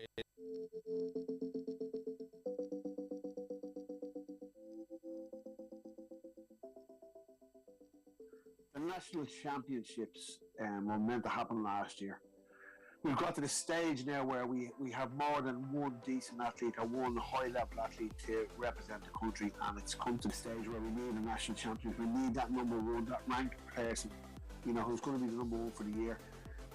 The national championships were meant to happen last year. We've got to the stage now where we have more than one decent athlete or one high-level athlete to represent the country, and it's come to the stage where we need a national champion. We need that number one, that ranked person, who's going to be the number one for the year.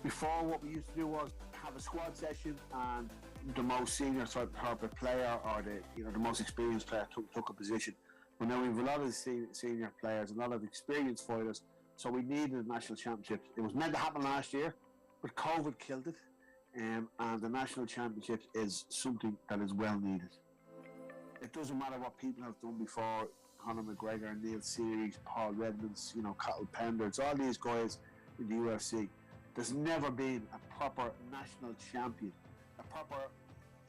Before, what we used to do was have a squad session, and the most senior type of player or the most experienced player took a position. But now we have a lot of senior players, a lot of experienced fighters, so we needed a national championship. It was meant to happen last year, but COVID killed it, and the national championship is something that is well needed. It doesn't matter what people have done before: Conor McGregor, Neil Series, Paul Redmond's, Cattle Penders, all these guys in the UFC. There's never been a proper national champion, a proper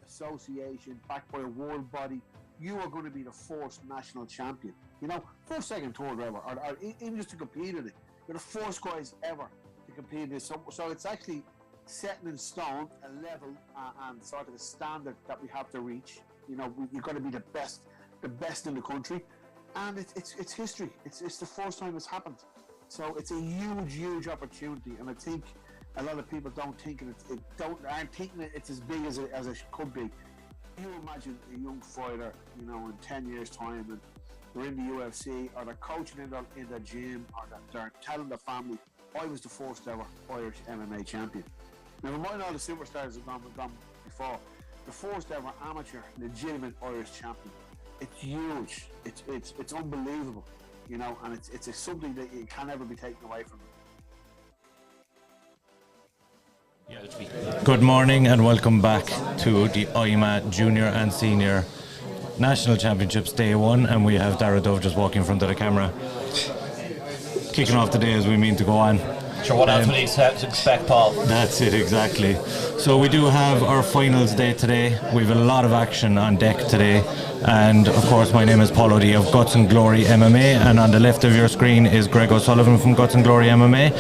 association backed by a world body. You are going to be the first national champion. First, second, third ever, or even just to compete in it. You're the first guys ever to compete in this. So it's actually setting in stone a level and sort of a standard that we have to reach. You've got to be the best in the country, and it's history. It's the first time it's happened. So it's a huge opportunity, and I think a lot of people don't think aren't thinking it's as big as it could be. You imagine a young fighter, in 10 years' time, and they're in the UFC, or they're coaching in their gym, or they're telling their family, I was the first ever Irish MMA champion. Never mind all the superstars that have gone before. The first ever amateur, legitimate Irish champion. It's huge. It's unbelievable, and it's something that you can never be taken away from them. Good morning and welcome back to the IMMAA Junior and Senior National Championships Day 1, and we have Dara Dove just walking in front of the camera, kicking off the day as we mean to go on. Sure, what else would you expect, Paul? That's it, exactly. So we do have our finals day today. We have a lot of action on deck today, and of course my name is Paul O'Dea of Guts and Glory MMA, and on the left of your screen is Greg O'Sullivan from Guts and Glory MMA.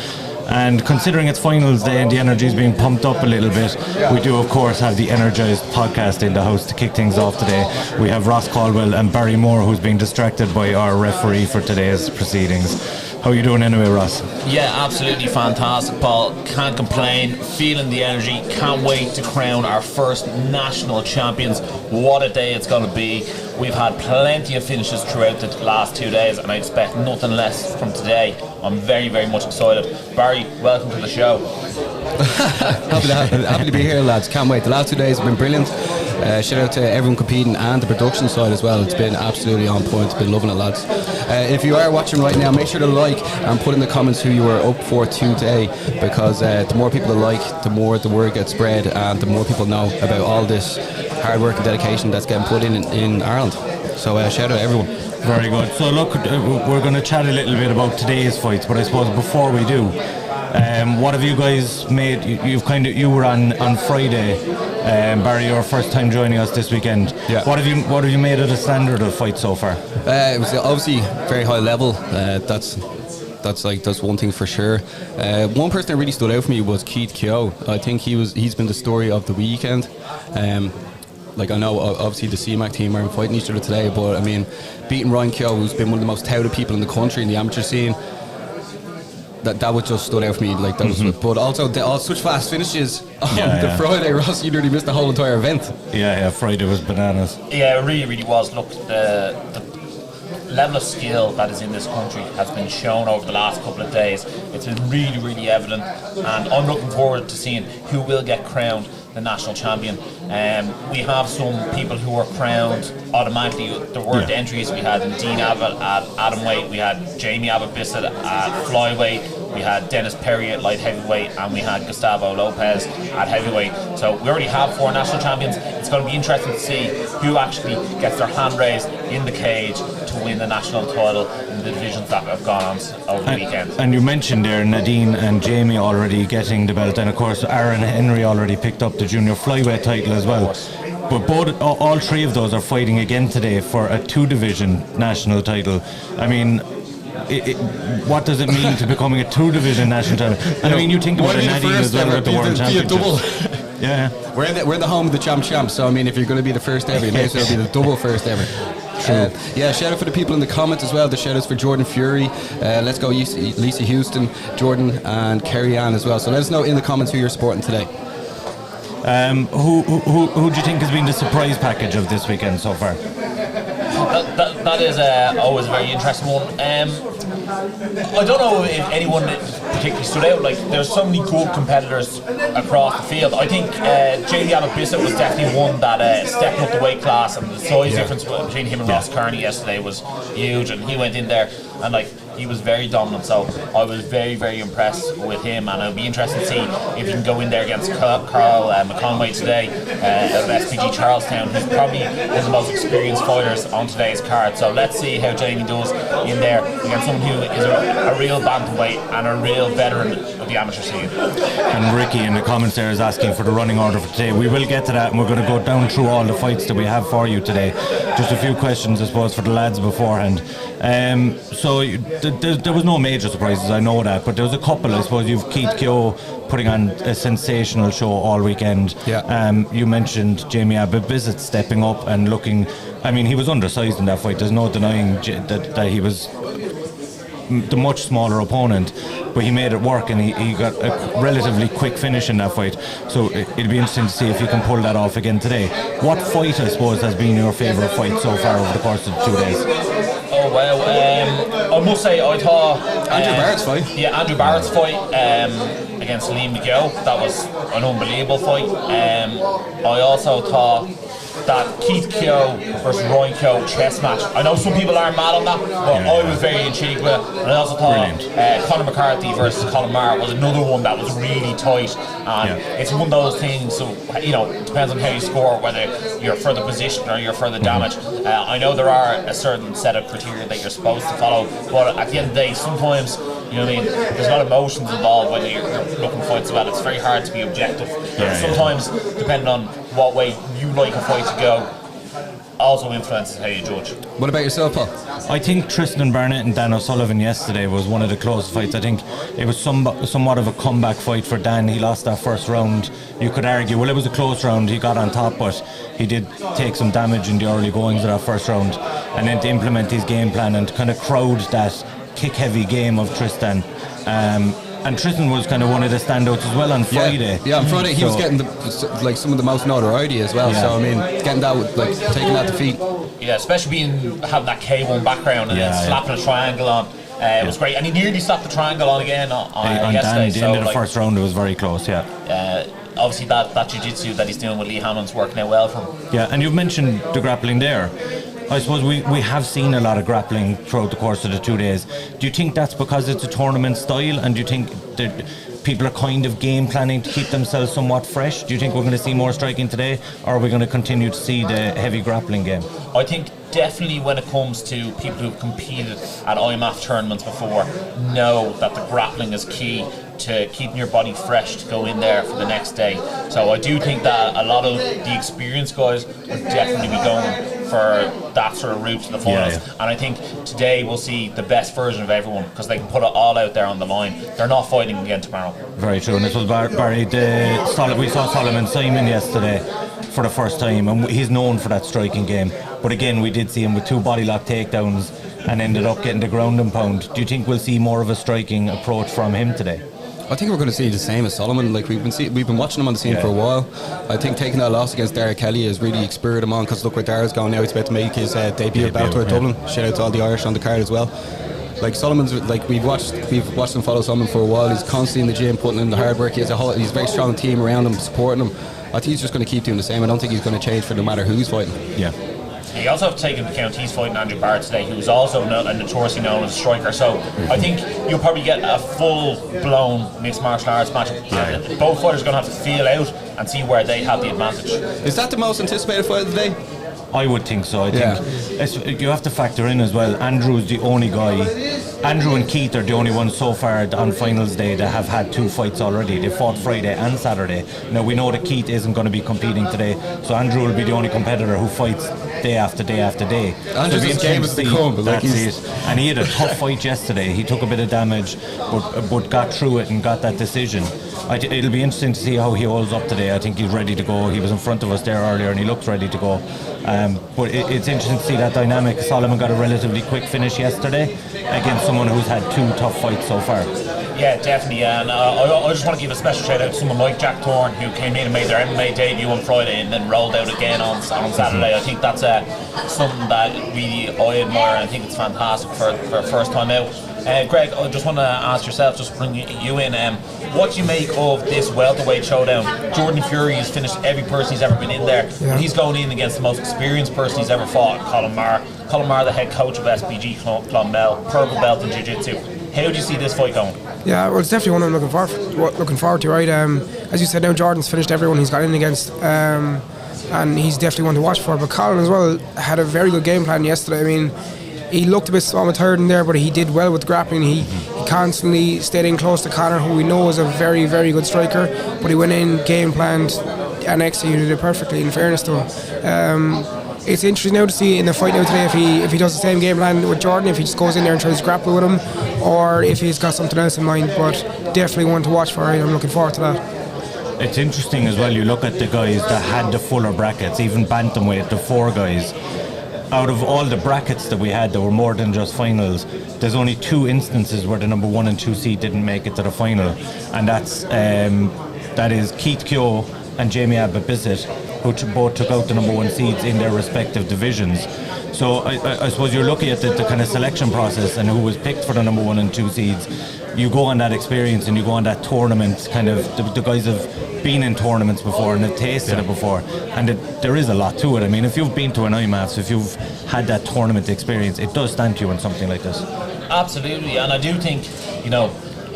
And considering it's finals day and the energy is being pumped up a little bit, we do of course have the Energized podcast in the house to kick things off today. We have Ross Caldwell and Barry Moore, who's being distracted by our referee for today's proceedings. How are you doing anyway, Ross? Yeah, absolutely fantastic, Paul. Can't complain, feeling the energy, can't wait to crown our first national champions. What a day it's going to be. We've had plenty of finishes throughout the last 2 days, and I expect nothing less from today. I'm very, very much excited. Barry, welcome to the show. happy to be here, lads. Can't wait. The last 2 days have been brilliant. Shout out to everyone competing and the production side as well. It's been absolutely on point. Been loving it, lads. If you are watching right now, make sure to like and put in the comments who you were up for today, because the more people that like, the more the word gets spread, and the more people know about all this hard work and dedication that's getting put in Ireland. So shout out to everyone. Very good. So look, we're going to chat a little bit about today's fights, but I suppose before we do, what have you guys made? You were on Friday, Barry, your first time joining us this weekend. Yeah. What have you made of the standard of fight so far? It was obviously very high level. That's one thing for sure. One person that really stood out for me was Keith Keogh. I think he's been the story of the weekend. I know obviously the CMAC team are fighting each other today, but I mean, beating Ryan Keogh, who's been one of the most touted people in the country in the amateur scene, that would just stood out for me. That was, but also such fast finishes on the Friday. Ross, you nearly missed the whole entire event. Yeah, Friday was bananas. Yeah, it really, really was. Look, the level of skill that is in this country has been shown over the last couple of days. It's been really, really evident, and I'm looking forward to seeing who will get crowned the national champion. We have some people who were crowned automatically. There weren't entries. We had Dean Abbott at atomweight, we had Jamie Abbott-Bissett at flyweight, we had Dennis Perry at light heavyweight, and we had Gustavo Lopez at heavyweight. So we already have 4 national champions. It's going to be interesting to see who actually gets their hand raised in the cage to win the national title in the divisions that have gone on over the weekend. And you mentioned there Nadine and Jamie already getting the belt, and of course Aaron Henry already picked up the junior flyweight title as well. But all 3 of those are fighting again today for a 2-division national title. I mean, what does it mean to becoming a 2-division national champion? And I mean, you think about Natty as well with the World Championships. Yeah, we're in the home of the champs. So I mean, if you're going to be the first ever, you may as well be the double first ever. Yeah, shout out for the people in the comments as well. The shout outs for Jordan Fury, let's go Lisa Houston, Jordan, and Carrie Ann as well. So let us know in the comments who you're supporting today. Who do you think has been the surprise package of this weekend so far? That is always a very interesting one. I don't know if anyone particularly stood out. Like, there's so many good competitors across the field. I think Jamie Bissett was definitely one that stepped up the weight class, and the size difference between him and Ross Kearney yesterday was huge, and he went in there and like he was very dominant, so I was very, very impressed with him, and it'll be interesting to see if he can go in there against Carl McConway today out of SPG Charlestown, who's probably one of the most experienced fighters on today's card. So let's see how Jamie does in there against someone who is a real bantamweight and a real veteran of the amateur scene. And Ricky in the comments there is asking for the running order for today. We will get to that, and we're going to go down through all the fights that we have for you today. Just a few questions, I suppose, for the lads beforehand. So there was no major surprises, I know that, but there was a couple. I suppose you've Keith Keogh putting on a sensational show all weekend. You mentioned Jamie Bissett stepping up and looking, I mean, he was undersized in that fight. There's no denying that he was the much smaller opponent, but he made it work, and he got a relatively quick finish in that fight. So it'll be interesting to see if he can pull that off again today. What fight, I suppose, has been your favourite fight so far over the course of the 2 days? Oh well, I must say I thought Andrew Barrett's fight. Yeah, Andrew Barrett's fight against Liam McGill, that was an unbelievable fight. I also thought that Keith Keogh versus Ryan Keogh chess match, I know some people aren't mad on that, but I was very intrigued with it. And I also thought Conor McCarthy versus Colin Murray was another one that was really tight, and it's one of those things, so you know, it depends on how you score, whether you're further position or you're further damage. I know there are a certain set of criteria that you're supposed to follow, but at the end of the day, sometimes, you know what I mean, there's a lot of emotions involved when you're looking for fights about it. It's very hard to be objective. Sometimes, depending on what way you like a fight to go, also influences how you judge. What about yourself, Paul? I think Tristan Barnett and Dan O'Sullivan yesterday was one of the closest fights. I think it was somewhat of a comeback fight for Dan. He lost that first round. You could argue, well, it was a close round, he got on top, but he did take some damage in the early goings of that first round. And then to implement his game plan and to kind of crowd that kick-heavy game of Tristan. And Tristan was kind of one of the standouts as well on Friday. Yeah, on Friday he was getting some of the most notoriety as well. So I mean, getting that, taking that defeat. Yeah, especially having that K1 background and then slapping a triangle on. It was great, and he nearly slapped the triangle on again on yesterday. At the end of the first round, it was very close. Obviously, that jiu-jitsu that he's doing with Lee Hammond's working out well for him. Yeah, and you've mentioned the grappling there. I suppose we have seen a lot of grappling throughout the course of the 2 days. Do you think that's because it's a tournament style, and do you think that people are kind of game planning to keep themselves somewhat fresh? Do you think we're going to see more striking today, or are we going to continue to see the heavy grappling game? I think definitely when it comes to people who've competed at IMMAA tournaments before, know that the grappling is key to keeping your body fresh to go in there for the next day. So I do think that a lot of the experienced guys would definitely be going for that sort of route to the finals. And I think today we'll see the best version of everyone, because they can put it all out there on the line. They're not fighting again tomorrow. Very true. And this was Barry, we saw Solomon Simon yesterday for the first time, and he's known for that striking game. But again, we did see him with 2 body lock takedowns and ended up getting the ground and pound. Do you think we'll see more of a striking approach from him today? I think we're going to see the same as Solomon. Like we've been watching him on the scene for a while. I think taking that loss against Dara Kelly has really spurred him on, because look where Dara's going now. He's about to make his debut at Welterweight Dublin. Shout out to all the Irish on the card as well. Like Solomon's, like we've watched him follow Solomon for a while. He's constantly in the gym, putting in the hard work. He's a very strong team around him, supporting him. I think he's just going to keep doing the same. I don't think he's going to change for no matter who's fighting. Yeah. You also have to take into account he's fighting Andrew Barrett today, who's also notoriously known as a striker. So I think you'll probably get a full-blown mixed martial arts match. Both fighters are going to have to feel out and see where they have the advantage. Is that the most anticipated fight of the day? I would think so. I think you have to factor in as well, Andrew's the only guy. Andrew and Keith are the only ones so far on finals day that have had 2 fights already. They fought Friday and Saturday. Now we know that Keith isn't going to be competing today, so Andrew will be the only competitor who fights day after day after day. And just as game as they come. That's it. And he had a tough fight yesterday. He took a bit of damage, but got through it and got that decision. It'll be interesting to see how he holds up today. I think he's ready to go. He was in front of us there earlier and he looks ready to go. But it's interesting to see that dynamic. Solomon got a relatively quick finish yesterday against someone who's had 2 tough fights so far. Yeah, definitely. And I just want to give a special shout out to someone like Jack Thorne, who came in and made their MMA debut on Friday and then rolled out again on Saturday. I think that's something that really I admire, and I think it's fantastic for a first time out. Greg, I just want to ask yourself, just bring you in, what do you make of this welterweight showdown? Jordan Fury has finished every person he's ever been in there, but he's going in against the most experienced person he's ever fought, Colin Murray. Colin Murray, the head coach of SPG Clonmel, purple belt in Jiu-Jitsu. How do you see this fight going? Yeah, well, it's definitely one I'm looking forward to, right? As you said, now Jordan's finished everyone he's got in against, and he's definitely one to watch for. But Colin as well had a very good game plan yesterday. I mean, he looked a bit small and tired in there, but he did well with grappling. He constantly stayed in close to Conor, who we know is a very, very good striker, but he went in, game planned, and executed it perfectly, in fairness to him. It's interesting now to see in the fight now today if he does the same game plan with Jordan, if he just goes in there and tries to grapple with him, or if he's got something else in mind. But definitely one to watch for, right? I'm looking forward to that. It's interesting as well, you look at the guys that had the fuller brackets, even bantamweight, the 4 guys. Out of all the brackets that we had, there were more than just finals. There's only 2 instances where the number 1 and 2 seed didn't make it to the final, and that is Keith Kyo and Jamie Abbott-Bissett, who both took out the number 1 seeds in their respective divisions. So I suppose you're looking at the kind of selection process and who was picked for the number 1 and 2 seeds. You go on that experience and you go on that tournament, kind of the guys have been in tournaments before and have tasted it before, and there is a lot to it. I mean, if you've been to an IMMAA, if you've had that tournament experience, it does stand to you in something like this. Absolutely, and I do think,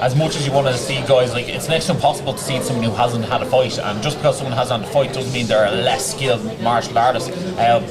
as much as you want to see guys, like, it's next to impossible to see someone who hasn't had a fight, and just because someone hasn't had a fight doesn't mean they're a less skilled martial artist.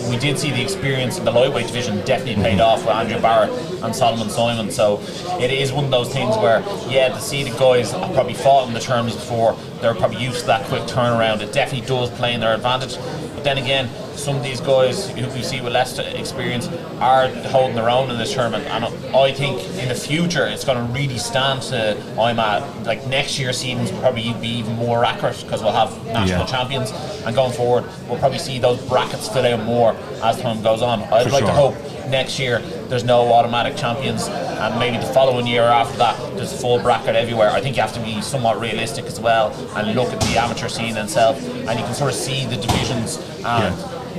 We did see the experience in the lightweight division definitely paid off with Andrew Barrett and Solomon Simon, so it is one of those things where, to see the guys have probably fought in the tournaments before, they're probably used to that quick turnaround. It definitely does play in their advantage. But then again, some of these guys who we see with less experience are holding their own in this tournament, and I think in the future it's going to really stand to IMMAA. Like, next year's seedings will probably be even more accurate because we'll have national champions, and going forward we'll probably see those brackets fill out more as time goes on. I'd like to hope next year there's no automatic champions, and maybe the following year after that there's a full bracket everywhere. I think you have to be somewhat realistic as well and look at the amateur scene itself, and you can sort of see the divisions and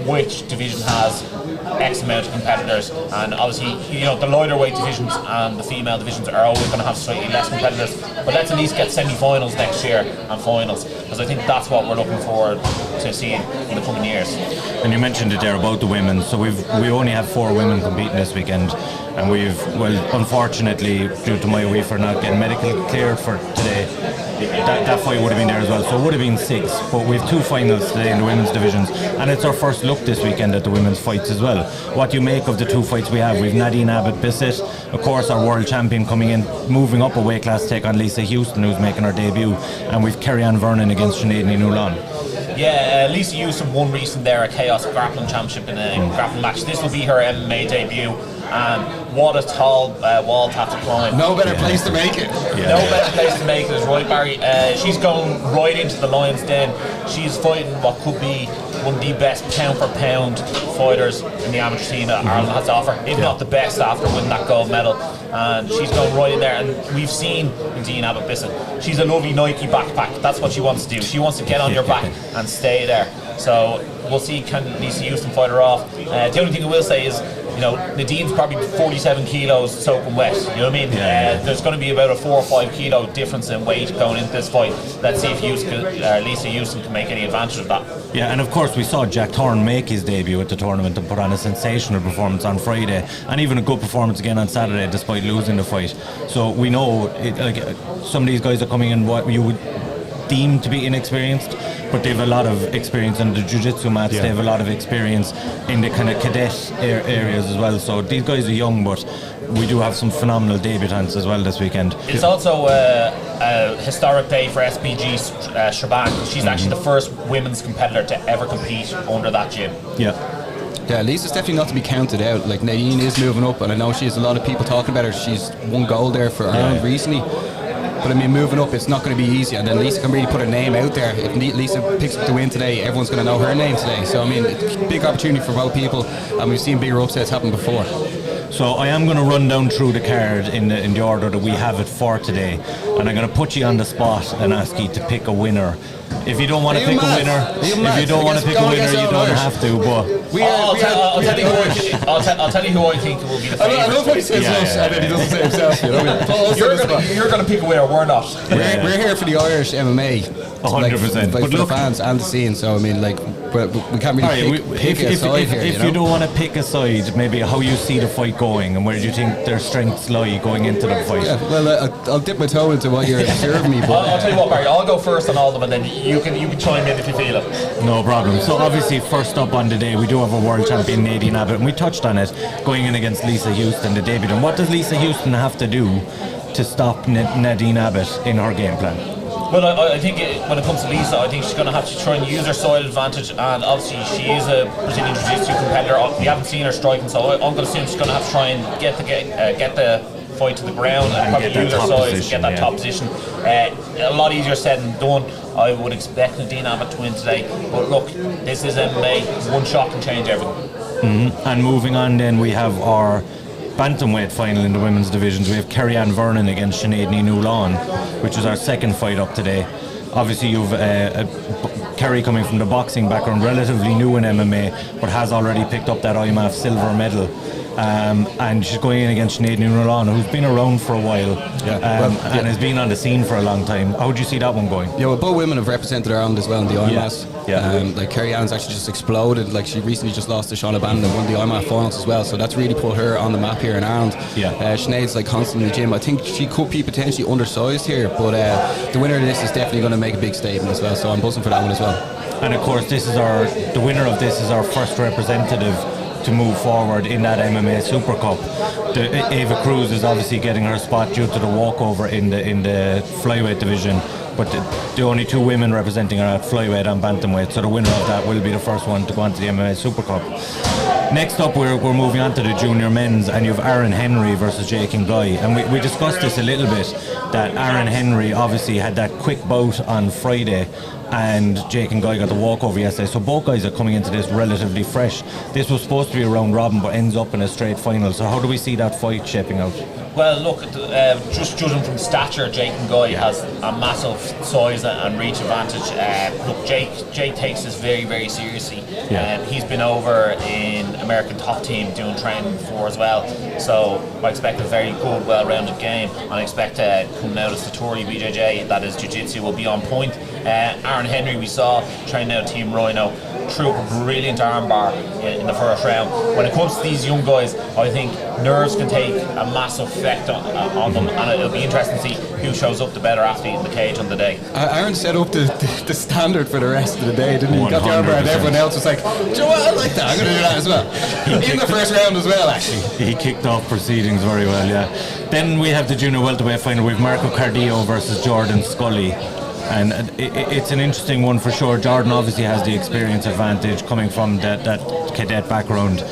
which division has X amount of competitors. And obviously, the lighter weight divisions and the female divisions are always going to have slightly less competitors, but let's at least get semi-finals next year and finals, because I think that's what we're looking forward to seeing in the coming years. And you mentioned it there about the women, so we only have 4 women competing this weekend, and unfortunately, due to my UEFA not getting medically cleared for today, that fight would have been there as well, so it would have been 6. But we have 2 finals today in the women's divisions, and it's our first look this weekend at the women's fights as well. What do you make of the 2 fights we have? We've Nadine Abbott-Bissett, of course, our world champion, coming in, moving up a weight class to take on Lisa Houston, who's making her debut, and we've Carrie Ann Vernon against Sinead Ninulan. Yeah, Lisa Houston won recently there at Chaos Grappling Championship in a grappling match. This will be her MMA debut, and what a tall wall to have to climb. No better place to make it. No better place to make it is right, Barry. She's going right into the lion's den. She's fighting what could be one of the best pound for pound fighters in the amateur scene that Ireland has to offer, if not the best, after winning that gold medal. And she's going right in there, and we've seen Nadine Abbott-Bissett. She's a lovely Nike backpack. That's what she wants to do. She wants to get on your back and stay there. So we'll see, can Lisa Houston fight her off. The only thing I will say is, Nadine's probably 47 kilos soaking wet. You know what I mean? There's going to be about a 4 or 5 kilo difference in weight going into this fight. Let's see if Lisa Houston can make any advantage of that. Yeah, and of course we saw Jack Thorne make his debut at the tournament and put on a sensational performance on Friday, and even a good performance again on Saturday despite losing the fight. So we know some of these guys are coming in what you would deem to be inexperienced, but they have a lot of experience in the jiu-jitsu mats. They have a lot of experience in the kind of cadet areas as well. So these guys are young, but we do have some phenomenal debutants as well this weekend. It's also a historic day for SPG Shebang. She's actually the first women's competitor to ever compete under that gym. Yeah. Yeah, Lisa's definitely not to be counted out. Like, Nadine is moving up, and I know she has a lot of people talking about her. She's won gold there for Ireland recently. But I mean, moving up, it's not going to be easy, and then Lisa can really put her name out there. If Lisa picks up the win today, everyone's going to know her name today. So I mean, it's a big opportunity for both people, and we've seen bigger upsets happen before. So I am going to run down through the card in the order that we have it for today, and I'm going to put you on the spot and ask you to pick a winner. If you don't want to pick a winner, you don't have to. But I'll tell you who I think will be the favourite. I love how he says us, and then he doesn't say himself. You know? You're going to pick a winner. We're not. We're here for the Irish MMA. 100%. Like for the fans and the scene. So I mean, like, we can't really pick a side here. If you don't want to pick a side, maybe how you see the fight going, and where do you think their strengths lie going into the fight? Yeah, well, I'll dip my toe into what you're observing me. But I'll tell you what, Barry. I'll go first on all of them, and then you can chime in if you feel it. No problem. So obviously, first up on the day, we do have a world champion, Nadine Abbott, and we touched on it going in against Lisa Houston, the debut. And what does Lisa Houston have to do to stop Nadine Abbott in her game plan? Well, I think when it comes to Lisa, I think she's going to have to try and use her soil advantage, and obviously she is a Brazilian Jiu-Jitsu competitor. We haven't seen her striking, so I'm going to assume she's going to have to try and get the fight to the ground and probably use her size and get that top position. A lot easier said than done. I would expect Nadine Abbott to win today, but look, this is MMA. One shot can change everything. And moving on, then we have our bantamweight final in the women's divisions. We have Carrie Ann Vernon against Sinead Newlawn, which is our second fight up today. Obviously, you've Carrie coming from the boxing background, relatively new in MMA, but has already picked up that IMMAA silver medal. And she's going in against Sinead Newlawn, who's been around for a while and has been on the scene for a long time. How would you see that one going? Yeah, well, both women have represented Ireland as well in the IMMAs. Like Carrie Ann's actually just exploded. Like, she recently just lost to Shauna Bannon and won the IMMAA finals as well. So that's really put her on the map here in Ireland. Sinead's like constantly in the gym. I think she could be potentially undersized here, but the winner of this is definitely going to make a big statement as well. So I'm buzzing for that one as well. And of course, the winner of this is our first representative to move forward in that MMA Super Cup. Ava Cruz is obviously getting her spot due to the walkover in the flyweight division, but the only two women representing her at flyweight and bantamweight, so the winner of that will be the first one to go onto the MMA Super Cup. Next up, we're moving on to the junior men's, and you have Aaron Henry versus Jake and Guy, and we discussed this a little bit, that Aaron Henry obviously had that quick bout on Friday, and Jake and Guy got the walkover yesterday, so both guys are coming into this relatively fresh. This was supposed to be a round robin, but ends up in a straight final. So how do we see that fight shaping out? Well, look, just judging from stature, Jake and Guy has a massive size and reach advantage. Look, Jake takes this very, very seriously. He's been over in American Top Team doing training before as well. So I expect a very good, well-rounded game. I expect coming out of Satori BJJ, that is Jiu-Jitsu, will be on point. Aaron Henry, we saw training out Team Rhino, threw up a brilliant armbar in the first round. When it comes to these young guys, I think nerves can take a massive effect on them, and it'll be interesting to see who shows up the better athlete in the cage on the day. Aaron set up the standard for the rest of the day, didn't he? He got the armbar, and everyone else was like, Joe, I like that, I'm going to do that as well. In the first round as well, actually. He kicked off proceedings very well, yeah. Then we have the junior welterweight final with Marco Cardillo versus Jordan Scully. And it's an interesting one for sure. Jordan obviously has the experience advantage coming from that cadet background,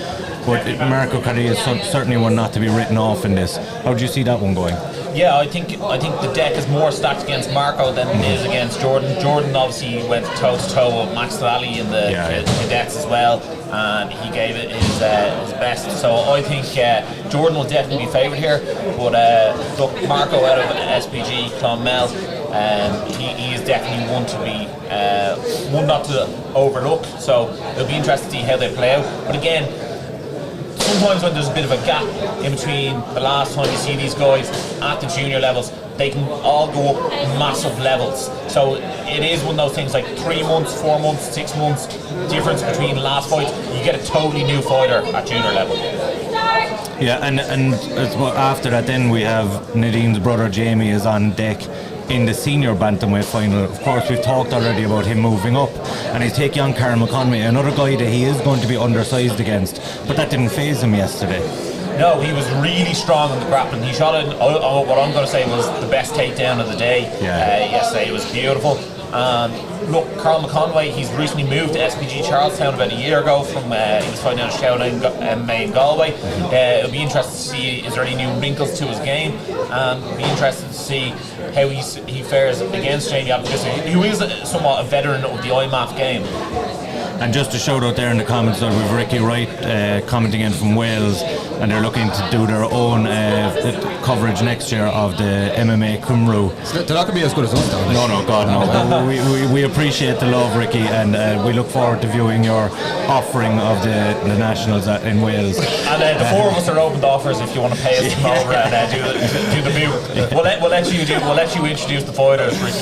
but Marco Cardillo is certainly one not to be written off in this. How do you see that one going? Yeah, I think the deck is more stacked against Marco than it is against Jordan. Jordan obviously went toe to toe with Max Lally in the cadets as well, and he gave it his best. So I think Jordan will definitely be favoured here. But look, Marco out of SPG, Clonmel, he is definitely one to be one not to overlook. So it'll be interesting to see how they play out. But again, sometimes when there's a bit of a gap in between the last time you see these guys at the junior levels, they can all go up massive levels. So it is one of those things like 3 months, 4 months, 6 months difference between last fights. You get a totally new fighter at junior level. Yeah, and as well, after that then we have Nadine's brother Jamie is on deck in the senior bantamweight final. Of course, we've talked already about him moving up, and he's taking on Carl McConaughey, another guy that he is going to be undersized against, but that didn't faze him yesterday. No, he was really strong in the grappling. He shot what I'm going to say was the best takedown of the day yesterday. It was beautiful. Look, Carl McConway, he's recently moved to SPG Charlestown about a year ago from he was fighting out of Shoutout MMA in Galway. It'll be interesting to see, is there any new wrinkles to his game, and it'll be interesting to see how he fares against Jamie Abdullah, who is somewhat a veteran of the IMMAA game. And just a shout out there in the comments that we've Ricky Wright commenting in from Wales, and they're looking to do their own coverage next year of the MMA Cymru. They're not going to be as good as us, though. No, God, no. we appreciate the love, Ricky, and we look forward to viewing your offering of the Nationals in Wales. And the four of us are open to offers if you want to pay us to come over and do the move. We'll let you introduce the fighters, Ricky.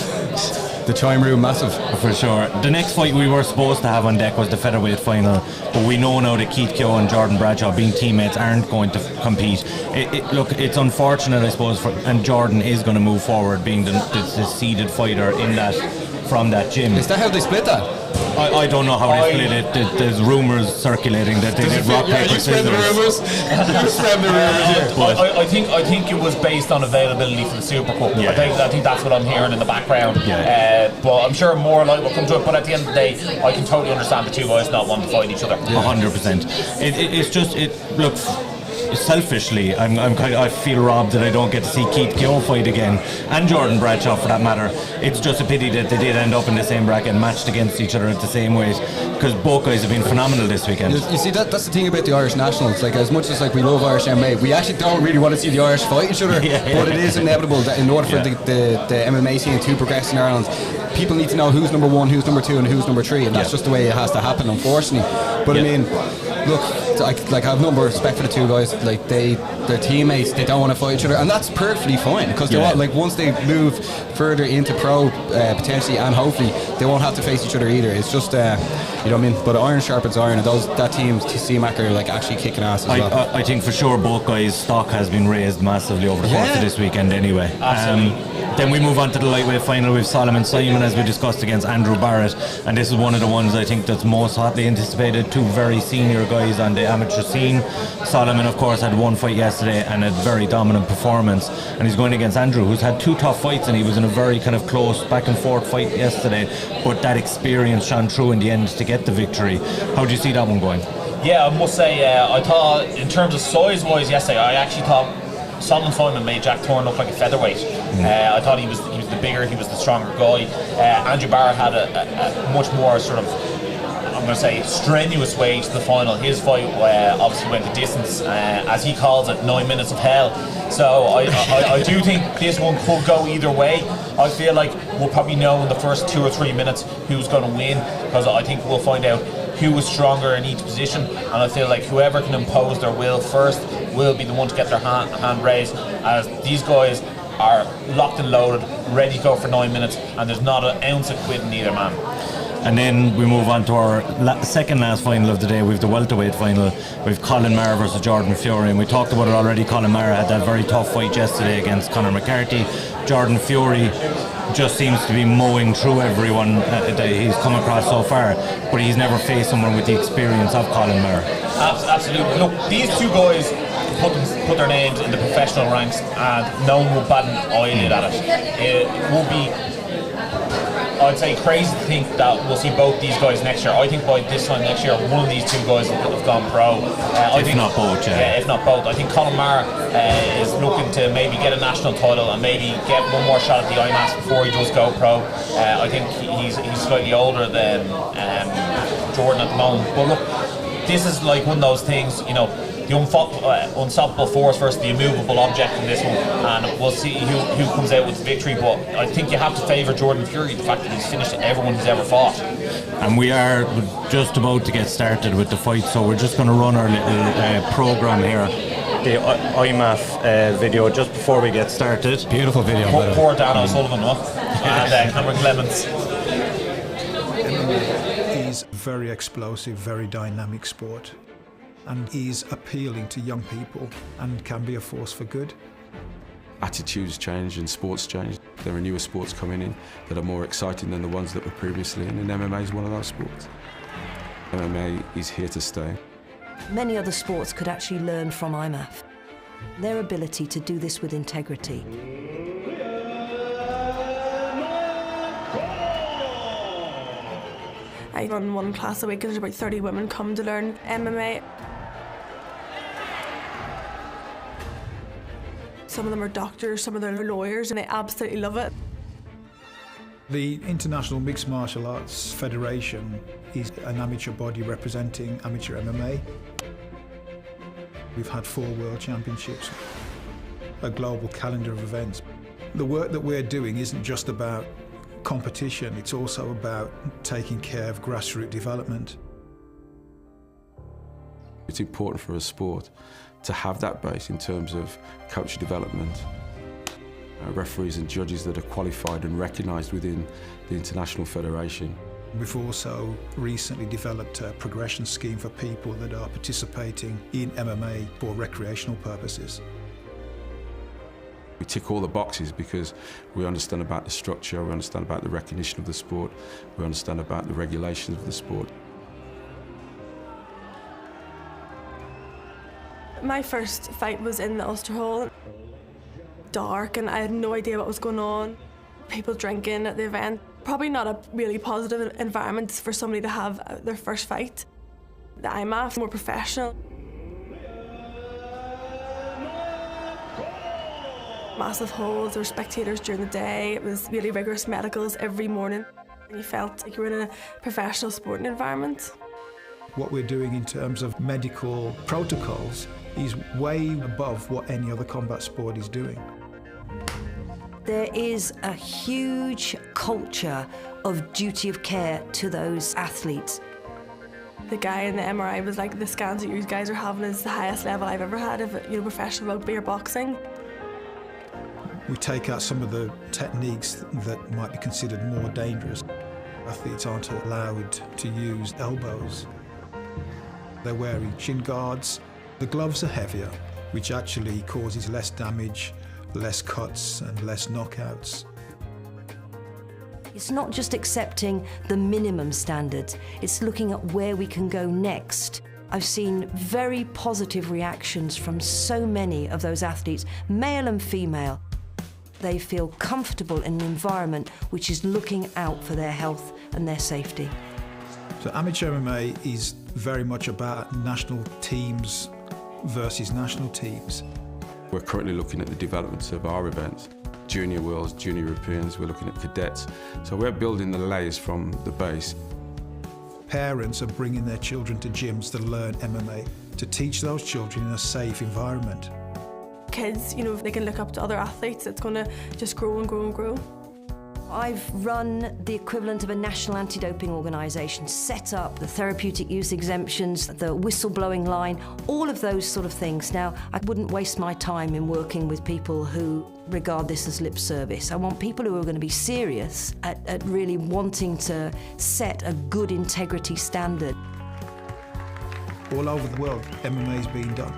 The chime room, massive. For sure. The next fight we were supposed to have on deck was the Featherweight Final, but we know now that Keith Keogh and Jordan Bradshaw, being teammates, aren't going to compete. Look, it's unfortunate, I suppose, and Jordan is going to move forward, being the seeded fighter from that gym. Is that how they split that? I don't know how they split it. There's rumours circulating that they did rock, paper, scissors. I think it was based on availability for the Super Cup. Yeah. I think that's what I'm hearing in the background. Yeah. But I'm sure more light will come to it. But at the end of the day, I can totally understand the two guys not wanting to fight each other. 100%. It's just look. Selfishly, I feel robbed that I don't get to see Keith Keogh fight again, and Jordan Bradshaw for that matter. It's just a pity that they did end up in the same bracket and matched against each other at the same weight, because both guys have been phenomenal this weekend. You see, that's the thing about the Irish Nationals. Like, as much as we love Irish MMA, we actually don't really want to see the Irish fight each other. But it is inevitable that in order for the MMA scene to progress in Ireland, people need to know who's number one, who's number two, and who's number three, and that's just the way it has to happen, unfortunately. But I mean, look, I have no more respect for the two guys. Like, they're teammates, they don't want to fight each other, and that's perfectly fine, because they want, like, once they move further into pro, potentially, and hopefully they won't have to face each other either. It's just you know what I mean. But iron sharpens iron, and that team, CMAC, are like actually kicking ass as well. I think for sure both guys' stock has been raised massively over the course of this weekend anyway. Absolutely. Then we move on to the lightweight final with Solomon Simon, as we discussed, against Andrew Barrett, and this is one of the ones I think that's most hotly anticipated. Two very senior guys on the amateur scene. Solomon, of course, had one fight yesterday and a very dominant performance, and he's going against Andrew, who's had two tough fights, and he was in a very kind of close back and forth fight yesterday, but that experience shone through in the end to get the victory. How do you see that one going? Yeah, I must say, I thought in terms of size-wise yesterday, I actually thought Solomon Simon made Jack Thorne look like a featherweight. I thought he was the bigger, he was the stronger guy. Andrew Barrett had a much more sort of, I'm going to say, strenuous way to the final. His fight obviously went the distance, as he calls it, 9 minutes of hell. So I do think this one could go either way. I feel like we'll probably know in the first 2 or 3 minutes who's going to win, because I think we'll find out who is stronger in each position, and I feel like whoever can impose their will first will be the one to get their hand raised, as these guys are locked and loaded, ready to go for 9 minutes, and there's not an ounce of quitting either man. And then we move on to our second last final of the day. We've the welterweight final with Colin Murray versus Jordan Fury, and we talked about it already. Colin Murray had that very tough fight yesterday against Conor McCarthy. Jordan Fury just seems to be mowing through everyone that he's come across so far, but he's never faced someone with the experience of Colin Murray. Absolutely. Look, these two guys put their names in the professional ranks, and no one will bat an eyelid at it. It will be, I'd say, crazy to think that we'll see both these guys next year. I think by this time next year, one of these two guys will have gone pro. If not both. If not both. I think Colin Murray is looking to maybe get a national title and maybe get one more shot at the IMMAA before he does go pro. I think he's slightly older than Jordan at the moment. But look, this is like one of those things, you know, the unstoppable force versus the immovable object in this one, and we'll see who comes out with the victory. But I think you have to favour Jordan Fury, the fact that he's finished everyone he's ever fought. And we are just about to get started with the fight, so we're just going to run our little programme here, the IMMAA video, just before we get started. Beautiful video. Poor Dan O'Sullivan, and Cameron Clements. He's very explosive, very dynamic sport, and he's appealing to young people and can be a force for good. Attitudes change and sports change. There are newer sports coming in that are more exciting than the ones that were previously in, and MMA is one of those sports. MMA is here to stay. Many other sports could actually learn from IMMAA. Their ability to do this with integrity. I run one class a week and there's about 30 women come to learn MMA. Some of them are doctors, some of them are lawyers, and they absolutely love it. The International Mixed Martial Arts Federation is an amateur body representing amateur MMA. We've had 4 World Championships, a global calendar of events. The work that we're doing isn't just about competition, it's also about taking care of grassroots development. It's important for a sport to have that base in terms of coach development, referees and judges that are qualified and recognised within the International Federation. We've also recently developed a progression scheme for people that are participating in MMA for recreational purposes. We tick all the boxes because we understand about the structure, we understand about the recognition of the sport, we understand about the regulations of the sport. My first fight was in the Ulster Hall. Dark, and I had no idea what was going on. People drinking at the event. Probably not a really positive environment for somebody to have their first fight. The IMMAA, more professional. Massive halls, there were spectators during the day. It was really rigorous medicals every morning. And you felt like you were in a professional sporting environment. What we're doing in terms of medical protocols is way above what any other combat sport is doing. There is a huge culture of duty of care to those athletes. The guy in the MRI was like, the scans that you guys are having is the highest level I've ever had of professional rugby or boxing. We take out some of the techniques that might be considered more dangerous. Athletes aren't allowed to use elbows. They're wearing shin guards. The gloves are heavier, which actually causes less damage, less cuts and less knockouts. It's not just accepting the minimum standards, it's looking at where we can go next. I've seen very positive reactions from so many of those athletes, male and female. They feel comfortable in an environment which is looking out for their health and their safety. So amateur MMA is very much about national teams versus national teams. We're currently looking at the developments of our events. Junior Worlds, Junior Europeans, we're looking at cadets. So we're building the layers from the base. Parents are bringing their children to gyms to learn MMA, to teach those children in a safe environment. Kids, if they can look up to other athletes, it's going to just grow and grow and grow. I've run the equivalent of a national anti-doping organisation, set up the therapeutic use exemptions, the whistleblowing line, all of those sort of things. Now, I wouldn't waste my time in working with people who regard this as lip service. I want people who are going to be serious at really wanting to set a good integrity standard. All over the world, MMA is being done.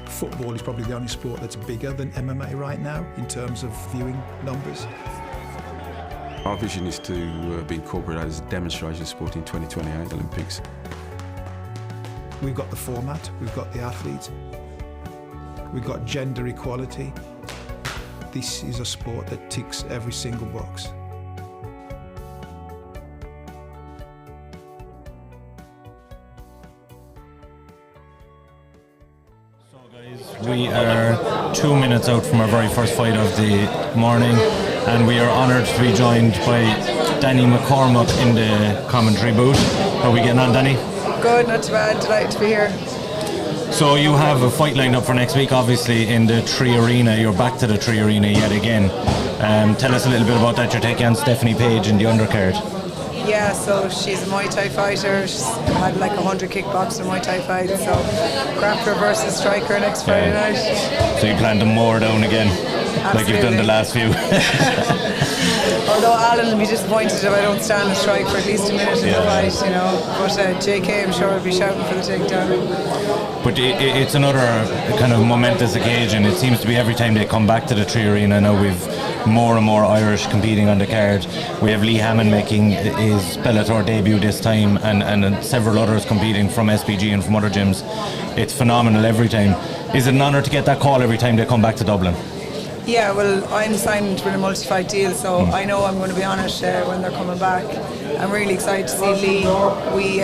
Football is probably the only sport that's bigger than MMA right now in terms of viewing numbers. Our vision is to be incorporated as a demonstration sport in 2028 Olympics. We've got the format, we've got the athletes, we've got gender equality. This is a sport that ticks every single box. So guys, we are 2 minutes out from our very first fight of the morning, and we are honoured to be joined by Danny McCormack in the commentary booth. How are we getting on, Danny? Good, not too bad, delighted to be here. So you have a fight lined up for next week, obviously, in the Tree Arena. You're back to the Tree Arena yet again. Tell us a little bit about that. You're taking on Stephanie Page in the undercard. Yeah, so she's a Muay Thai fighter. She's had like 100 kickboxing Muay Thai fights. So grappler versus striker next Friday night. So you plan to moor down again, like you've done the last few. Although Alan will be disappointed if I don't stand and strike for at least a minute in the fight, But JK, I'm sure, will be shouting for the takedown. But it's another kind of momentous occasion. It seems to be every time they come back to the Tree Arena now, we've more and more Irish competing on the card. We have Lee Hammond making his Bellator debut this time, and several others competing from SPG and from other gyms. It's phenomenal every time. Is it an honour to get that call every time they come back to Dublin? Yeah, well, I'm signed with a multi-fight deal, so I know I'm going to be on it when they're coming back. I'm really excited to see Lee. We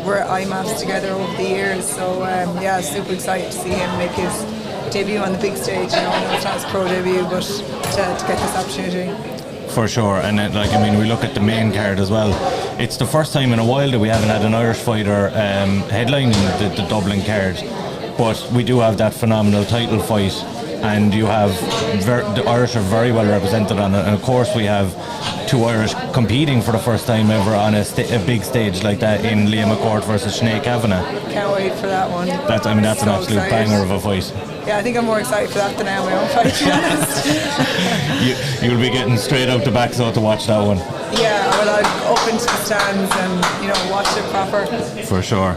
were at IMMAAs together over the years, so yeah, super excited to see him make his debut on the big stage. You know, I know it's not his pro debut, but to get this opportunity. For sure, and we look at the main card as well. It's the first time in a while that we haven't had an Irish fighter headlining the Dublin card, but we do have that phenomenal title fight, and you have the Irish are very well represented on it, and of course we have two Irish competing for the first time ever on a big stage like that in Liam McCourt versus Sinead Kavanagh. Can't wait for that one. That's an absolute banger of a fight. Yeah, I think I'm more excited for that than I am my own fight, to be honest. You'll be getting straight out the back so to watch that one. Yeah, well, I'll up into the stands and watch it proper. For sure.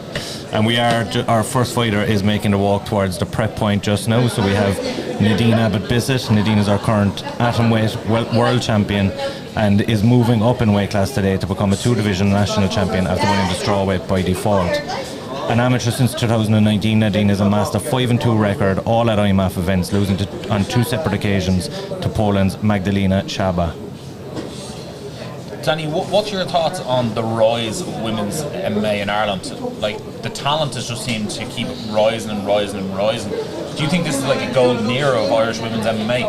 And our first fighter is making the walk towards the prep point just now. So we have Nadine Abbott-Bissett. Nadine is our current atomweight world champion and is moving up in weight class today to become a 2-division national champion after winning the strawweight by default. An amateur since 2019, Nadine has amassed a 5-2 record, all at IMMAAF events, losing on 2 separate occasions to Poland's Magdalena Szaba. Danny, what's your thoughts on the rise of women's MMA in Ireland? Like, the talent has just seemed to keep rising and rising and rising. Do you think this is like a golden era of Irish women's MMA?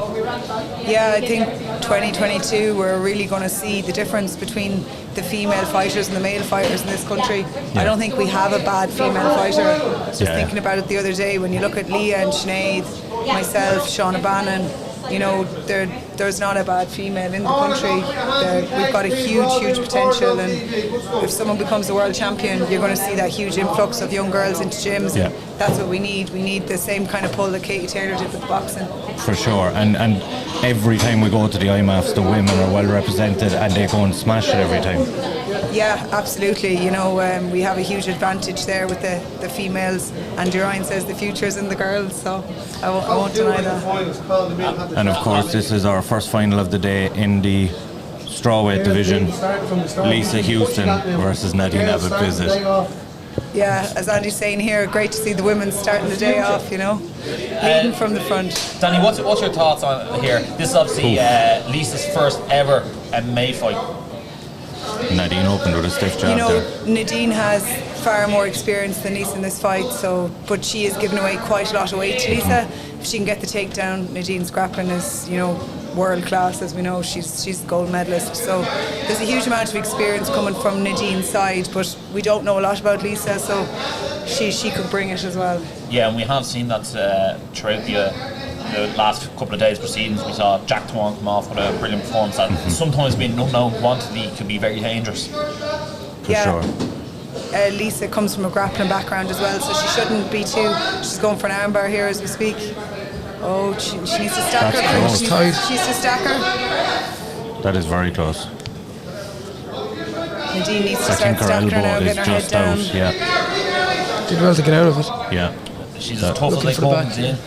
Yeah, I think 2022 we're really going to see the difference between the female fighters and the male fighters in this country. Yeah. I don't think we have a bad female fighter. I was just thinking about it the other day. When you look at Leah and Sinead, myself, Shauna Bannon, there's not a bad female in the country. We've got a huge potential, and if someone becomes a world champion, you're going to see that huge influx of young girls into gyms. And that's what we need. We need the same kind of pull that Katie Taylor did with boxing. For sure, and every time we go to the IMMAAFs, the women are well represented, and they go and smash it every time. Yeah, absolutely. We have a huge advantage there with the females, and Ryan says the future's in the girls, so I won't deny that. And of course, this is our first final of the day in the strawweight division. Lisa Houston versus Nadine Abbott-Bissett. Yeah, as Andy's saying here, great to see the women starting the day off, leading from the front. Danny, what's your thoughts on here? This is obviously Lisa's first ever MMA fight. Nadine opened with a stiff jab there. Nadine has far more experience than Lisa in this fight, but she has given away quite a lot of weight to Lisa. If she can get the takedown, Nadine's grappling is, world class, as we know. She's a gold medalist. So there's a huge amount of experience coming from Nadine's side, but we don't know a lot about Lisa, so she could bring it as well. Yeah, and we have seen that throughout the last couple of days proceedings. We saw Jack Twan come off with a brilliant performance that sometimes being an unknown quantity could be very dangerous. For sure. Lisa comes from a grappling background as well, so she shouldn't be too. She's going for an armbar here as we speak. Oh, she needs to stack her. She needs to stack her. That is very close. Nadine needs to start stacking her now, getting her head down. Yeah. Did well to get out of it. Yeah. She's as tough as they come in.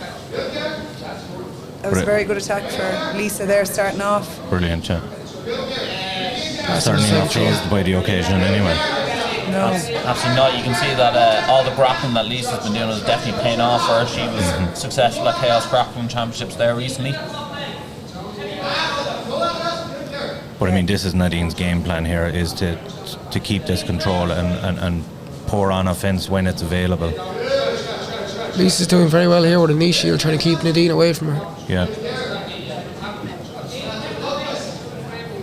That was a very good attack for Lisa there, starting off. Brilliant, yeah. Certainly not phased by the occasion anyway. No. Absolutely not. You can see that all the grappling that Lisa's been doing is definitely paying off for her. She was successful at Chaos Grappling Championships there recently. But I mean, this is Nadine's game plan here, is to keep this control and pour on offence when it's available. Lisa's doing very well here with a knee shield, trying to keep Nadine away from her. Yeah.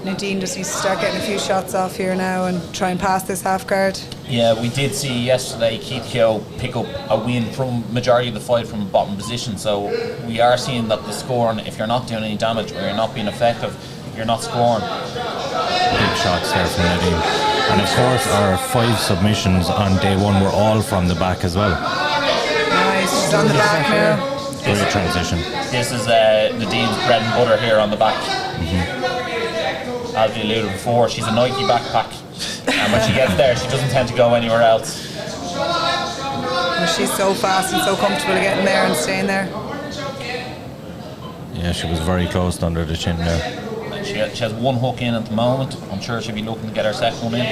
Nadine just needs to start getting a few shots off here now and try and pass this half guard. Yeah, we did see yesterday Keith Keogh pick up a win from majority of the fight from a bottom position, so we are seeing that the scoring, if you're not doing any damage or you're not being effective, you're not scoring. Big shots there from Nadine. And of course our 5 submissions on day 1 were all from the back as well. Nice, she's on the back now. Great transition. This is Nadine's bread and butter here on the back. As we alluded before, she's a Nike backpack, and when she gets there, she doesn't tend to go anywhere else. Well, she's so fast and so comfortable getting there and staying there. Yeah, she was very close under the chin there. She has one hook in at the moment. I'm sure she'll be looking to get her second one in.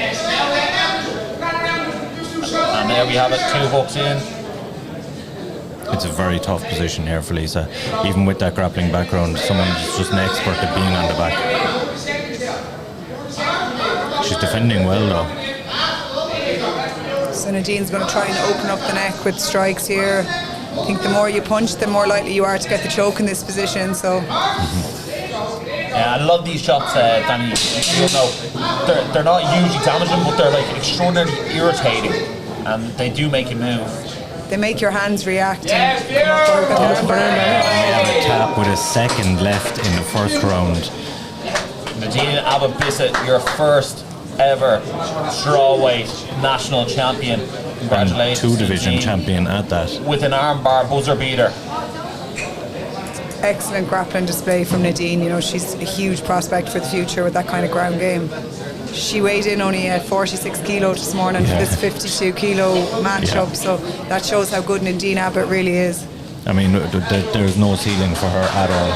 And there we have it, 2 hooks in. It's a very tough position here for Lisa. Even with that grappling background, someone who's just an expert at being on the back. She's defending well though. So Nadine's going to try and open up the neck with strikes here. I think the more you punch, the more likely you are to get the choke in this position. So. I love these shots, Danny. You know, they're not usually damaging, but they're like extraordinarily irritating, and they do make you move. They make your hands react. We have a tap with a second left in the first round. Nadine Abba-Bissett, your first ever strawweight national champion. Congratulations. And 2-division champion at that. With an armbar buzzer beater. Excellent grappling display from Nadine. You know, she's a huge prospect for the future with that kind of ground game. She weighed in only at 46 kilo this morning for this 52 kilo matchup, so that shows how good Nadine Abbott really is. I mean, there's no ceiling for her at all.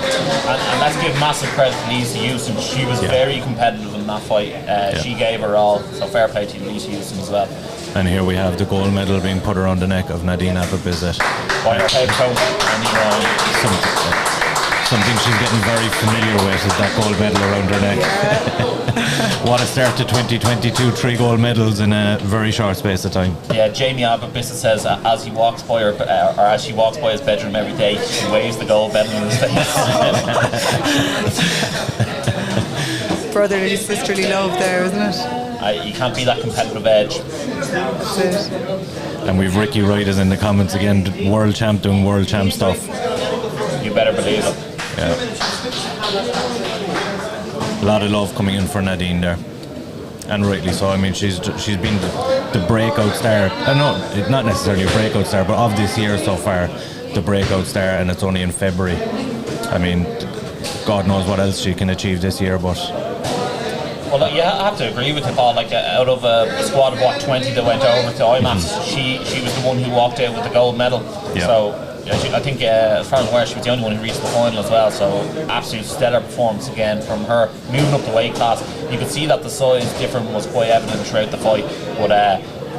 And let's give massive credit to Lisa Houston. She was very competitive in that fight. She gave her all, so fair play to Lisa Houston as well. And here we have the gold medal being put around the neck of Nadine Abba-Bissett. By her head coach, and something she's getting very familiar with is that gold medal around her neck. What a start to 2022, 3 gold medals in a very short space of time. Yeah, Jamie Abba-Bissett says as he walks by her, or as she walks by his bedroom every day, she waves the gold medal in his face. Brotherly, sisterly love there, isn't it? You can't be that competitive edge. That's it. And we've Ricky Riders in the comments again, world champ doing world champ stuff. You better believe it. Yeah. A lot of love coming in for Nadine there, and rightly so. I mean, she's been the breakout star. No, not necessarily a breakout star, but of this year so far, the breakout star, and it's only in February. I mean, God knows what else she can achieve this year, but. Well, yeah, I have to agree with you, Paul. Like, out of a squad of 20 that went over to IMMAA, she was the one who walked out with the gold medal. Yeah. So. I think, as far as I'm aware, she was the only one who reached the final as well. So, absolute stellar performance again from her, moving up the weight class. You could see that the size difference was quite evident throughout the fight, but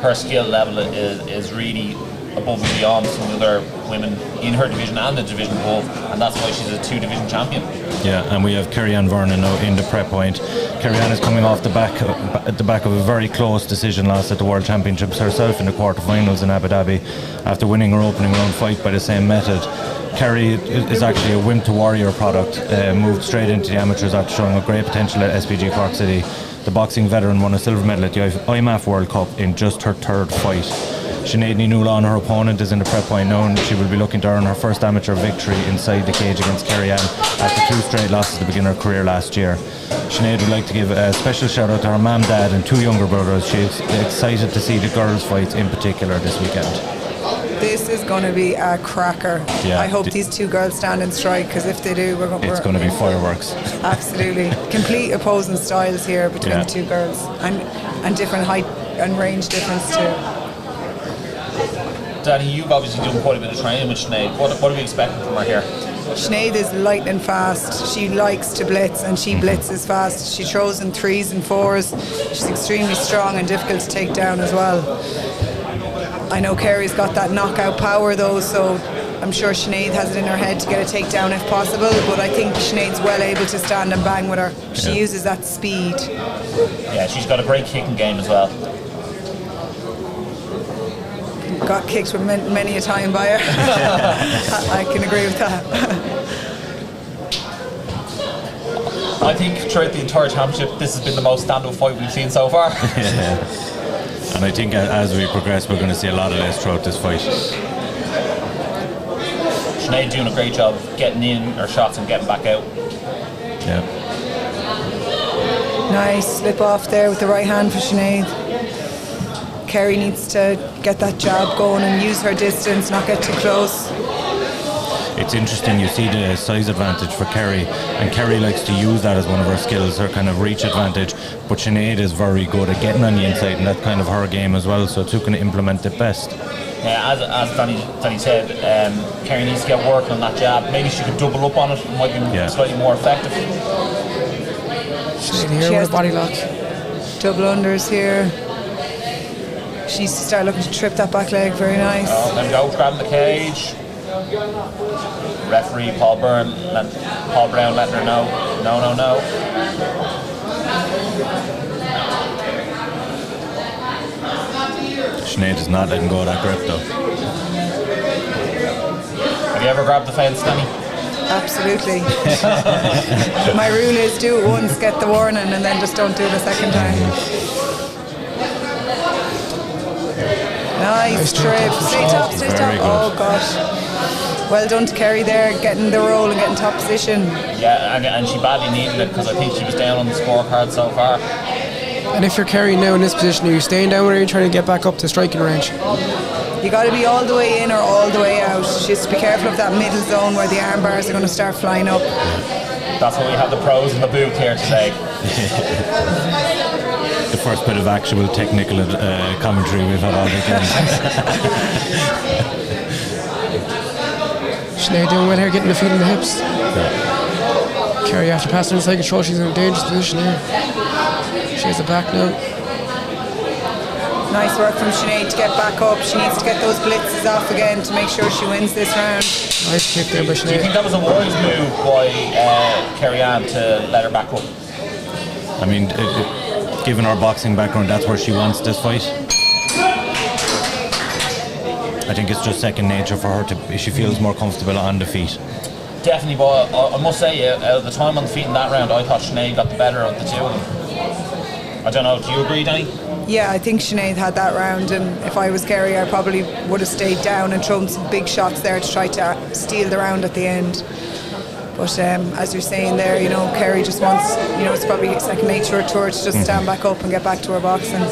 her skill level is really above and beyond some other women in her division and the division above, and that's why she's a 2-division champion. Yeah, and we have Carrie Ann Vernon now in the prep point. Carrie Ann is coming off the back of a very close decision loss at the World Championships herself in the quarterfinals in Abu Dhabi, after winning her opening round fight by the same method. Carrie is actually a Wimp to Warrior product, moved straight into the amateurs after showing a great potential at SPG Cork City. The boxing veteran won a silver medal at the IMMAA World Cup in just her 3rd fight. Sinead Ninula, her opponent, is in the prep point now, and she will be looking to earn her first amateur victory inside the cage against Carrie Ann after 2 straight losses to begin her career last year. Sinead would like to give a special shout out to her mum, dad and 2 younger brothers. She's excited to see the girls' fights in particular this weekend. This is going to be a cracker. Yeah, I hope these 2 girls stand and strike, because if they do, it's going to be fireworks. Absolutely. Complete opposing styles here between the 2 girls, and different height and range difference too. Danny, you've obviously done quite a bit of training with Sinead. What are we expecting from her here? Sinead is lightning fast. She likes to blitz, and she blitzes fast. She throws in 3s and 4s. She's extremely strong and difficult to take down as well. I know Carrie's got that knockout power though, so I'm sure Sinead has it in her head to get a takedown if possible, but I think Sinead's well able to stand and bang with her. She uses that speed. Yeah, she's got a great kicking game as well. Got kicked with many a time by her. I can agree with that. I think throughout the entire championship, this has been the most stand-up fight we've seen so far. Yeah. And I think as we progress, we're going to see a lot of this throughout this fight. Sinead doing a great job of getting in her shots and getting back out. Yeah. Nice slip off there with the right hand for Sinead. Carrie needs to get that jab going and use her distance, not get too close. It's interesting, you see the size advantage for Carrie, and Carrie likes to use that as one of her skills, her kind of reach advantage, but Sinead is very good at getting on the inside, and that's kind of her game as well, so it's who can implement it best. Yeah, as Danny said, Carrie needs to get working on that jab. Maybe she could double up on it, might be slightly more effective. Sinead here with a body lock. Double unders here. She needs to start looking to trip that back leg, very nice. There we go, grabbing the cage. Referee Paul Brown letting her know. No. Sinead is not letting go of that grip though. Have you ever grabbed the fence, Danny? Absolutely. My rule is do it once, get the warning, and then just don't do it a second time. Nice trip. Stay top. Oh gosh. Well done to Kerry there, getting the roll and getting top position. Yeah, and she badly needed it because I think she was down on the scorecard so far. And if you're Kerry now in this position, are you staying down or are you trying to get back up to striking range? You got to be all the way in or all the way out. Just be careful of that middle zone where the arm bars are going to start flying up. That's why we have the pros in the booth here today. The first bit of actual technical commentary we've had all weekend. Sinead doing well here, getting the feet in the hips. Kerry after passing inside control, she's in a dangerous position here. She has the back now. Nice work from Sinead to get back up. She needs to get those blitzes off again to make sure she wins this round. Nice kick there by Sinead. Do you think that was a wise move by Carrie Ann to let her back up? I mean, given her boxing background, that's where she wants this fight. I think it's just second nature for her if she feels more comfortable on the feet. Definitely, but I must say, out of the time on the feet in that round, I thought Sinead got the better of the two of them. I don't know, do you agree, Danny? Yeah, I think Sinead had that round, and if I was Kerry, I probably would have stayed down and thrown some big shots there to try to steal the round at the end. But as you're saying there, Kerry just wants, it's probably second nature to her to just stand back up and get back to her boxing.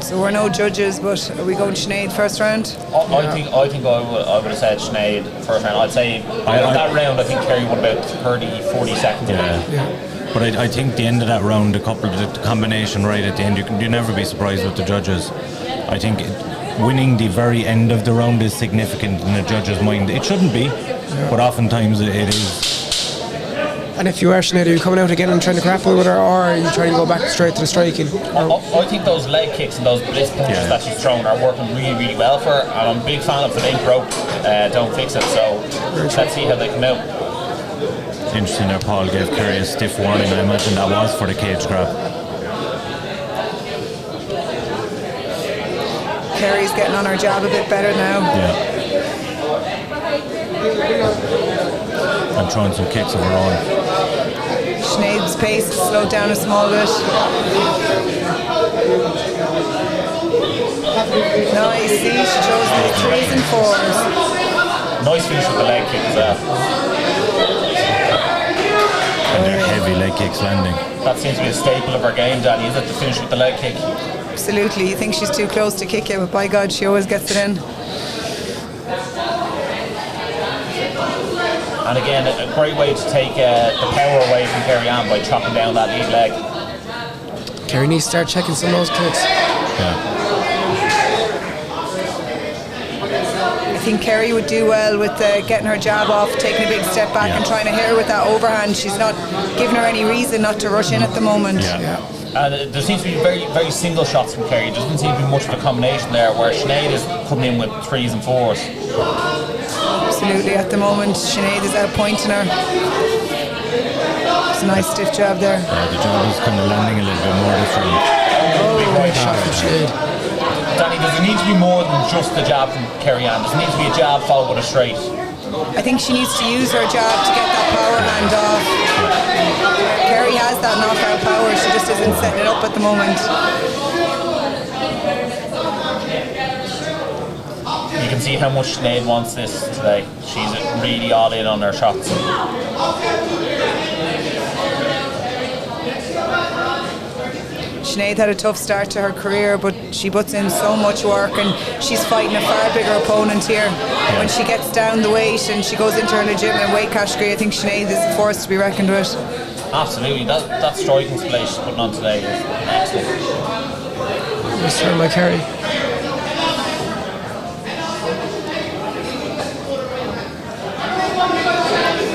So we're no judges, but are we going Sinead first round? I think I would have said Sinead first round. I'd say that round I think Kerry won about 30-40 seconds. Yeah. But I think the end of that round, the combination right at the end, you'd never be surprised with the judges. I think winning the very end of the round is significant in the judge's mind. It shouldn't be, but oftentimes it is. And if you are Sinead, are you coming out again and trying to grapple with her, or are you trying to go back straight to the striking? I think those leg kicks and those blitz punches that she's thrown are working really, really well for her. And I'm a big fan of if it ain't broke, don't fix it. So let's see how they come out. Interesting there, Paul gave Kerry a stiff warning. I imagine that was for the cage grab. Kerry's getting on her jab a bit better now. Yeah. And throwing some kicks of her own. Sinead's pace has slowed down a small bit. Nice, see, she throws the 3s and 4s. Nice finish with the leg kick as well. And they're heavy leg kicks landing. That seems to be a staple of her game, Danny, is it, to finish with the leg kick? Absolutely, you think she's too close to kick you, but by God, she always gets it in. And again, a great way to take the power away from Carrie Ann by chopping down that lead leg. Kerry needs to start checking some of those kicks. Yeah. I think Kerry would do well with getting her jab off, taking a big step back and trying to hit her with that overhand. She's not giving her any reason not to rush in at the moment. And there seems to be very, very single shots from Kerry. There doesn't seem to be much of a combination there, where Sinead is coming in with 3s and 4s. Absolutely, at the moment, Sinead is outpointing her. It's a nice stiff jab there. Yeah, the jab is kind of landing a little bit more this round. Nice shot from Sinead. Danny, does it need to be more than just the jab from Carrie Ann? Does it need to be a jab followed with a straight? I think she needs to use her jab to get that power hand off. Kerry has that knockout power, she just isn't setting it up at the moment. You can see how much Sinead wants this today. She's really all in on her shots. Sinead had a tough start to her career, but she puts in so much work and she's fighting a far bigger opponent here. When she gets down the weight and she goes into her legitimate weight category, I think Sinead is a force to be reckoned with. Absolutely, that striking display she's putting on today is excellent. Nice turn by Kerry.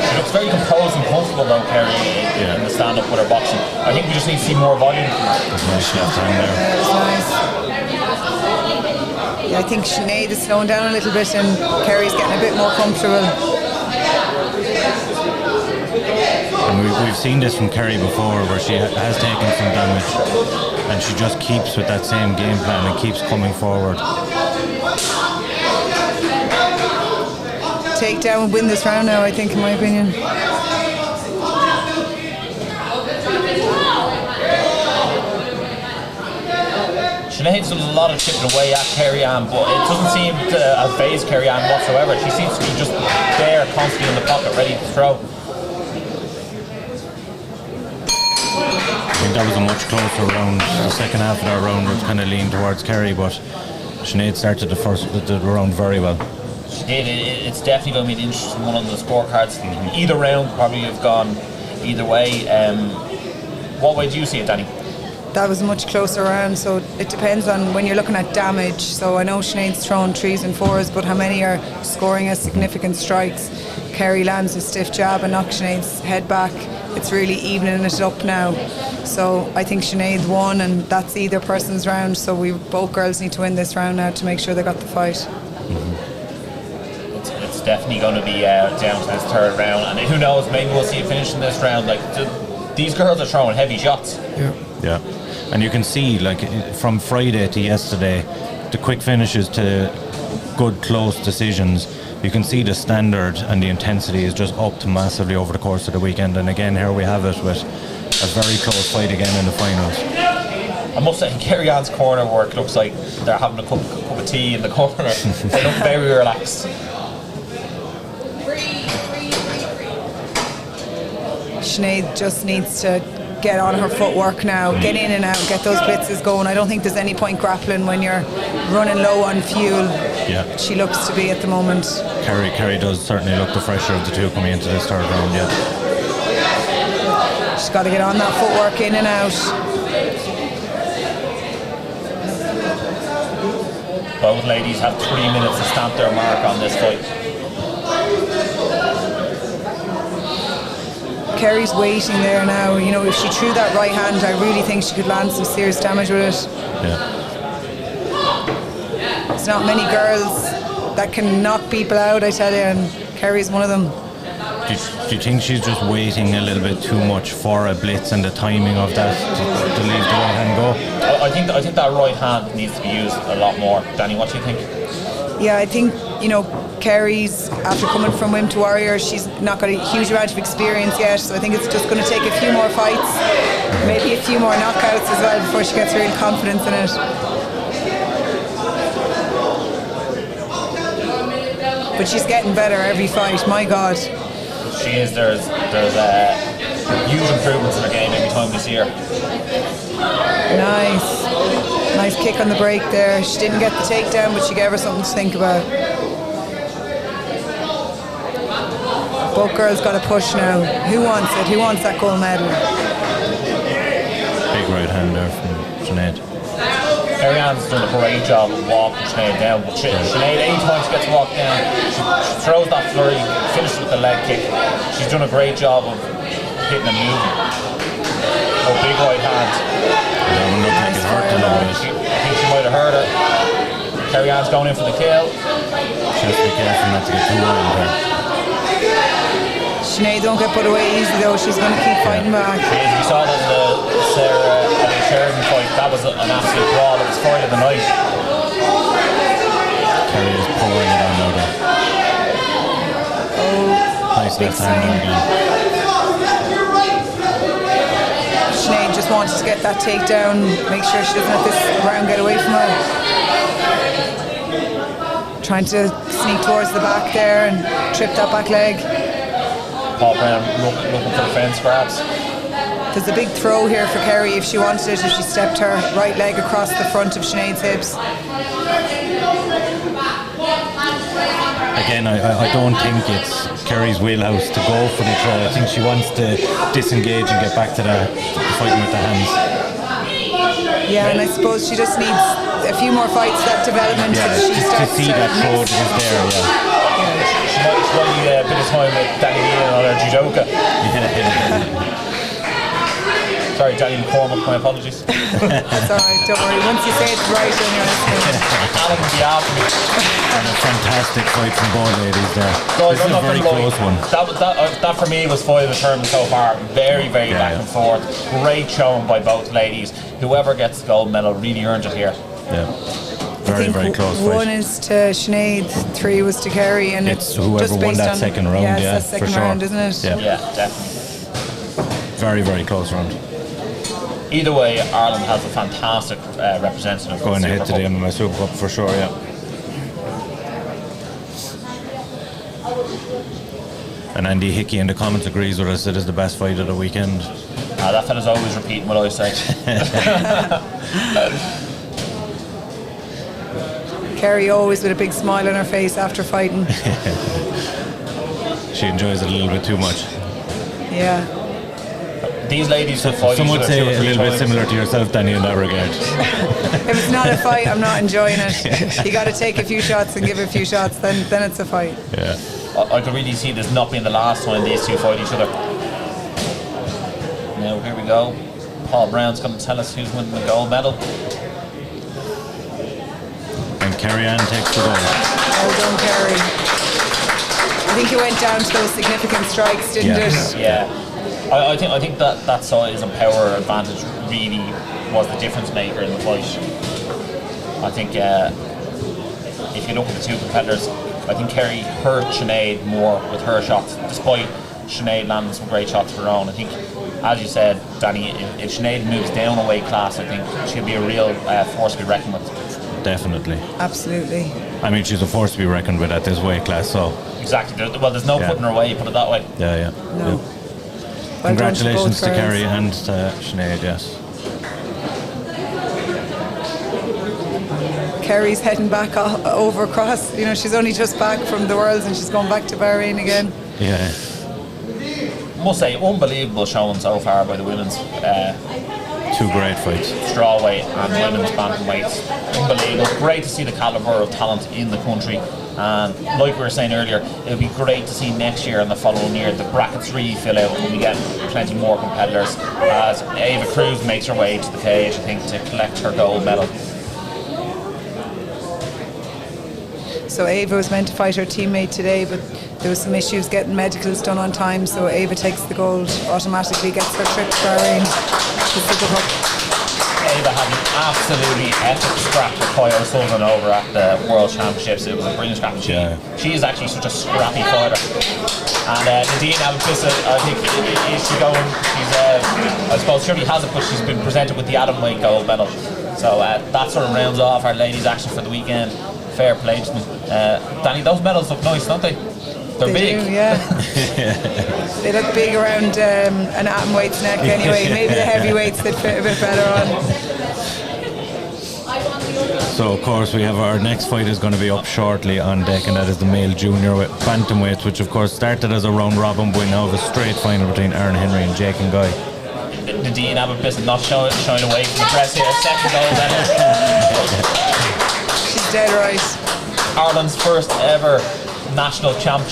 She looks very composed and comfortable though, Kerry, in the stand-up with her boxing. I think we just need to see more volume from her. That's nice left hand there. That was nice. I think Sinead is slowing down a little bit and Kerry's getting a bit more comfortable. And we've seen this from Kerry before, where she has taken some damage and she just keeps with that same game plan and keeps coming forward. Take down and win this round now, I think, in my opinion. Sinead's done a lot of chipping away at Carrie Ann, but it doesn't seem to have phased Carrie Ann whatsoever. She seems to be just there, constantly in the pocket, ready to throw. I think that was a much closer round. The second half of that round was kind of leaned towards Kerry, but Sinead started the round very well. She did. It's definitely going to be an interesting one on the scorecards. Either round probably have gone either way. What way do you see it, Danny? That was a much closer round, so it depends on when you're looking at damage. So I know Sinead's thrown 3s and 4s, but how many are scoring as significant strikes? Kerry lands a stiff jab and knocks Sinead's head back. It's really evening it up now. So I think Sinead won, and that's either person's round. So both girls need to win this round now to make sure they got the fight. It's definitely going to be down to this third round, and who knows, maybe we'll see a finish in this round. Like these girls are throwing heavy shots. Yeah, and you can see, like, from Friday to yesterday, the quick finishes to good close decisions. You can see the standard and the intensity is just upped massively over the course of the weekend. And again, here we have it with a very close fight again in the finals. I must say, Carrie Ann's corner work looks like they're having a cup of tea in the corner. They look very relaxed. Sinead just needs to get on her footwork now, get in and out, get those blitzes going. I don't think there's any point grappling when you're running low on fuel. Yeah. She looks to be at the moment. Kerry does certainly look the fresher of the two coming into this third round, yeah. She's got to get on that footwork, in and out. Both ladies have 3 minutes to stamp their mark on this fight. Kerry's waiting there now. You know, if she threw that right hand, I really think she could land some serious damage with it. Yeah. There's not many girls that can knock people out, I tell you, and Kerry's one of them. Do you think she's just waiting a little bit too much for a blitz and the timing of that to leave the right hand go? I think that right hand needs to be used a lot more. Danny, what do you think? Yeah, I think, you know, Kerry's, after coming from Wim to Warrior, she's not got a huge amount of experience yet, so I think it's just going to take a few more fights, maybe a few more knockouts as well before she gets real confidence in it. But she's getting better every fight, my God. She is. There's huge improvements in her game every time we see her. Nice kick on the break there. She didn't get the takedown, but she gave her something to think about. Both girls got a push now. Who wants it? Who wants that gold medal? Big right hand there from Sinead. Carrie Ann's done a great job of walking Sinead down, but Sinead, anytime she gets walked down, she throws that flurry, finishes with the leg kick. She's done a great job of hitting and moving. Oh, big right hand. That one looked like it hurt a little bit. I think she might have hurt her. Carrie Ann's going in for the kill. She has to be careful not to get too wild there. Sinead don't get put away easy though, she's going to keep fighting back. We saw that in the Sarah Sheridan fight. That was an absolute brawl. It was fight of the night. Kerry is pouring it on now there. Nice left hand there again. Sinead just wants to get that takedown, make sure she doesn't let this round get away from her. Trying to sneak towards the back there and trip that back leg. Paul Brown looking for the fence grabs. There's a big throw here for Kerry if she wanted it, if she stepped her right leg across the front of Sinead's hips. Again, I don't think it's Kerry's wheelhouse to go for the throw. I think she wants to disengage and get back to the fighting with the hands. Yeah, and I suppose she just needs a few more fights, that development, so that she starts to see that throw is there, yeah. She might need a bit of time with Danny Neal on her judoka. Sorry, Danny McCormick, my apologies. That's alright, don't worry. Once you say it right, then you're listening. Alan will be after me. And a fantastic fight from both ladies there. Guys, This I'm is a not very gonna lie. close one. That for me was fight of the tournament so far. Very, very back and forth. Great showing by both ladies. Whoever gets the gold medal really earns it here. Yeah. Very, very close fight. 1 is to Sinead, 3 was to Carrie, and It's whoever just won based that on, second round, yes, yeah, that for second sure. round, isn't it? Yeah, definitely. Very, very close round. Either way, Ireland has a fantastic representative. Going of the ahead to Super the Cup. MMA Super Cup for sure, yeah. And Andy Hickey in the comments agrees with us. It is the best fight of the weekend. That fella's always repeating what I say. Carrie always with a big smile on her face after fighting. She enjoys it a little bit too much. Yeah. These ladies have fight Some each would other say 2 or a 3 little bit times. similar to yourself, Danny, in that regard. If it's not a fight, I'm not enjoying it. You got to take a few shots and give a few shots, then it's a fight. Yeah. I could really see this not being the last time these two fight each other. Now here we go. Paul Brown's going to tell us who's winning the gold medal. And Carrie Ann takes the gold. Well done, Carrie. I think it went down to those significant strikes, didn't it? Yeah. I think that size and power advantage really was the difference maker in the fight. I think if you look at the two competitors, I think Kerry hurt Sinead more with her shots, despite Sinead landing some great shots of her own. I think, as you said, Danny, if Sinead moves down a weight class, I think she'll be a real force to be reckoned with. Definitely. Absolutely. I mean, she's a force to be reckoned with at this weight class, so. Exactly. There's no putting her away, put it that way. Yeah. No. Yeah. Well Congratulations done to both Carrie girls. and to Sinead, yes. Kerry's heading back over across. You know, she's only just back from the Worlds and she's going back to Barron again. Yeah. Must say, unbelievable showing so far by the women's. Two great fights. Strawweight and women's bantamweights. Unbelievable. Great to see the calibre of talent in the country. And like we were saying earlier, it would be great to see next year and the following year the brackets really fill out and we get plenty more competitors. As Ava Cruz makes her way to the cage, I think, to collect her gold medal. So Ava was meant to fight her teammate today, but there was some issues getting medicals done on time, so Ava takes the gold, automatically gets her trip to Bahrain. Ava had an absolutely epic scrap with Coy O'Sullivan over at the World Championships. It was a brilliant scrap. She is actually such a scrappy fighter. And Nadine Abapissa, I think, is she going? She's, I suppose, surely has it, but she's been presented with the atomweight gold medal. So that sort of rounds off our ladies' action for the weekend. Fair play to them. Danny, those medals look nice, don't they? They're big. Do, yeah. They look big around an atomweight's neck anyway. Maybe the heavyweights that fit a bit better on. So of course we have our next fight is going to be up shortly on deck, and that is the male junior bantamweight, which of course started as a round robin, but now have a straight final between Aaron Henry and Jake and Guy. Nadine Abapissa not showing away from the press here. Second gold medal. She's dead right. Ireland's first ever national champ.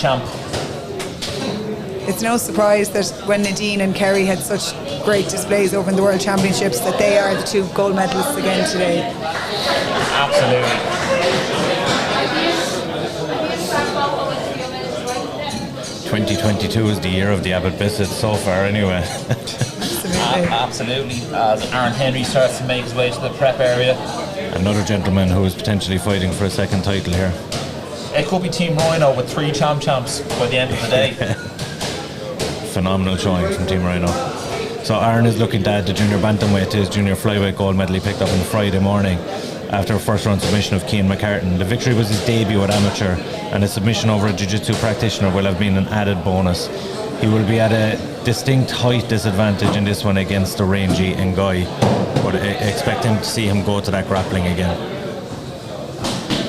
It's no surprise that when Nadine and Kerry had such great displays over in the World Championships that they are the two gold medalists again today. Absolutely. 2022 is the year of the Abbott Bissett so far anyway. Absolutely. As Aaron Henry starts to make his way to the prep area. Another gentleman who is potentially fighting for a second title here. It could be Team Rhino with 3 champs by the end of the day. Phenomenal showing from Team Rhino. So Aaron is looking to add the junior bantamweight to his junior flyweight gold medal he picked up on Friday morning after a first round submission of Cian McCarthy. The victory was his debut at amateur, and a submission over a jiu-jitsu practitioner will have been an added bonus. He will be at a distinct height disadvantage in this one against the rangy Nguy, but I expect him to see him go to that grappling again.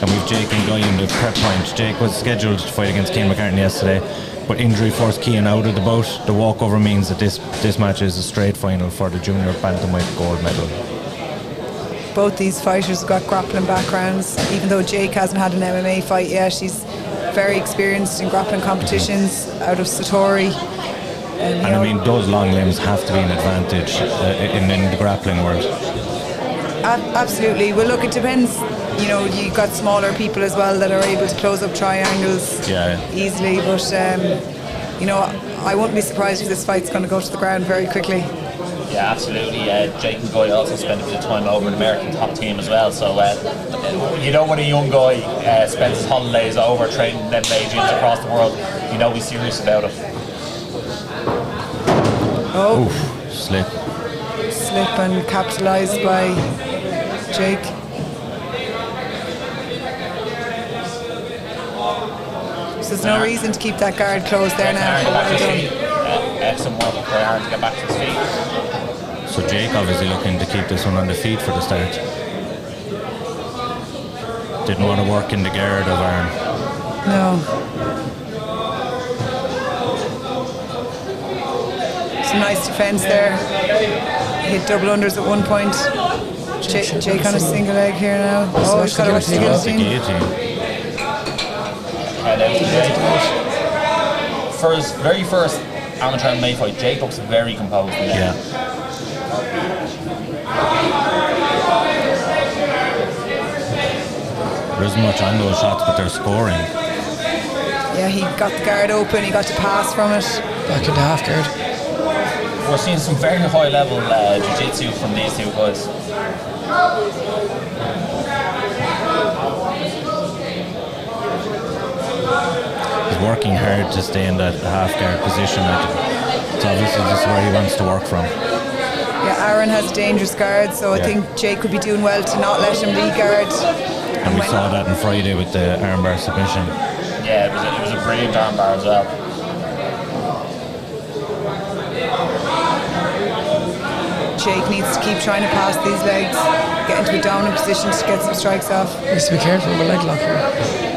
And we've Jake Nguy in the prep point. Jake was scheduled to fight against Cian McCarthy yesterday, but injury forced Cian out of the bout. The walkover means that this match is a straight final for the junior bantamweight gold medal. Both these fighters have got grappling backgrounds. Even though Jake hasn't had an MMA fight yet, he's very experienced in grappling competitions out of Satori. And I mean, those long limbs have to be an advantage in the grappling world. Absolutely. Well, look, it depends. You know, you've got smaller people as well that are able to close up triangles easily. But, you know, I wouldn't be surprised if this fight's going to go to the ground very quickly. Yeah, absolutely. Jake and Guy also spent a bit of time over in the American top team as well. So, you know, when a young guy spends his holidays over training in them gyms across the world, you know he's serious about it. Oh, oof, slip and capitalised by Jake. So there's no reason to keep that guard closed there now. Well done. Excellent work for Aaron to get back to his feet. So Jake obviously looking to keep this one on the feet for the start. Didn't want to work in the guard of Aaron. No. Some nice defence there. Hit double unders at one point. Jake on a single leg here now. Oh, he's got to watch the guillotine. For his very first amateur MMA fight, Jake looks very composed. Yeah. There isn't much on those shots, but they're scoring. Yeah, he got the guard open, he got to pass from it. Back into half guard. We're seeing some very high level jiu-jitsu from these two guys. He's working hard to stay in that half guard position. It's obviously just where he wants to work from. Yeah, Aaron has dangerous guards, so I think Jake would be doing well to not let him re-guard. And we saw that on Friday with the armbar submission. Yeah, it was a brilliant armbar as well. Jake needs to keep trying to pass these legs, get into a dominant position to get some strikes off. Needs to be careful with a leg lock here.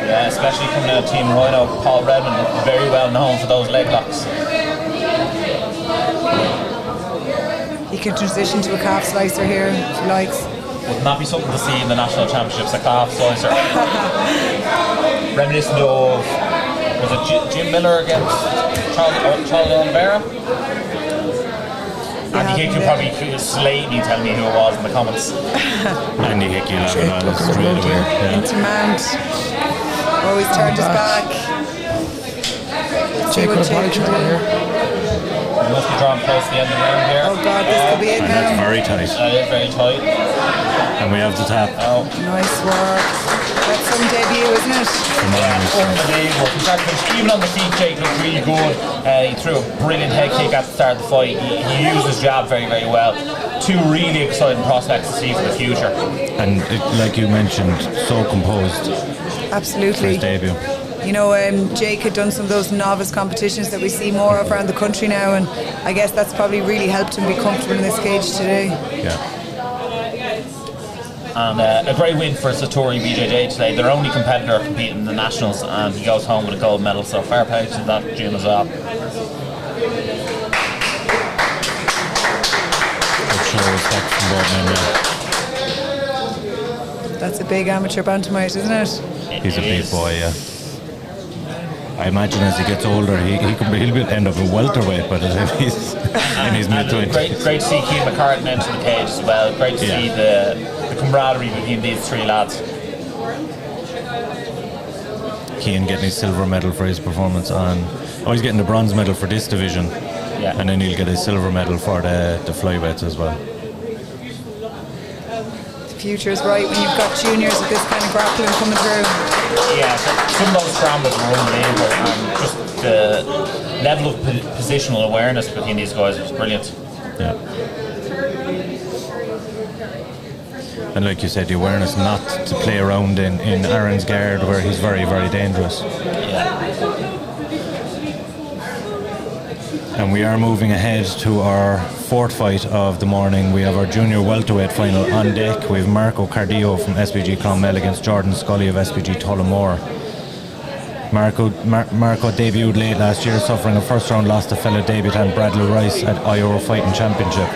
Yeah, especially coming out of Team Rhino, Paul Redmond, very well known for those leg locks. He can transition to a calf slicer here if he likes. Would not be something to see in the national championships, a calf slicer. Reminiscent of, was it Jim Miller against Charles Oliveira? Andy Hickey probably slate me, tell me who it was in the comments. Andy Hickey, straight away. Into Mount. Oh, he's turned his back. Jake with a body shot here. We must be drawing close to the end of the round here. Oh God, this could be it and now. that's very tight. That is very tight. And we have the tap. Oh. Nice work. That's some debut, isn't it? Unbelievable. In fact, even on the feet, Jake looked really good. He threw a brilliant head kick at the start of the fight. He used his jab very, very well. Two really exciting prospects to see for the future. And like you mentioned, so composed. Absolutely. For his debut. You know, Jake had done some of those novice competitions that we see more of around the country now, and I guess that's probably really helped him be comfortable in this cage today. Yeah. And a great win for Satori BJJ today. Their only competitor competing in the Nationals, and he goes home with a gold medal, so fair play to that gym as well. Show respect from both men. That's a big amateur bantamweight, isn't it? He's a big boy, yeah. I imagine as he gets older, he'll end up a welterweight by the time he's in his mid-20s. Great to see Keane McCarthy enter the cage as well. Great to see the camaraderie between these three lads. Keane getting his silver medal for his performance on... Oh, he's getting the bronze medal for this division. Yeah. And then he'll get his silver medal for the flyweights as well. The future is right when you've got juniors with this kind of grappling coming through. Yeah, some of those scrambles were unbelievable, and just the level of positional awareness between these guys was brilliant. Yeah. And like you said, the awareness not to play around in Aaron's guard where he's very, very dangerous. Yeah. And we are moving ahead to our fourth fight of the morning. We have our junior welterweight final on deck. We have Marco Cardio from SPG Clonmel against Jordan Scully of SPG Tullamore. Marco debuted late last year, suffering a first round loss to fellow debutant Bradley Rice at Iowa Fighting Championship.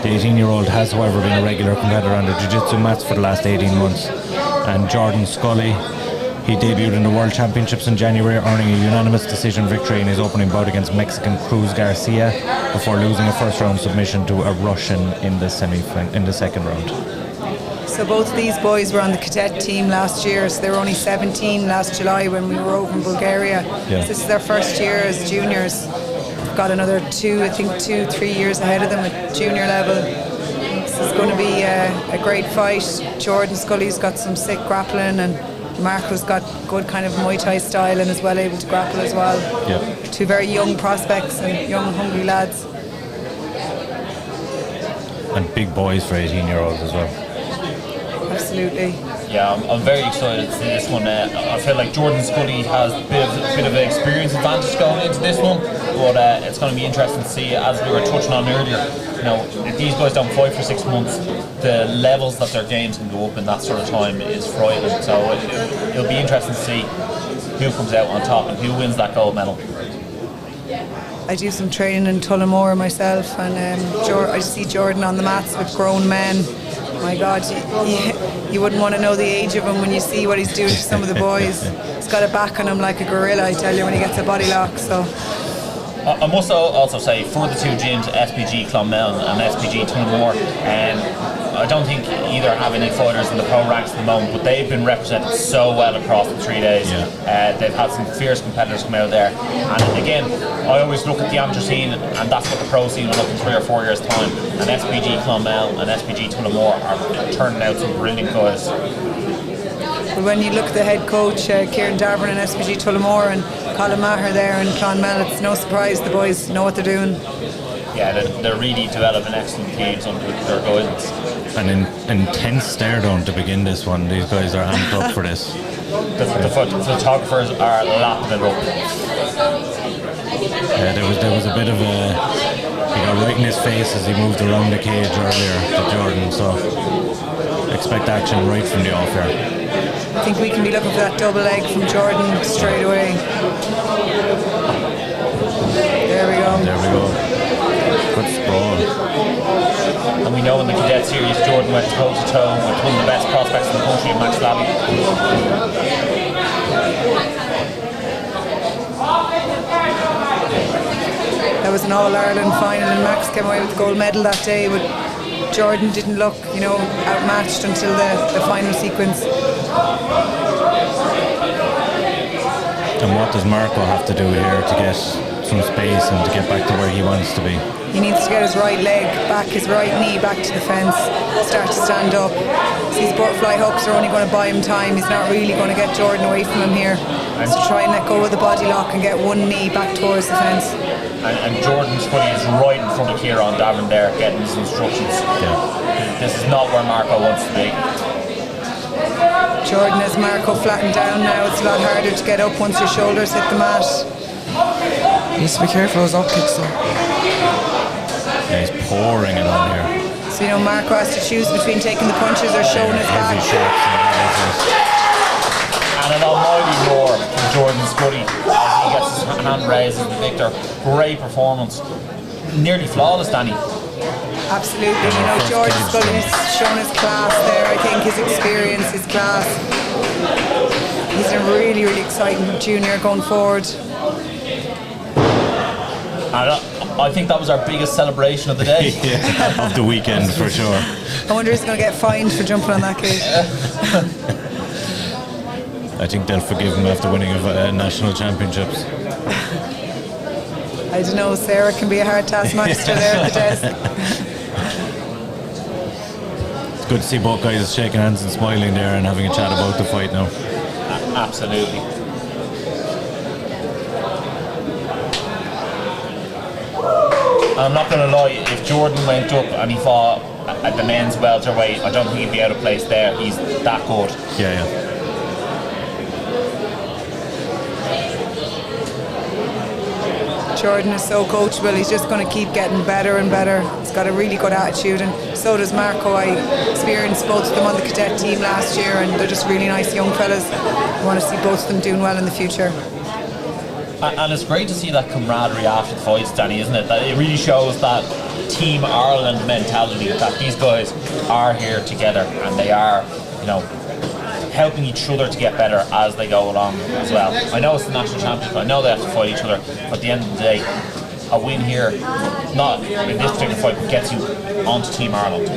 The 18-year-old has, however, been a regular competitor on the jiu-jitsu mats for the last 18 months. And Jordan Scully He debuted in the World Championships in January, earning a unanimous decision victory in his opening bout against Mexican Cruz Garcia before losing a first-round submission to a Russian in the second round. So both of these boys were on the cadet team last year, so they were only 17 last July when we were over in Bulgaria. Yeah. So this is their first year as juniors. Got another 2-3 years ahead of them at junior level. This is going to be a great fight. Jordan Scully's got some sick grappling, and Marco's got good kind of Muay Thai style and is well able to grapple as well. Yep. Two very young prospects and young hungry lads. And big boys for 18-year-olds as well. Absolutely. Yeah, I'm very excited to see this one. I feel like Jordan Scully has a bit of an experience advantage going into this one, but it's going to be interesting to see, as we were touching on earlier, you know, if these guys don't fight for 6 months, the levels that their games can go up in that sort of time is frightening. So it'll be interesting to see who comes out on top and who wins that gold medal. I do some training in Tullamore myself, and I see Jordan on the mats with grown men. My God, you wouldn't want to know the age of him when you see what he's doing to some of the boys. He's got a back on him like a gorilla, I tell you, when he gets a body lock. So I must also say, for the two gyms, SPG Clonmel and SPG Tullamore, I don't think either have any fighters in the pro ranks at the moment, but they've been represented so well across the 3 days. Yeah. They've had some fierce competitors come out there, and again, I always look at the amateur scene, and that's what the pro scene will look in 3 or 4 years' time. And SPG Clonmel and SPG Tullamore are turning out some brilliant guys. But when you look at the head coach, Kieran Darvin in SPG Tullamore, and Colin Murray there in Clonmel, it's no surprise the boys know what they're doing. Yeah, they're really developing excellent teams under their guidance. An intense stare down to begin this one. These guys are amped up for this. The photographers are lapping it up. Yeah, there was a bit of a, you know, right in his face as he moved around the cage earlier to Jordan, so expect action right from the off here. I think we can be looking for that double leg from Jordan straight away. There we go. Good sprawl. And we know in the cadet series, Jordan went toe to toe with one of the best prospects in the country, Max Labby. That was an All-Ireland final, and Max came away with the gold medal that day, but Jordan didn't look, outmatched until the final sequence. And what does Marco have to do here to get some space and to get back to where he wants to be? He needs to get his right leg back, his right knee back to the fence, start to stand up. These butterfly hooks are only going to buy him time. He's not really going to get Jordan away from him here. So try and let go of the body lock and get one knee back towards the fence. And Jordan Scully is right in front of Kieran Darvin there, getting his instructions. Yeah. This is not where Marco wants to be. Jordan has Marco flattened down now. It's a lot harder to get up once your shoulders hit the mat. He needs to be careful of his up kicks though. Yeah, he's pouring it on here. So Marco has to choose between taking the punches or showing his Heavy back. shots. And an almighty roar from Jordan Scully as he gets his hand raised as the victor. Great performance. Nearly flawless, Danny. Absolutely. Jordan Scully's shown his class there. I think his experience, his class. He's a really, really exciting junior going forward. And I think that was our biggest celebration of the day. Yeah, of the weekend for sure. I wonder if he's going to get fined for jumping on that cage. I think they'll forgive him after winning national championships. I don't know, Sarah can be a hard taskmaster there at the desk. It's good to see both guys shaking hands and smiling there and having a chat about the fight now. Absolutely. I'm not going to lie, if Jordan went up and he fought at the men's welterweight, I don't think he'd be out of place there. He's that good. Yeah. Jordan is so coachable. He's just going to keep getting better and better. He's got a really good attitude, and so does Marco. I experienced both of them on the cadet team last year, and they're just really nice young fellas. I want to see both of them doing well in the future. And it's great to see that camaraderie after the fights, Danny, isn't it? That it really shows that Team Ireland mentality, that these guys are here together and they are, helping each other to get better as they go along as well. I know it's the national championship, I know they have to fight each other, but at the end of the day, a win here, not in this particular fight, gets you onto Team Ireland.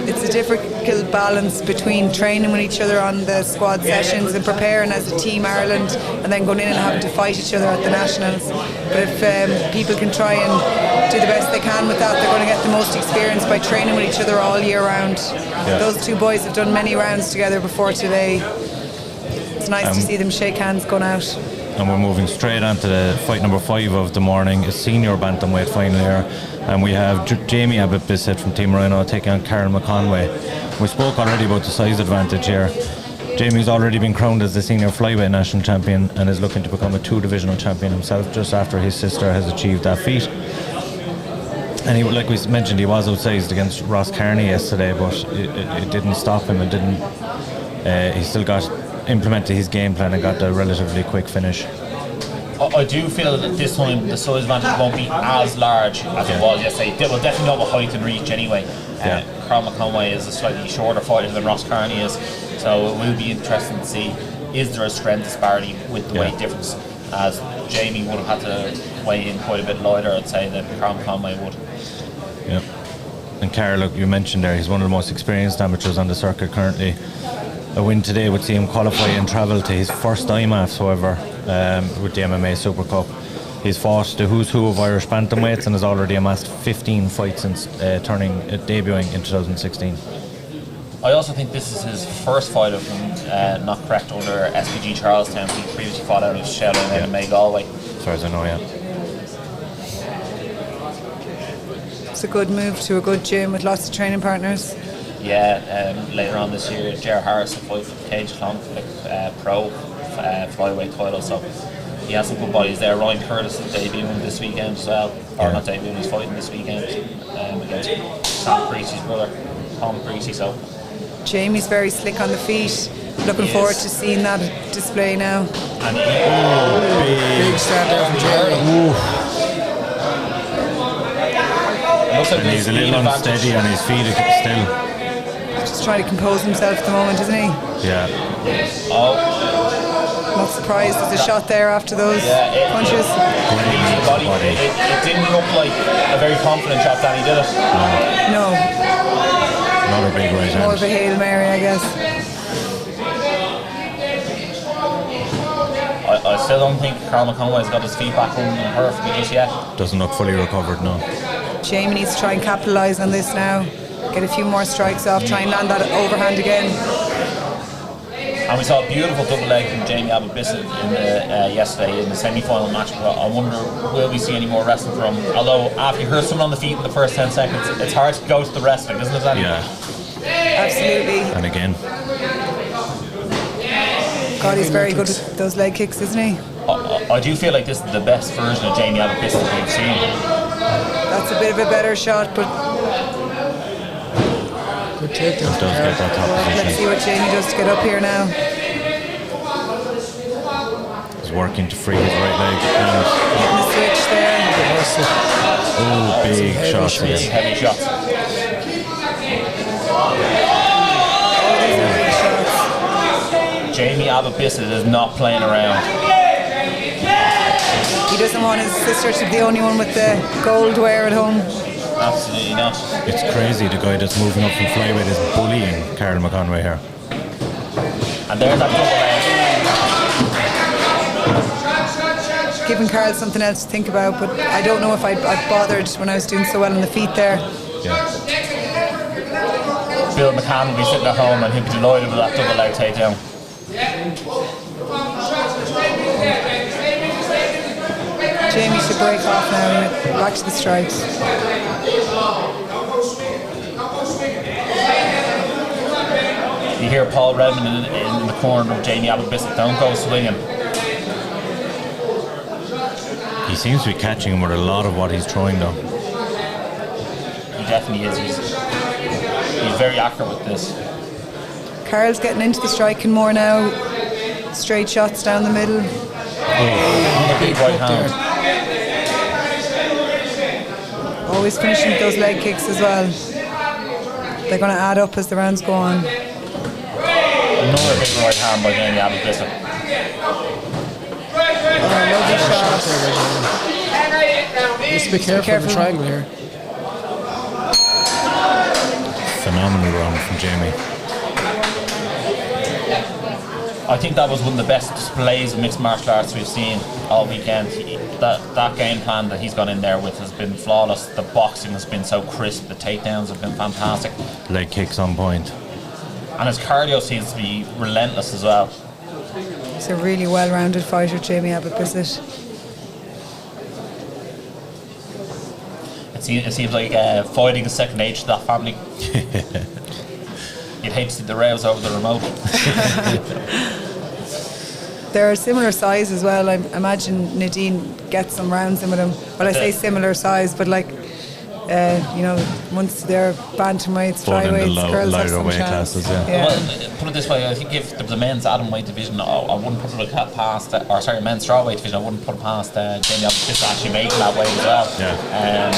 It's a difficult balance between training with each other on the squad sessions and preparing as a Team Ireland, and then going in and having to fight each other at the Nationals. But if people can try and do the best they can with that, they're going to get the most experience by training with each other all year round. Yeah. Those two boys have done many rounds together before today. It's nice to see them shake hands going out. And we're moving straight on to the fight number 5 of the morning, a senior bantamweight final here, and we have Jamie Abbott-Bissett from Team Rhino taking on Carol McConway. We spoke already about the size advantage here. Jamie's already been crowned as the senior flyweight national champion and is looking to become a 2-divisional champion himself just after his sister has achieved that feat. And he, like we mentioned, he was outsized against Ross Kearney yesterday, but it didn't stop him. It didn't. He still implemented his game plan and got a relatively quick finish. I do feel that this time the size advantage won't be as large as it was yesterday. They will definitely not with height and reach anyway. Carl McConway is a slightly shorter fighter than Ross Kearney is, so it will be interesting to see, is there a strength disparity with the weight difference, as Jamie would have had to weigh in quite a bit lighter, I'd say, than Carl McConway would. Yeah. And Carl, look, you mentioned there, he's one of the most experienced amateurs on the circuit currently. A win today would see him qualify and travel to his first IMMAAs, however, with the MMA Super Cup. He's fought the who's who of Irish bantamweights and has already amassed 15 fights since debuting in 2016. I also think this is his first fight of him, not correct, under SPG Charlestown. He previously fought out of Shell and MMA Galway. As far as I know, yeah. It's a good move to a good gym with lots of training partners. Yeah, later on this year, Ger Harris will fight for the Cage Conflict Pro flyweight title, so he has some good bodies there. Ryan Curtis is debuting this weekend as well, or not debuting, he's fighting this weekend against Sam Creasy's brother, Tom Creasy. So Jamie's very slick on the feet. Looking forward to seeing that display now. And big start there from Jamie. And he's a little unsteady on his feet still. Just trying to compose himself at the moment, isn't he? Yeah. Not surprised there's a shot there after those punches. It didn't look like a very confident shot, Danny, did it? No. Not a big right hand. More of a Hail Mary, I guess. I still don't think Carl McConway's got his feet back on perfectly just yet. Doesn't look fully recovered, no. Jamie needs to try and capitalise on this now. Get a few more strikes off, try and land that overhand again. And we saw a beautiful double leg from Jamie Abbott-Bissett yesterday in the semi-final match. I wonder, will we see any more wrestling from him? Although, after you heard someone on the feet in the first 10 seconds, it's hard to go to the wrestling, isn't it, Danny? Yeah. Absolutely. And again. God, he's very good with those leg kicks, isn't he? I do feel like this is the best version of Jamie Abbott-Bissett we've seen. That's a bit of a better shot, but good takedown. Does get that top position. Let's see what Jamie does to get up here now. He's working to free his right leg. Getting the switch there. Oh, big shots. Big heavy shots. These are big shots. Jamie Abbott-Bissett is not playing around. He doesn't want his sister to be the only one with the gold wear at home. Absolutely not. It's crazy, the guy that's moving up from flyweight is bullying Carl McConway here. And there's that double leg. Giving Carl something else to think about, but I don't know if I'd bothered when I was doing so well on the feet there. Yeah. Bill McCann will be sitting at home and he'll be delighted with that double leg takedown. Jamie should break off now and back to the strikes. You hear Paul Redmond in the corner of Jamie Abbott-Bissett, don't go swinging. He seems to be catching him with a lot of what he's throwing though. He definitely is. He's very accurate with this. Carl's getting into the striking more now. Straight shots down the middle. Another big right hand. Always finishing with those leg kicks as well. They're going to add up as the rounds go on. Another big right hand by Jamie Abel-Bissett. Just be careful of the triangle here. Phenomenal round from Jamie. I think that was one of the best displays of mixed martial arts we've seen all weekend. That game plan that he's gone in there with has been flawless. The boxing has been so crisp. The takedowns have been fantastic. Leg kicks on point. And his cardio seems to be relentless as well. He's a really well-rounded fighter, Jamie Abel-Bissett. It seems like fighting is second nature to that family. You'd hate to see the rows over the remote. They're a similar size as well. I imagine Nadine gets some rounds in with him. Well, I say similar size, but like, once they're bantamweights, flyweights, girls have some chance. Classes, Well, put it this way, I think if there was a men's atomweight division, I wouldn't put it past, men's strawweight division, I wouldn't put it past Jamie Abel-Bissett actually making that weight as well. Yeah.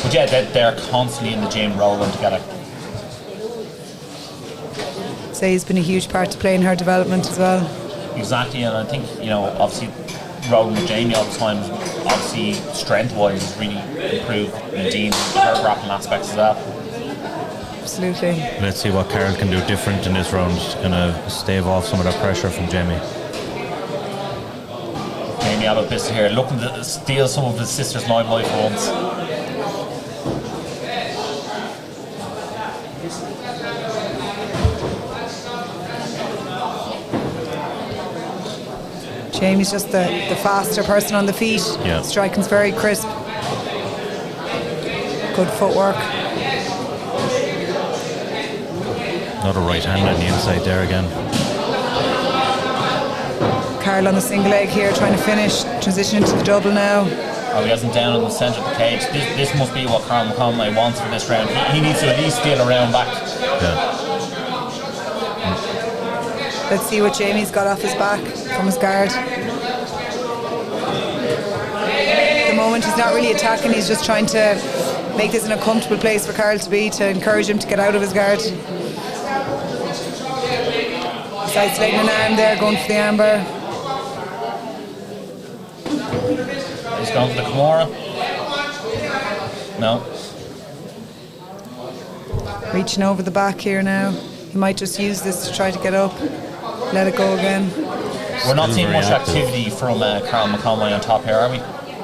But yeah, they're constantly in the gym rolling together. Say he's been a huge part to play in her development as well. Exactly, and I think, obviously rolling with Jamie all the time, obviously strength-wise has really improved Nadine, her grappling aspects as well. Absolutely. Let's see what Carol can do different in this round. Gonna stave off some of that pressure from Jamie. Jamie Abel-Bissett here, looking to steal some of his sister's limelight for once. Jamie's just the faster person on the feet. Yeah. Striking's very crisp. Good footwork. Not a right hand on the inside there again. Carl on the single leg here, trying to finish. Transition into the double now. Oh, he has him down in the centre of the cage. This must be what Carl McConaughey wants for this round. He needs to at least steal a round back. Yeah. Let's see what Jamie's got off his back from his guard. At the moment he's not really attacking, he's just trying to make this in a comfortable place for Carl to be, to encourage him to get out of his guard. Sideslaying an arm there, going for the armbar. He's going for the Kimura. No. Reaching over the back here now. He might just use this to try to get up. Let it go again. We're not seeing much activity from Carl McConaughey on top here, are we?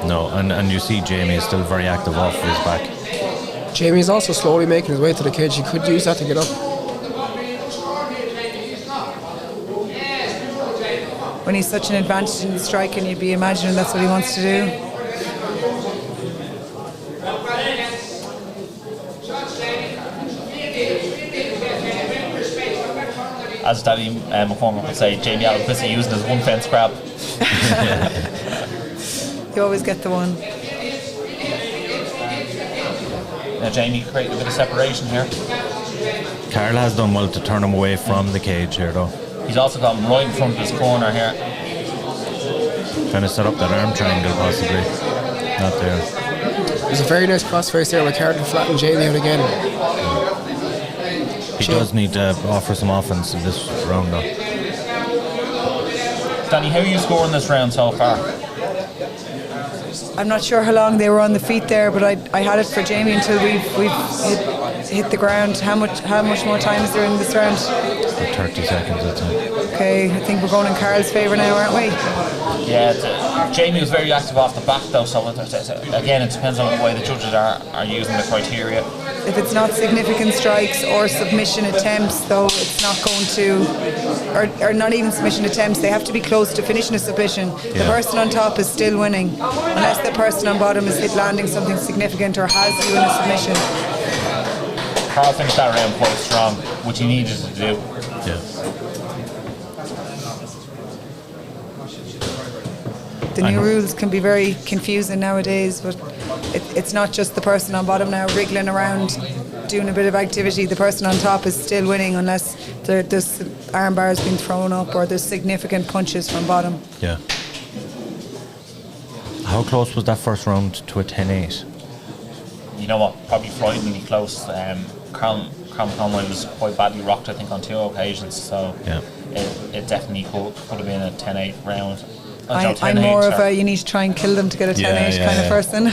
No, and you see Jamie is still very active off his back. Jamie is also slowly making his way to the cage. He could use that to get up. When he's such an advantage in the striking, you'd be imagining that's what he wants to do. As Danny McCormick would say, Jamie Abel-Bissett using his one fence grab. You always get the one. Now Jamie creating a bit of separation here. Carl has done well to turn him away from the cage here though. He's also got him right in front of his corner here. Trying to set up that arm triangle possibly. Not there. There's a very nice crossface there with Carl to flatten Jamie out again. He does need to offer some offense in this round though. Danny, how are you scoring this round so far? I'm not sure how long they were on the feet there, but I had it for Jamie until we've hit the ground. How much more time is there in this round? 30 seconds, I'd say. Okay, I think we're going in Carl's favour now, aren't we? Yeah, Jamie was very active off the back though, so again it depends on the way the judges are using the criteria. If it's not significant strikes or submission attempts, though, it's not going to, or not even submission attempts, they have to be close to finishing a submission. Yeah. The person on top is still winning, unless the person on bottom is hit landing something significant or has you in a submission. Carl finished that round quite strong, which he needed to do. Yeah. The new rules can be very confusing nowadays, but it's not just the person on bottom now wriggling around doing a bit of activity. The person on top is still winning unless this arm bar has been thrown up or there's significant punches from bottom. Yeah. How close was that first round to a 10-8? You know what, probably frighteningly close. Carl McConaughey was quite badly rocked, I think, on 2 occasions. So yeah. it definitely could have been a 10-8 round. I'm more of a you need to try and kill them to get a 10-8 kind of person.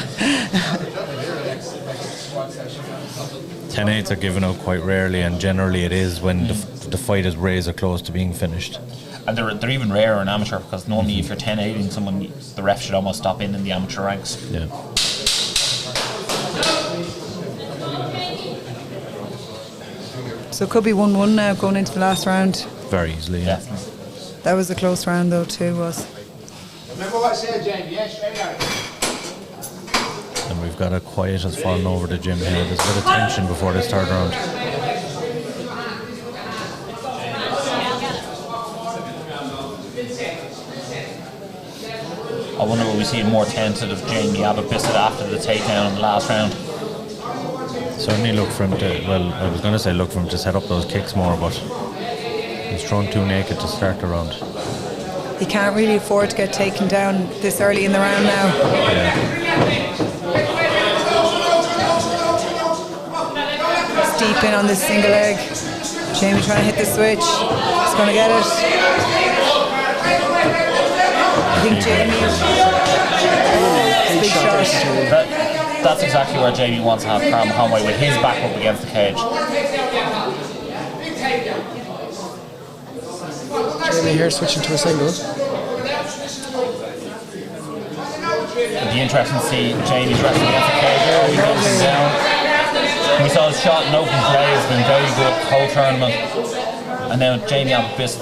10-8s are given out quite rarely, and generally it is when the fight is razor close to being finished. And they're even rarer in amateur, because normally if you're 10-8ing someone, the ref should almost stop in the amateur ranks. Yeah. So it could be 1-1 now going into the last round. Very easily, yeah. Definitely. That was a close round though too, was. Remember what I said, Jamie, yes, straight out. And we've got a quiet has fallen over the gym here. There's a bit of tension before this third round. I wonder will we see a more tentative Jamie Abbott-Bissett after the takedown in the last round. Certainly look for him to, well, I was going to say look for him to set up those kicks more, but he's thrown too naked to start the round. He can't really afford to get taken down this early in the round now. Yeah. Deep in on this single leg. Jamie trying to hit the switch. He's going to get it. I think Jamie. Big shot. That's exactly where Jamie wants to have Carl Conway, with his back up against the cage. Jamie here switching to a single. It'd be interesting to see Jamie's wrestling against the cage. Oh, he goes him down. We saw his shot in open play, has been very good the whole tournament. And now Jamie Abbott-Bissett.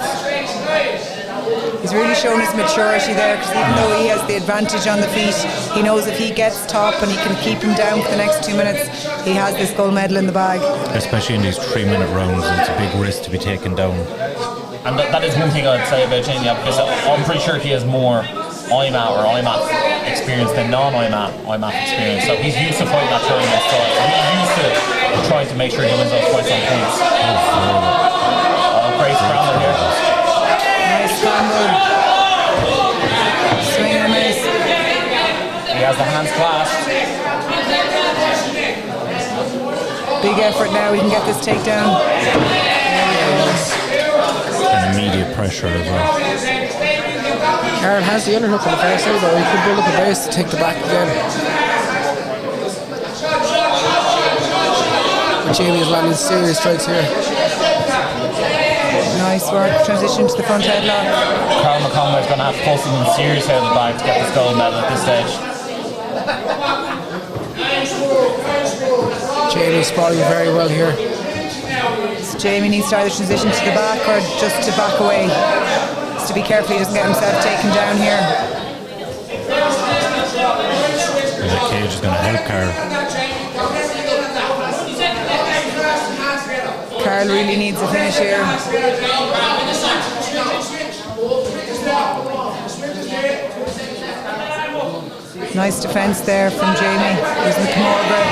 He's really shown his maturity there, because even though he has the advantage on the feet, he knows if he gets top and he can keep him down for the next 2 minutes, he has this gold medal in the bag. Especially in these 3-minute rounds, it's a big risk to be taken down. And that is one thing I'd say about Jamie Abbott-Bissett. I'm pretty sure he has more IMMAA experience than non-IMMAA experience. So he's used to fighting that tournament style. So he's used to trying to make sure he wins those fights on points. Great scramble here. Nice scramble. Swing and a miss. He has the hands clasped. Big effort now, we can get this takedown. And immediate pressure as well. Carroll has the underhook on the far side though. He could build up a base to take the back again. But Jamie is landing serious strikes here. Nice work, transition to the front headlock. Carl McConway's going to have to pull something serious out of the bag to get this gold medal at this stage. Jamie's spotting very well here. So Jamie needs to either transition to the back or just to back away. Just to be careful he doesn't get himself taken down here. And the cage is going to help Carl. Carl really needs a finish here. Nice defence there from Jamie using the Kimura grip.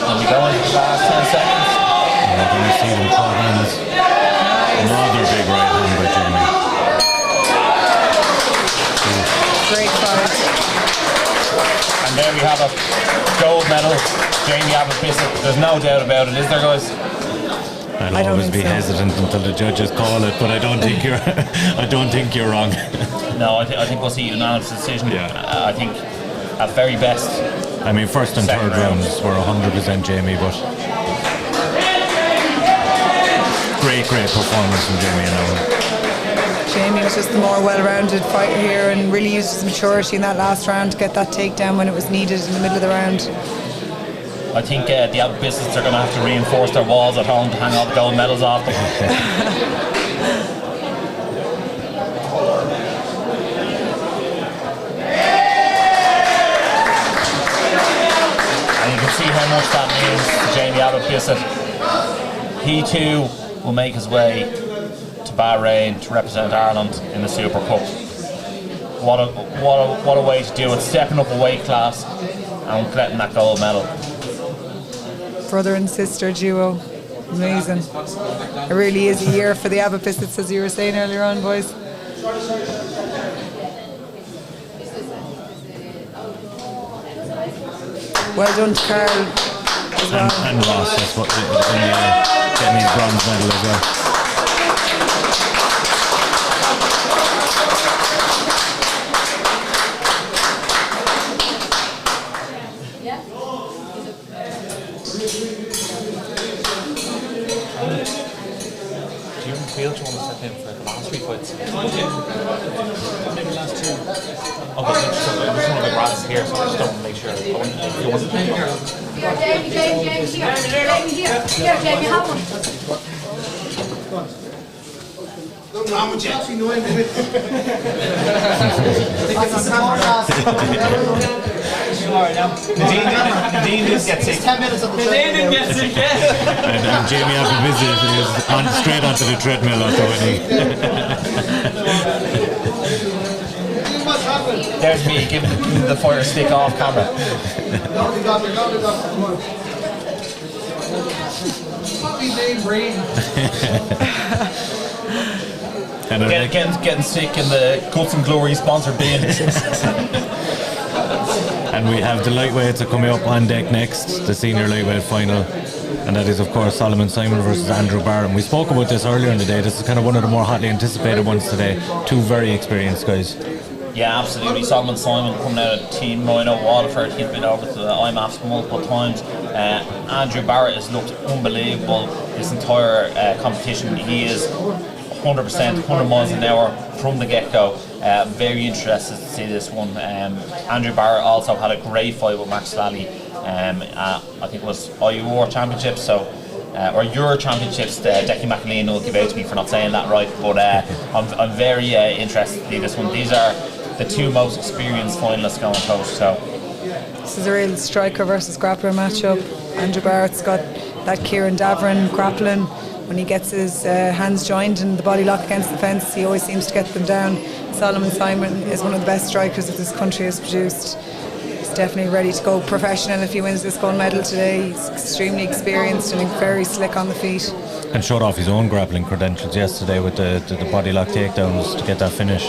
And we go into the last 10 seconds. And we're going to see them throw hands. Another big right hand by Jamie. Great fight. And there we have a gold medal, Jamie Abbott-Bissett. There's no doubt about it, is there, guys? I'll always be hesitant until the judges call it, but I don't think you're. I don't think you're wrong. No, I think we'll see a unanimous decision. Yeah. I think at very best. I mean, first and third rounds were 100% Jamie, but great performance from Jamie and Owen. Jamie was just the more well-rounded fighter here and really used his maturity in that last round to get that takedown when it was needed in the middle of the round. I think the Abbott-Bissets are going to have to reinforce their walls at home to hang all the gold medals off them. And you can see how much that means to Jamie Abbott-Bissett. He too will make his way to Barrett to represent Ireland in the Super Cup. What a way to do it, stepping up a weight class and getting that gold medal. Brother and sister duo, amazing. It really is a year for the Abbott-Bissets, as you were saying earlier on, boys. well done to Carl as well. And Ross, that's what getting his bronze medal as well. Feel you want to step in for the last 3 fights? Maybe last 2. Okay, so I just want to get Ross here, so I just don't make sure. Jamie, have one. Nadine didn't get sick. 10 minutes of the Nadine didn't get sick yet. And Jamie had been busy. He was straight onto the treadmill after winning. There's me giving the fire stick off camera. And getting sick in the Guts and Glory sponsor bin. And we have the lightweights are coming up on deck next, the senior lightweight final. And that is, of course, Solomon Simon versus Andrew Barron. We spoke about this earlier in the day. This is kind of one of the more hotly anticipated ones today. 2 very experienced guys. Yeah, absolutely. Solomon Simon coming out of Team Rhino Waterford. He's been over to the IMMAA multiple times. Andrew Barrett has looked unbelievable this entire competition. He is 100%, 100 miles an hour from the get-go. Very interested to see this one. Andrew Barrett also had a great fight with Max Lally. I think it was IUR Championships, or Euro Championships. Decky McAleen will give out to me for not saying that right, but I'm very interested to see this one. These are the 2 most experienced finalists going post. So this is a real striker versus grappler matchup. Andrew Barrett's got that Kieran Davern grappling. When he gets his hands joined and the body lock against the fence, he always seems to get them down. Solomon Simon is one of the best strikers that this country has produced. He's definitely ready to go professional if he wins this gold medal today. He's extremely experienced and very slick on the feet. And showed off his own grappling credentials yesterday with the body lock takedowns to get that finish.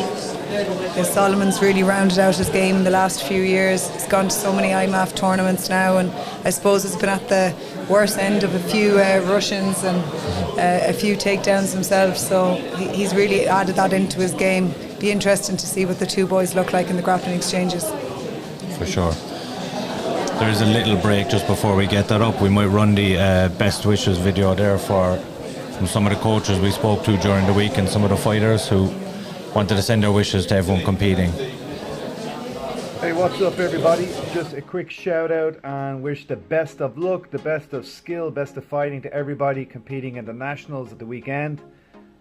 Yeah, Solomon's really rounded out his game in the last few years. He's gone to so many IMMAA tournaments now, and I suppose it's been at the worst end of a few Russians and a few takedowns himself, so he's really added that into his game. Be interesting to see what the 2 boys look like in the grappling exchanges. For sure. There's a little break just before we get that up. We might run the best wishes video there from some of the coaches we spoke to during the week and some of the fighters who wanted to send their wishes to everyone competing. Hey, what's up everybody? Just a quick shout out and wish the best of luck, the best of skill, best of fighting to everybody competing in the Nationals at the weekend.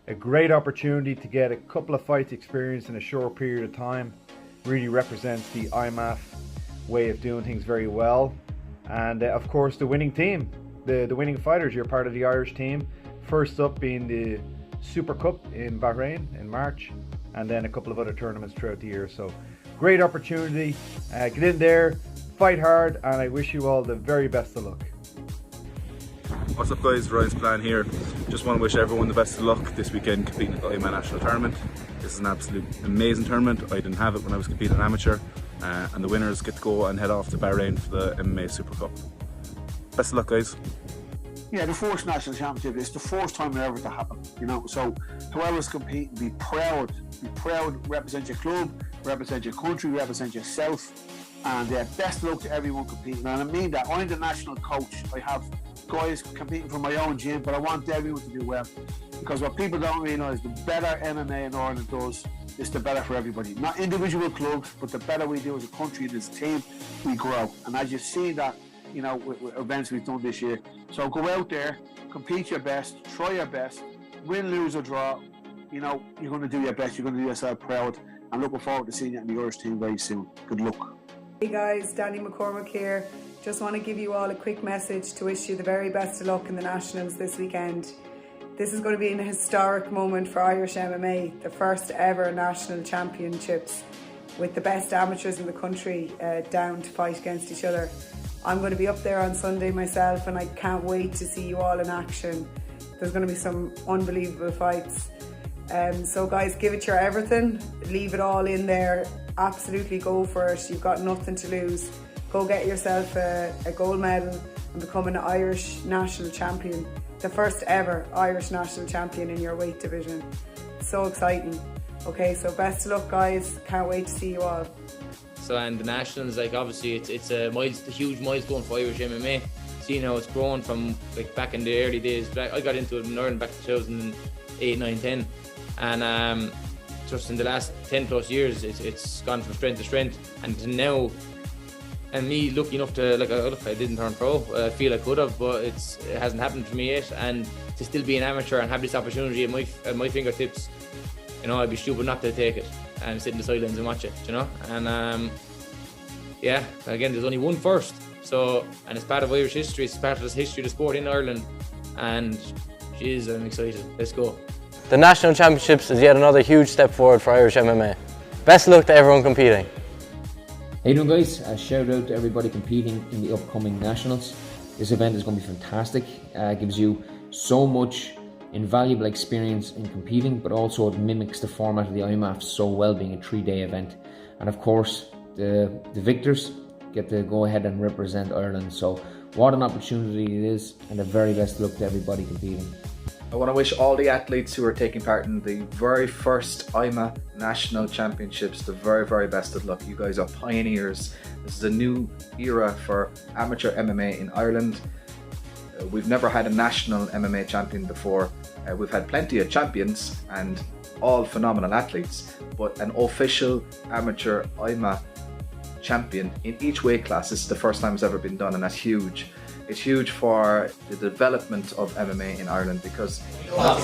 A great opportunity to get a couple of fights experience in a short period of time. Really represents the IMMAA way of doing things very well. And of course the winning team, the winning fighters, you're part of the Irish team. First up being the Super Cup in Bahrain in March, and then a couple of other tournaments throughout the year. So great opportunity, get in there, fight hard, and I wish you all the very best of luck. What's up guys, Ryan's Plan here. Just want to wish everyone the best of luck this weekend competing at the IMMAA National Tournament. This is an absolute amazing tournament. I didn't have it when I was competing in amateur, and the winners get to go and head off to Bahrain for the MMA Super Cup. Best of luck guys. Yeah, the first national championship is the first time ever to happen, you know, so whoever's competing, be proud, represent your club, represent your country, represent yourself, and best of luck to everyone competing. And I mean that, I'm the national coach, I have guys competing for my own gym, but I want everyone to do well, because what people don't realise, the better MMA in Ireland does, is the better for everybody. Not individual clubs, but the better we do as a country and as a team, we grow. And as you see that, you know, with events we've done this year. So go out there, compete your best, try your best, win, lose or draw. You know, you're going to do your best, you're going to do yourself proud, and looking forward to seeing you in the Irish team very soon. Good luck. Hey guys, Danny McCormick here. Just want to give you all a quick message to wish you the very best of luck in the Nationals this weekend. This is going to be an historic moment for Irish MMA, the first ever national championships, with the best amateurs in the country down to fight against each other. I'm going to be up there on Sunday myself, and I can't wait to see you all in action. There's going to be some unbelievable fights. So guys, give it your everything, leave it all in there, absolutely go for it. You've got nothing to lose. go get yourself a gold medal and become an Irish national champion, the first ever Irish national champion in your weight division. So exciting. Okay, so best of luck, guys. Can't wait to see you all. So, and the Nationals, like, obviously it's a huge milestone for Irish MMA. Seeing how it's grown from, like, back in the early days. I got into it in Ireland back in 2008, 9, 10, and just in the last 10 plus years, it's gone from strength to strength, and now, and me lucky enough to, like, I didn't turn pro. I feel I could have, but it hasn't happened to me yet. And to still be an amateur and have this opportunity at my fingertips, you know, I'd be stupid not to take it and sit in the sidelines and watch it, you know. And yeah, again, there's only one first. So, and it's part of Irish history, it's part of the history of the sport in Ireland, and jeez, I'm excited. Let's go. The National Championships is yet another huge step forward for Irish MMA. Best of luck to everyone competing. How you doing, guys? A shout out to everybody competing in the upcoming Nationals. This event is going to be fantastic. Gives you so much invaluable experience in competing, but also it mimics the format of the IMMAA so well, being a 3-day event. And of course, the victors get to go ahead and represent Ireland. So what an opportunity it is, and the very best luck to everybody competing. I want to wish all the athletes who are taking part in the very first IMMAA National Championships the very, very best of luck. You guys are pioneers. This is a new era for amateur MMA in Ireland. We've never had a national MMA champion before. We've had plenty of champions and all phenomenal athletes, but an official amateur IMMAA champion in each weight class. This is the first time it's ever been done, and that's huge. It's huge for the development of MMA in Ireland, because not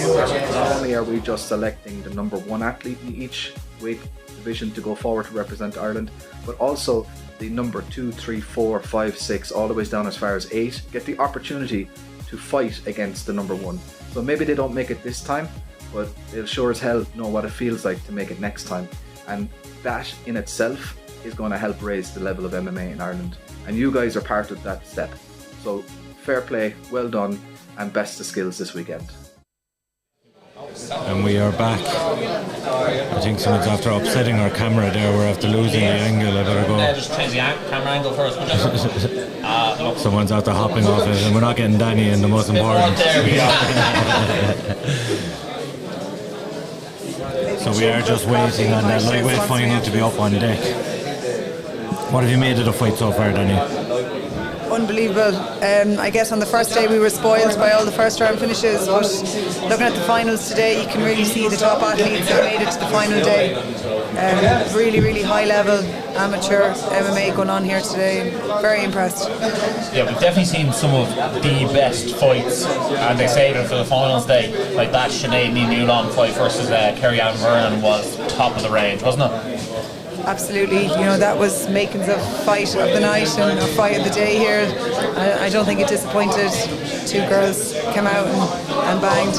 only are we just selecting the #1 athlete in each weight division to go forward to represent Ireland, but also the number 2, 3, 4, 5, 6, all the way down as far as 8 get the opportunity to fight against the #1. So maybe they don't make it this time, but they'll sure as hell know what it feels like to make it next time. And that in itself is going to help raise the level of MMA in Ireland. And you guys are part of that step. So fair play, well done, and best of skills this weekend. And we are back. I think someone's after upsetting our camera there. We're after losing the angle. I better go. Just change the camera angle first. Someone's after hopping off it, and we're not getting Danny in, the most important. There we go. So we are just waiting on that lightweight final to be up on deck. What have you made of the fight so far, Danny? Unbelievable. I guess on the first day we were spoiled by all the first round finishes, but looking at the finals today, you can really see the top athletes that made it to the final day. Really, really high level amateur MMA going on here today. Very impressed. Yeah, we've definitely seen some of the best fights, and they saved it for the finals day. Like that Sinead Newlong fight versus Carrie Ann Vernon was top of the range, wasn't it? Absolutely, you know, that was makings of fight of the night and a fight of the day here. I don't think it disappointed. Two girls came out and banged.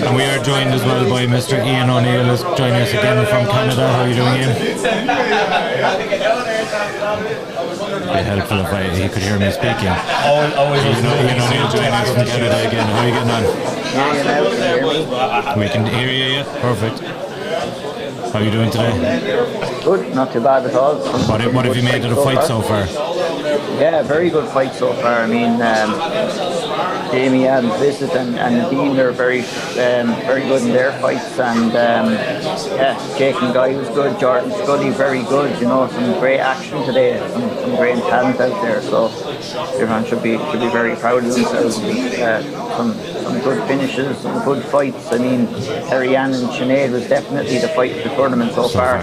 And we are joined as well by Mr. Ian O'Neill, who's joining us again from Canada. How are you doing, Ian? It'd be helpful if he could hear me speaking. Always. Ian O'Neill joining us from Canada again. How are you getting on? We can hear you, yeah? Perfect. How are you doing today? Good, not too bad at all. What have you made of the fight so far? Yeah, very good fight so far. I mean, Jamie Adams, Visit and Dean are very good in their fights, and yeah, Jake and Guy was good, Jordan Scully very good, you know, some great action today, some great talent out there, so everyone should be very proud of themselves. Some good finishes, some good fights. I mean, Carrie Ann and Sinead was definitely the fight of the tournament so far.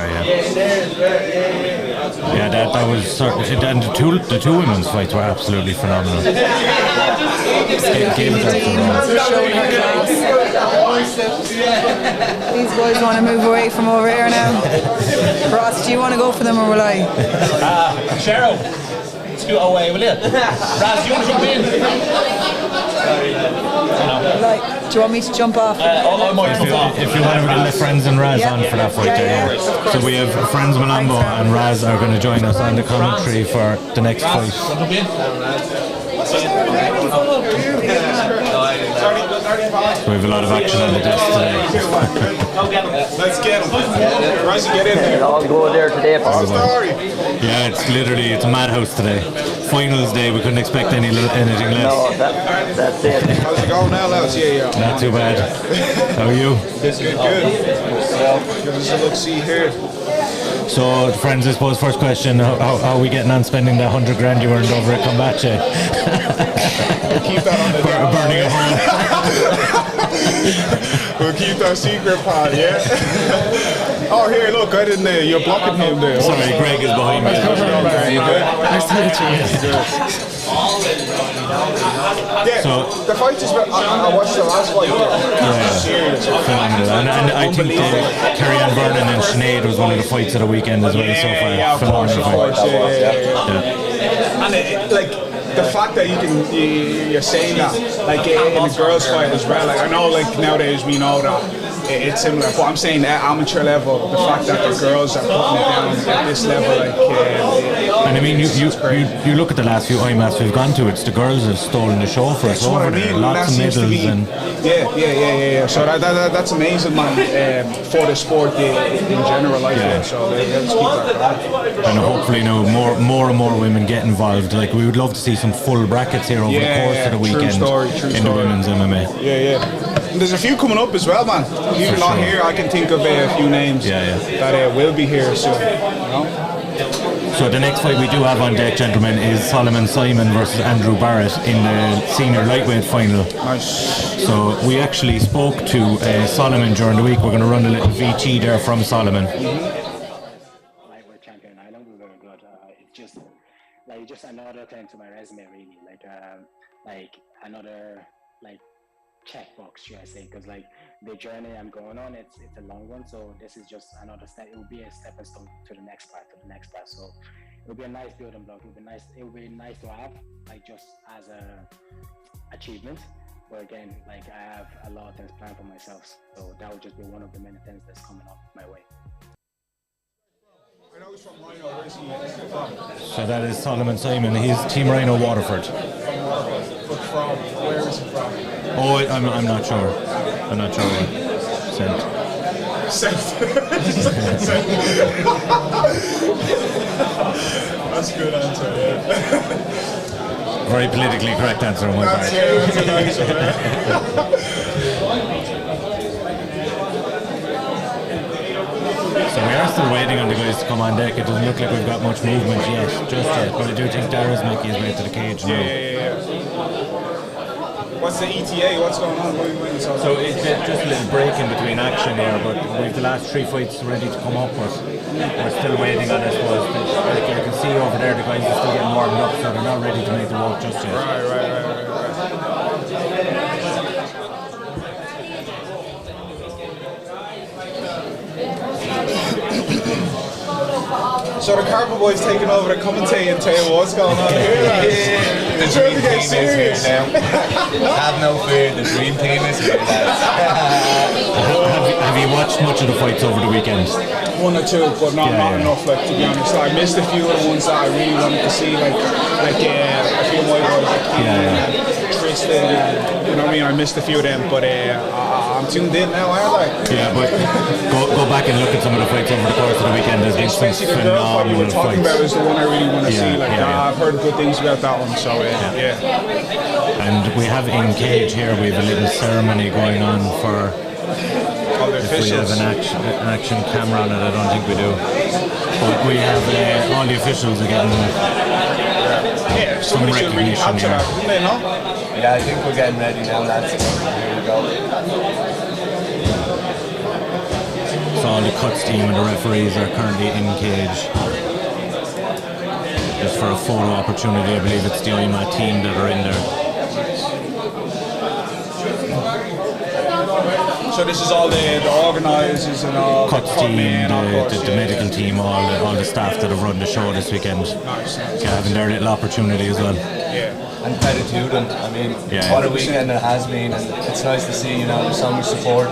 Yeah, that was certainly, and the two women's fights were absolutely phenomenal. These boys want to move away from over here now. Ross, do you want to go for them or will I? Cheryl, scoot away, will you? Raz, do you want to jump in? Do you want me to jump off? If you want to let Friends and Raz on for that fight there. So we have Friends Malambo and Raz are going to join us on the commentary for the next fight. So we have a lot of action on the desk today. Let's get him. Rise and get in there. I'll go there today. Yeah, it's a madhouse today. Finals day, we couldn't expect anything less. No, that's it. How's it going now, lads? Yeah. Not too bad. How are you? Good. Give us a look-see here. So, friends, I suppose first question, how are we getting on spending the 100 grand you earned over at Combache? We'll keep that on the burning a hole. We'll keep that secret, pal, yeah? Oh, here, look, I didn't know. You're blocking him there. Sorry, Greg is behind me. Nice to meet you. Yeah, so, the fight is. I watched the last fight. Phenomenal. And I think Carrie Ann Vernon and Sinead was one of the fights of the weekend as well so far. Yeah, of course. And the fact that you're saying that, like in a girls' fight as well. Like I know, like nowadays we know that it's similar, but I'm saying at amateur level, the fact that the girls are putting it down at this level, and I mean, you look at the last few IMMAs we've gone to. It's the girls have stolen the show for us over there. Lots of medals and So that's amazing, man. For the sport in general, I feel. So let's keep that. And hopefully, more and more women get involved. Like we would love to see some full brackets here over the course of the weekend in the women's MMA. Yeah. And there's a few coming up as well, man. Even not here, I can think of a few names that will be here soon. So the next fight we do have on deck, gentlemen, is Solomon Simon versus Andrew Barrett in the senior lightweight final. Nice. So we actually spoke to Solomon during the week. We're going to run a little VT there from Solomon. Lightweight champion Ireland, we were very good. It's just another thing to my resume, really. Like another checkbox, should I say? Because the journey I'm going on, it's a long one. So this is just another step. It will be a stepping stone to the next part. So it will be a nice building block. It will be nice to have, just as a achievement. But again, I have a lot of things planned for myself. So that will just be one of the many things that's coming up my way. I know he's from Rhino. Where is he from? So that is Solomon Simon. He's Team Rhino Waterford. From Waterford. But where is he from? Oh, I'm not sure. I'm not sure. Sent. That's a good answer, yeah. Very politically correct answer on my part. That's a nice one, yeah. So we are still waiting on the guys to come on deck. It doesn't look like we've got much movement just yet. But I do think Dara's making his way to the cage now. Yeah. What's the ETA? What's going on? So it's just a little break in between action here, but we've the last 3 fights ready to come up, but we're still waiting on this. Like you can see over there, the guys are still getting warmed up, so they're not ready to make the walk just yet. Right. So the Carpet Boys taking over the commentating and tell you what's going on here. The dream team is here now. Have no fear, the dream team is here, lads. Have you watched much of the fights over the weekend? One or two, but not enough. To be honest, I missed a few of the ones that I really wanted to see, a few of my boys, Tristan. You know what I mean? I missed a few of them, but I'm tuned in now, aren't I? Yeah, but go back and look at some of the fights over the course of the weekend. There's been some especially the girl fight you were talking about is the one I really want to see. I've heard good things about that one, so And we have in cage here. We have a little ceremony going on for. If we have an action camera on it, I don't think we do. But we have all the officials are getting some recognition here. Yeah, I think we're getting ready now, lads. Here we go. So all the cuts team and the referees are currently in cage. Just for a photo opportunity, I believe it's the IMMAA team that are in there. So this is all the organisers and all cuts team, the medical team, all the staff that have run the show this weekend. Nice. Having their little opportunity as well. Yeah. and credit to them. I mean, what a weekend it has been, and it's nice to see, there's so much support.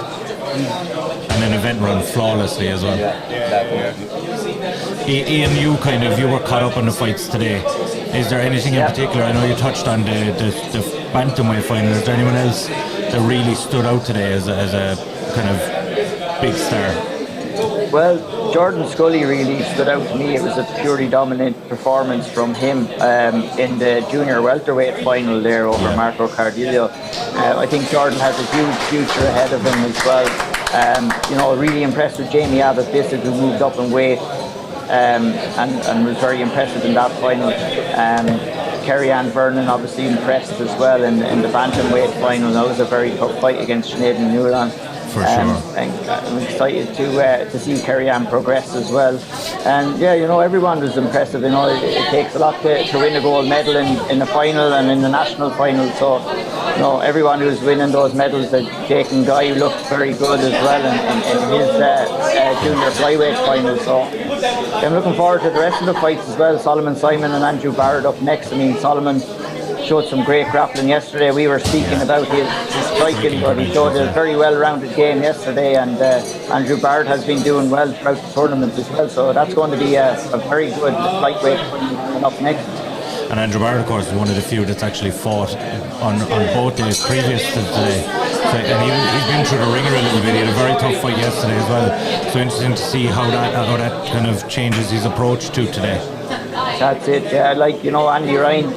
And an event run flawlessly as well. Ian, you were caught up on the fights today. Is there anything in particular? I know you touched on the bantamweight final. Is there anyone else that really stood out today as a kind of big star? Well, Jordan Scully really stood out to me. It was a purely dominant performance from him in the junior welterweight final there over Marco Cardillo. I think Jordan has a huge future ahead of him as well. Really impressed with Jamie Abbott-Bissett, who moved up in weight and was very impressive in that final. Carrie Ann Vernon obviously impressed as well in the bantamweight final. That was a very tough fight against Sinead Newland. For sure. And I'm excited to see Carrie Ann progress as well. And everyone was impressive. It takes a lot to win a gold medal in the final and in the national final. So, everyone who's winning those medals, Jacob Guy looked very good as well in his junior flyweight final. So I'm looking forward to the rest of the fights as well. Solomon Simon and Andrew Barrett up next. I mean, Solomon showed some great grappling yesterday. We were speaking about his striking, but he showed a very well-rounded game yesterday, and Andrew Barrett has been doing well throughout the tournament as well, so that's going to be a very good lightweight coming up next. And Andrew Barrett, of course, is one of the few that's actually fought on both days previous to today. So, and he's been through the ringer a little bit. He had a very tough fight yesterday as well. So interesting to see how that kind of changes his approach to today. That's it, Andy Ryan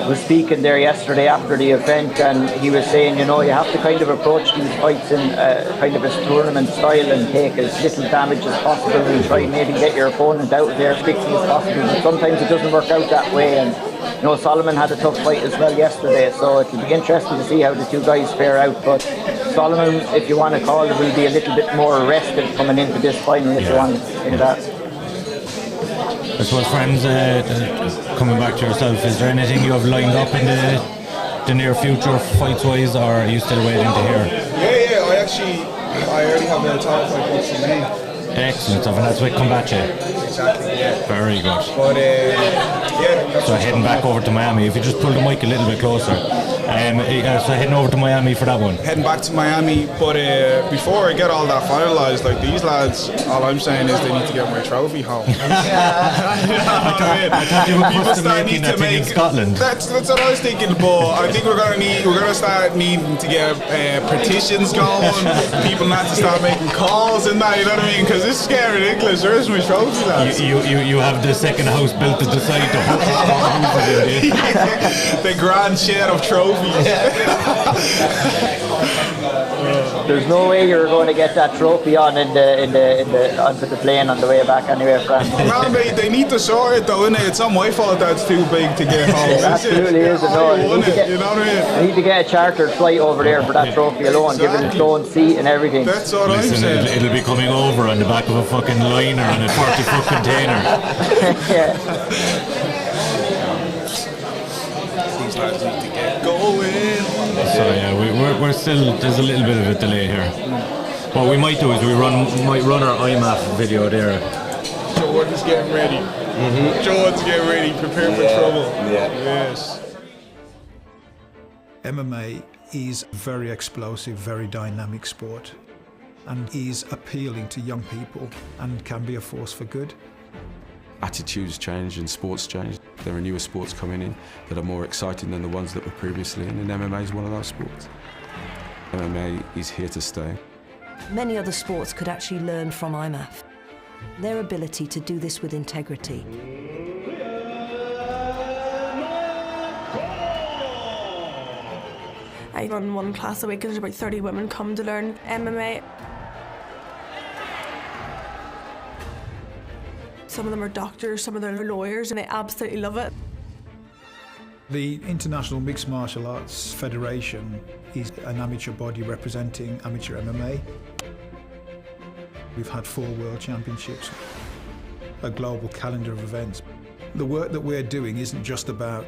was speaking there yesterday after the event, and he was saying, you have to kind of approach these fights in kind of a tournament style and take as little damage as possible and try and maybe get your opponent out there as quickly as possible. But sometimes it doesn't work out that way, and Solomon had a tough fight as well yesterday, so it'll be interesting to see how the two guys fare out. But Solomon, if you want to call it, will be a little bit more rested coming into this final, if you want to say that. I suppose, friends, coming back to yourself, is there anything you have lined up in the near future, fights-wise, or are you still waiting to hear? Yeah, I already have a top fight booked for May. Excellent stuff, and that's with Combache. Exactly, yeah. Very good. But, yeah. So heading back over to Miami, if you just pull the mic a little bit closer. So heading over to Miami for that one. Heading back to Miami, but before I get all that finalised, like these lads, all I'm saying is they need to get my trophy home. I thought you were supposed to making that thing in Scotland. That's what I was thinking, but I think we're gonna start needing to get petitions going. People not to start making calls and that, you know what I mean? Because this is getting ridiculous. Where's my trophy, lads? You have the second house built to the side to hold the grand shed of trophies. There's no way you're going to get that trophy onto the plane on the way back anyway, Frank. Man, they need to sort it though, innit? It's not my fault that's too big to get home. It absolutely is. You know what I mean? I need to get a chartered flight over there for that trophy alone, given its own seat and everything. That's what I'm saying. It'll be coming over on the back of a fucking liner on a 40-foot container. Yeah. These lads need to get going. So yeah, we're still, there's a little bit of a delay here. What we might do is might run our IMMAA video there. Jordan's getting ready. Jordan's getting ready. Prepare for trouble. Yeah. Yes. MMA is a very explosive, very dynamic sport, and is appealing to young people and can be a force for good. Attitudes change and sports change. There are newer sports coming in that are more exciting than the ones that were previously in, and MMA is one of those sports. MMA is here to stay. Many other sports could actually learn from IMMAA. Their ability to do this with integrity. I run one class a week and there's about 30 women come to learn MMA. Some of them are doctors, some of them are lawyers, and they absolutely love it. The International Mixed Martial Arts Federation is an amateur body representing amateur MMA. We've had 4 world championships, a global calendar of events. The work that we're doing isn't just about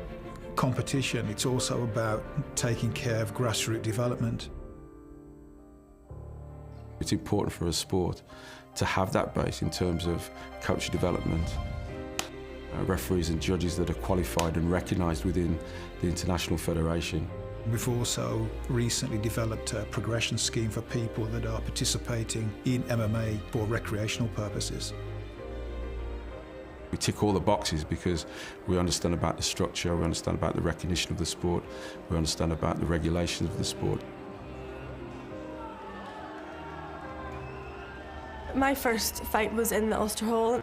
competition, it's also about taking care of grassroots development. It's important for a sport to have that base in terms of coach development. referees and judges that are qualified and recognised within the International Federation. We've also recently developed a progression scheme for people that are participating in MMA for recreational purposes. We tick all the boxes because we understand about the structure, we understand about the recognition of the sport, we understand about the regulations of the sport. My first fight was in the Ulster Hall.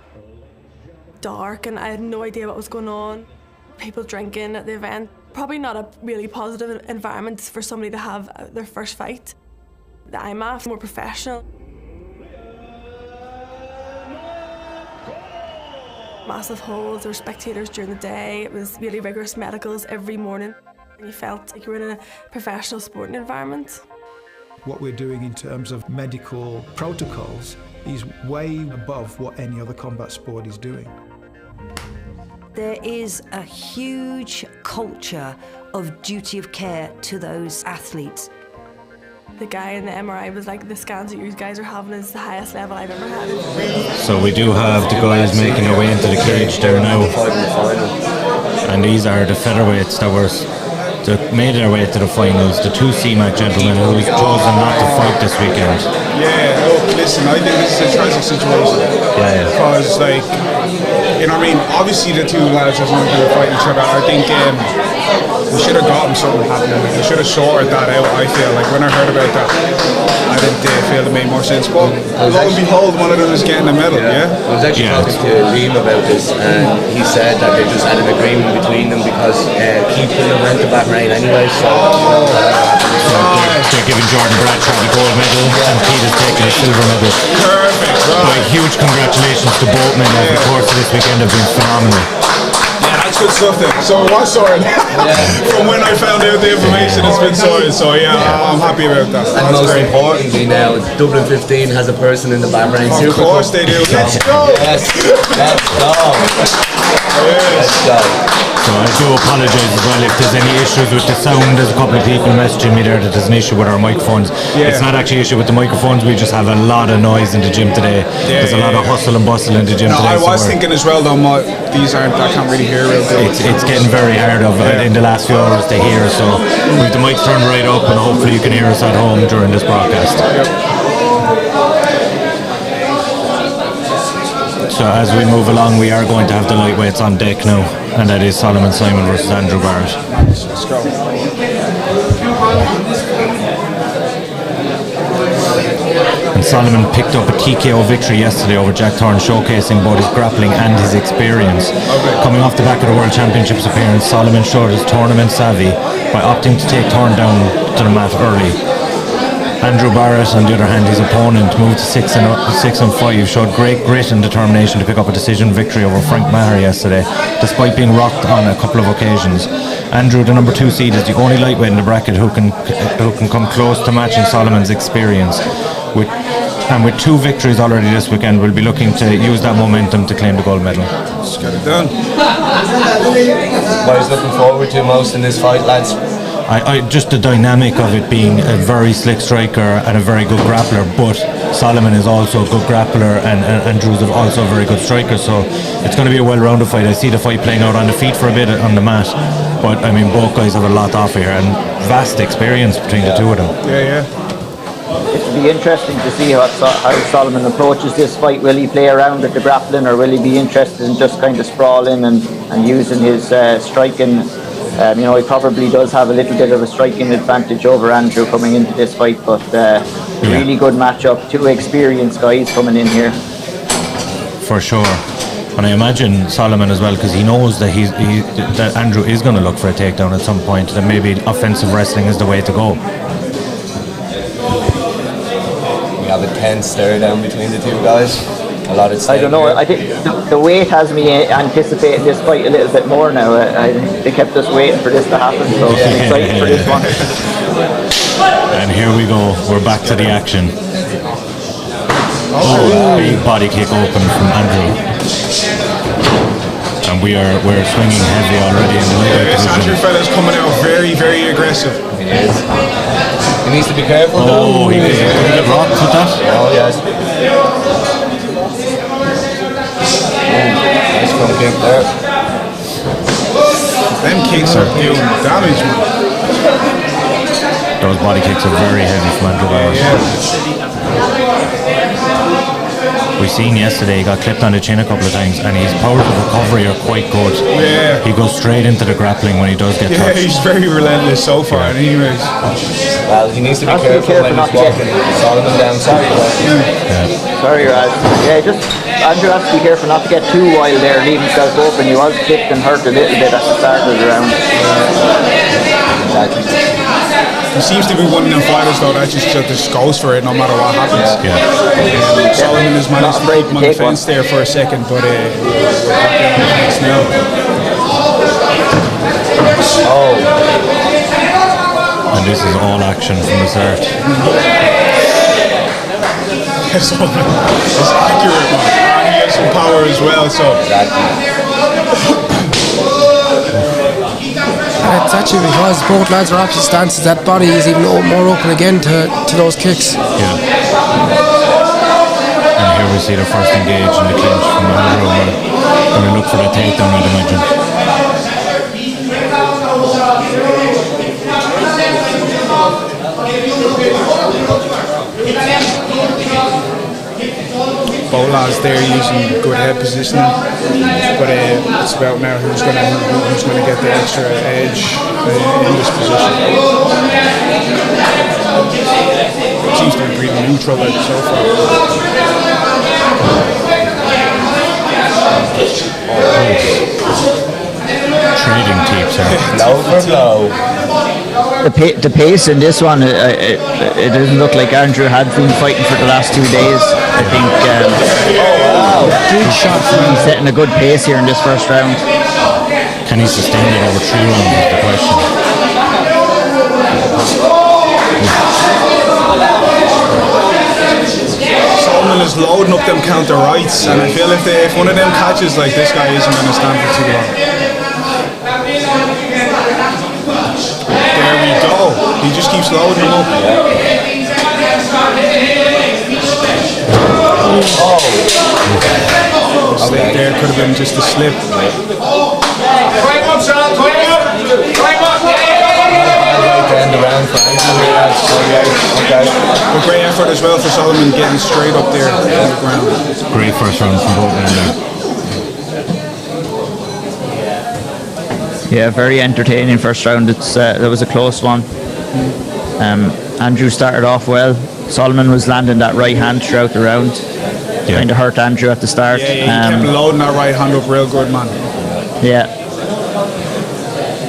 Dark, and I had no idea what was going on. People drinking at the event. Probably not a really positive environment for somebody to have their first fight. The IMMAA, more professional. Massive halls, there were spectators during the day. It was really rigorous medicals every morning. And you felt like you were in a professional sporting environment. What we're doing in terms of medical protocols is way above what any other combat sport is doing. There is a huge culture of duty of care to those athletes. The guy in the MRI was like, the scans that you guys are having is the highest level I've ever had. So we do have the guys making their way into the cage there now. And these are the featherweights that made their way to the finals, the two CMAC gentlemen who've chosen not to fight this weekend. Yeah, look, listen, I think this is a tragic situation. Yeah. Because, like, you know what I mean? Obviously the two lads are not going to fight each other. I think we should have gotten something happening. We should have sorted that out, I feel. Like, when I heard about that, I didn't feel it made more sense. But lo and behold, one of them is getting a medal, yeah? I was actually talking to Liam about this, and he said that they just had an agreement between them because Keith couldn't have went to Bahrain anyway, so... They're giving Jordan Bradshaw the gold medal and Keith is taking the silver medal. Perfect, right. Huge congratulations to both men over the course of this weekend have been phenomenal. Yeah, that's good stuff then. So it was sorted. From when I found out the information, it's been sorted. So yeah, I'm happy about that. And most importantly now, Dublin 15 has a person in the Bahrain Super Cup. Of course they do. Let's go! Yes, let's go! Let's go. So I do apologise as well if there's any issues with the sound. There's a couple of people messaging me there that there's an issue with our microphones. Yeah. It's not actually an issue with the microphones, we just have a lot of noise in the gym today. There's a lot of hustle and bustle in the gym today. I was thinking as well though, I can't really hear real good. It's getting very hard in the last few hours to hear, so we've the mics turned right up and hopefully you can hear us at home during this broadcast. So as we move along, we are going to have the lightweights on deck now, and that is Solomon Simon versus Andrew Barrett. Let's go. And Solomon picked up a TKO victory yesterday over Jack Thorne, showcasing both his grappling and his experience. Coming off the back of the World Championships appearance, Solomon showed his tournament savvy by opting to take Thorne down to the mat early. Andrew Barrett, on the other hand, his opponent, moved to 6-5, showed great grit and determination to pick up a decision victory over Frank Maher yesterday, despite being rocked on a couple of occasions. Andrew, the number 2 seed, is the only lightweight in the bracket who can come close to matching Solomon's experience. With 2 victories already this weekend, we'll be looking to use that momentum to claim the gold medal. Let's get it done. What are you looking forward to most in this fight, lads? Just the dynamic of it being a very slick striker and a very good grappler, but Solomon is also a good grappler and Andrew's also a very good striker, so it's going to be a well-rounded fight. I see the fight playing out on the feet for a bit on the mat, but I mean both guys have a lot to offer here and vast experience between the two of them. Yeah. It'll be interesting to see how Solomon approaches this fight. Will he play around at the grappling, or will he be interested in just kind of sprawling and using his striking? He probably does have a little bit of a striking advantage over Andrew coming into this fight, but really good matchup. 2 experienced guys coming in here. For sure. And I imagine Solomon as well, because he knows that that Andrew is going to look for a takedown at some point, that maybe offensive wrestling is the way to go. We have a tense stare down between the 2 guys. A lot at stake. I don't know. I think the weight has me anticipating this fight a little bit more now. They kept us waiting for this to happen, so I'm excited for this one. And here we go. We're back to the action. Big body kick open from Andrew. And we're swinging heavy already in the lightweight this division. Andrew fella's coming out very, very aggressive. He is. He needs to be careful though. He get rocked with that? Oh yes. Nice front kick there. Them kicks are doing damage, man. Those body kicks are very heavy from Andrew Barron. We seen yesterday he got clipped on the chin a couple of times, and his powers of recovery are quite good. Yeah. He goes straight into the grappling when he does get touched. Yeah, he's very relentless so far, anyways. Well, he needs to be careful when he's walking Solomon down. Sorry, Sorry, Raz. Yeah, just Andrew has to be careful not to get too wild there, leave himself open. He was kicked and hurt a little bit at the start of the round. Exactly. He seems to be one of them fighters though that just goes for it no matter what happens. Solomon has managed to keep him on the fence there for a second, but we're happy on the fence now. And this is all action from the start. Solomon is accurate, man. And he has some power as well, so. It's actually because both lads are opposite stances, that body is even more open again to those kicks. Yeah. And here we see the first engage in the clinch from Andrew. We're going to look for the takedown, I'd imagine. Both lads there using good head positioning, but it's about now who's going to get the extra edge in this position. It seems to be pretty neutral so far. Trading tips here. Low for low. The pace in this one, it doesn't look like Andrew had been fighting for the last 2 days. I think huge shot from him, setting a good pace here in this first round. Can he sustain it over 3 rounds is the question. Solomon is loading up them counter rights, and I feel if one of them catches, like, this guy isn't going to stand for too long. There we go. He just keeps loading them up. Slip there could have been just a slip. But great effort as well for Solomon getting straight up there on the ground. Great first round from both men there. Yeah, very entertaining first round. That was a close one. Andrew started off well. Solomon was landing that right hand throughout the round. Kind of hurt Andrew at the start. Yeah, he kept loading that right hand up real good, man. Yeah.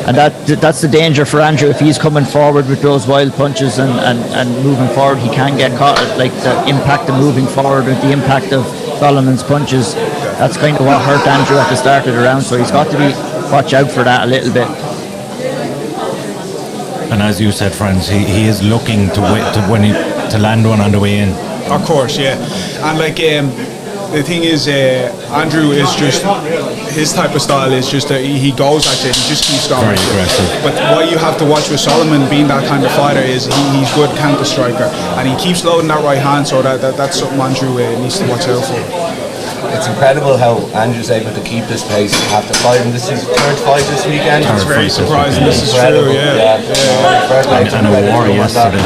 And that's the danger for Andrew. If he's coming forward with those wild punches and moving forward, he can get caught at, like, the impact of moving forward with the impact of Solomon's punches. That's kind of what hurt Andrew at the start of the round, so he's got to watch out for that a little bit. And as you said, friends, he is looking to land one on the way in. Of course, yeah. And like the thing is, Andrew is just, his type of style is just he goes at it, he just keeps going. Very aggressive. But what you have to watch with Solomon being that kind of fighter is he's good counter striker, and he keeps loading that right hand, so that's something Andrew needs to watch out for. It's incredible how Andrew's able to keep this pace after fighting. This is his third fight this weekend. It's very surprising. This is true, yeah. And a war yesterday.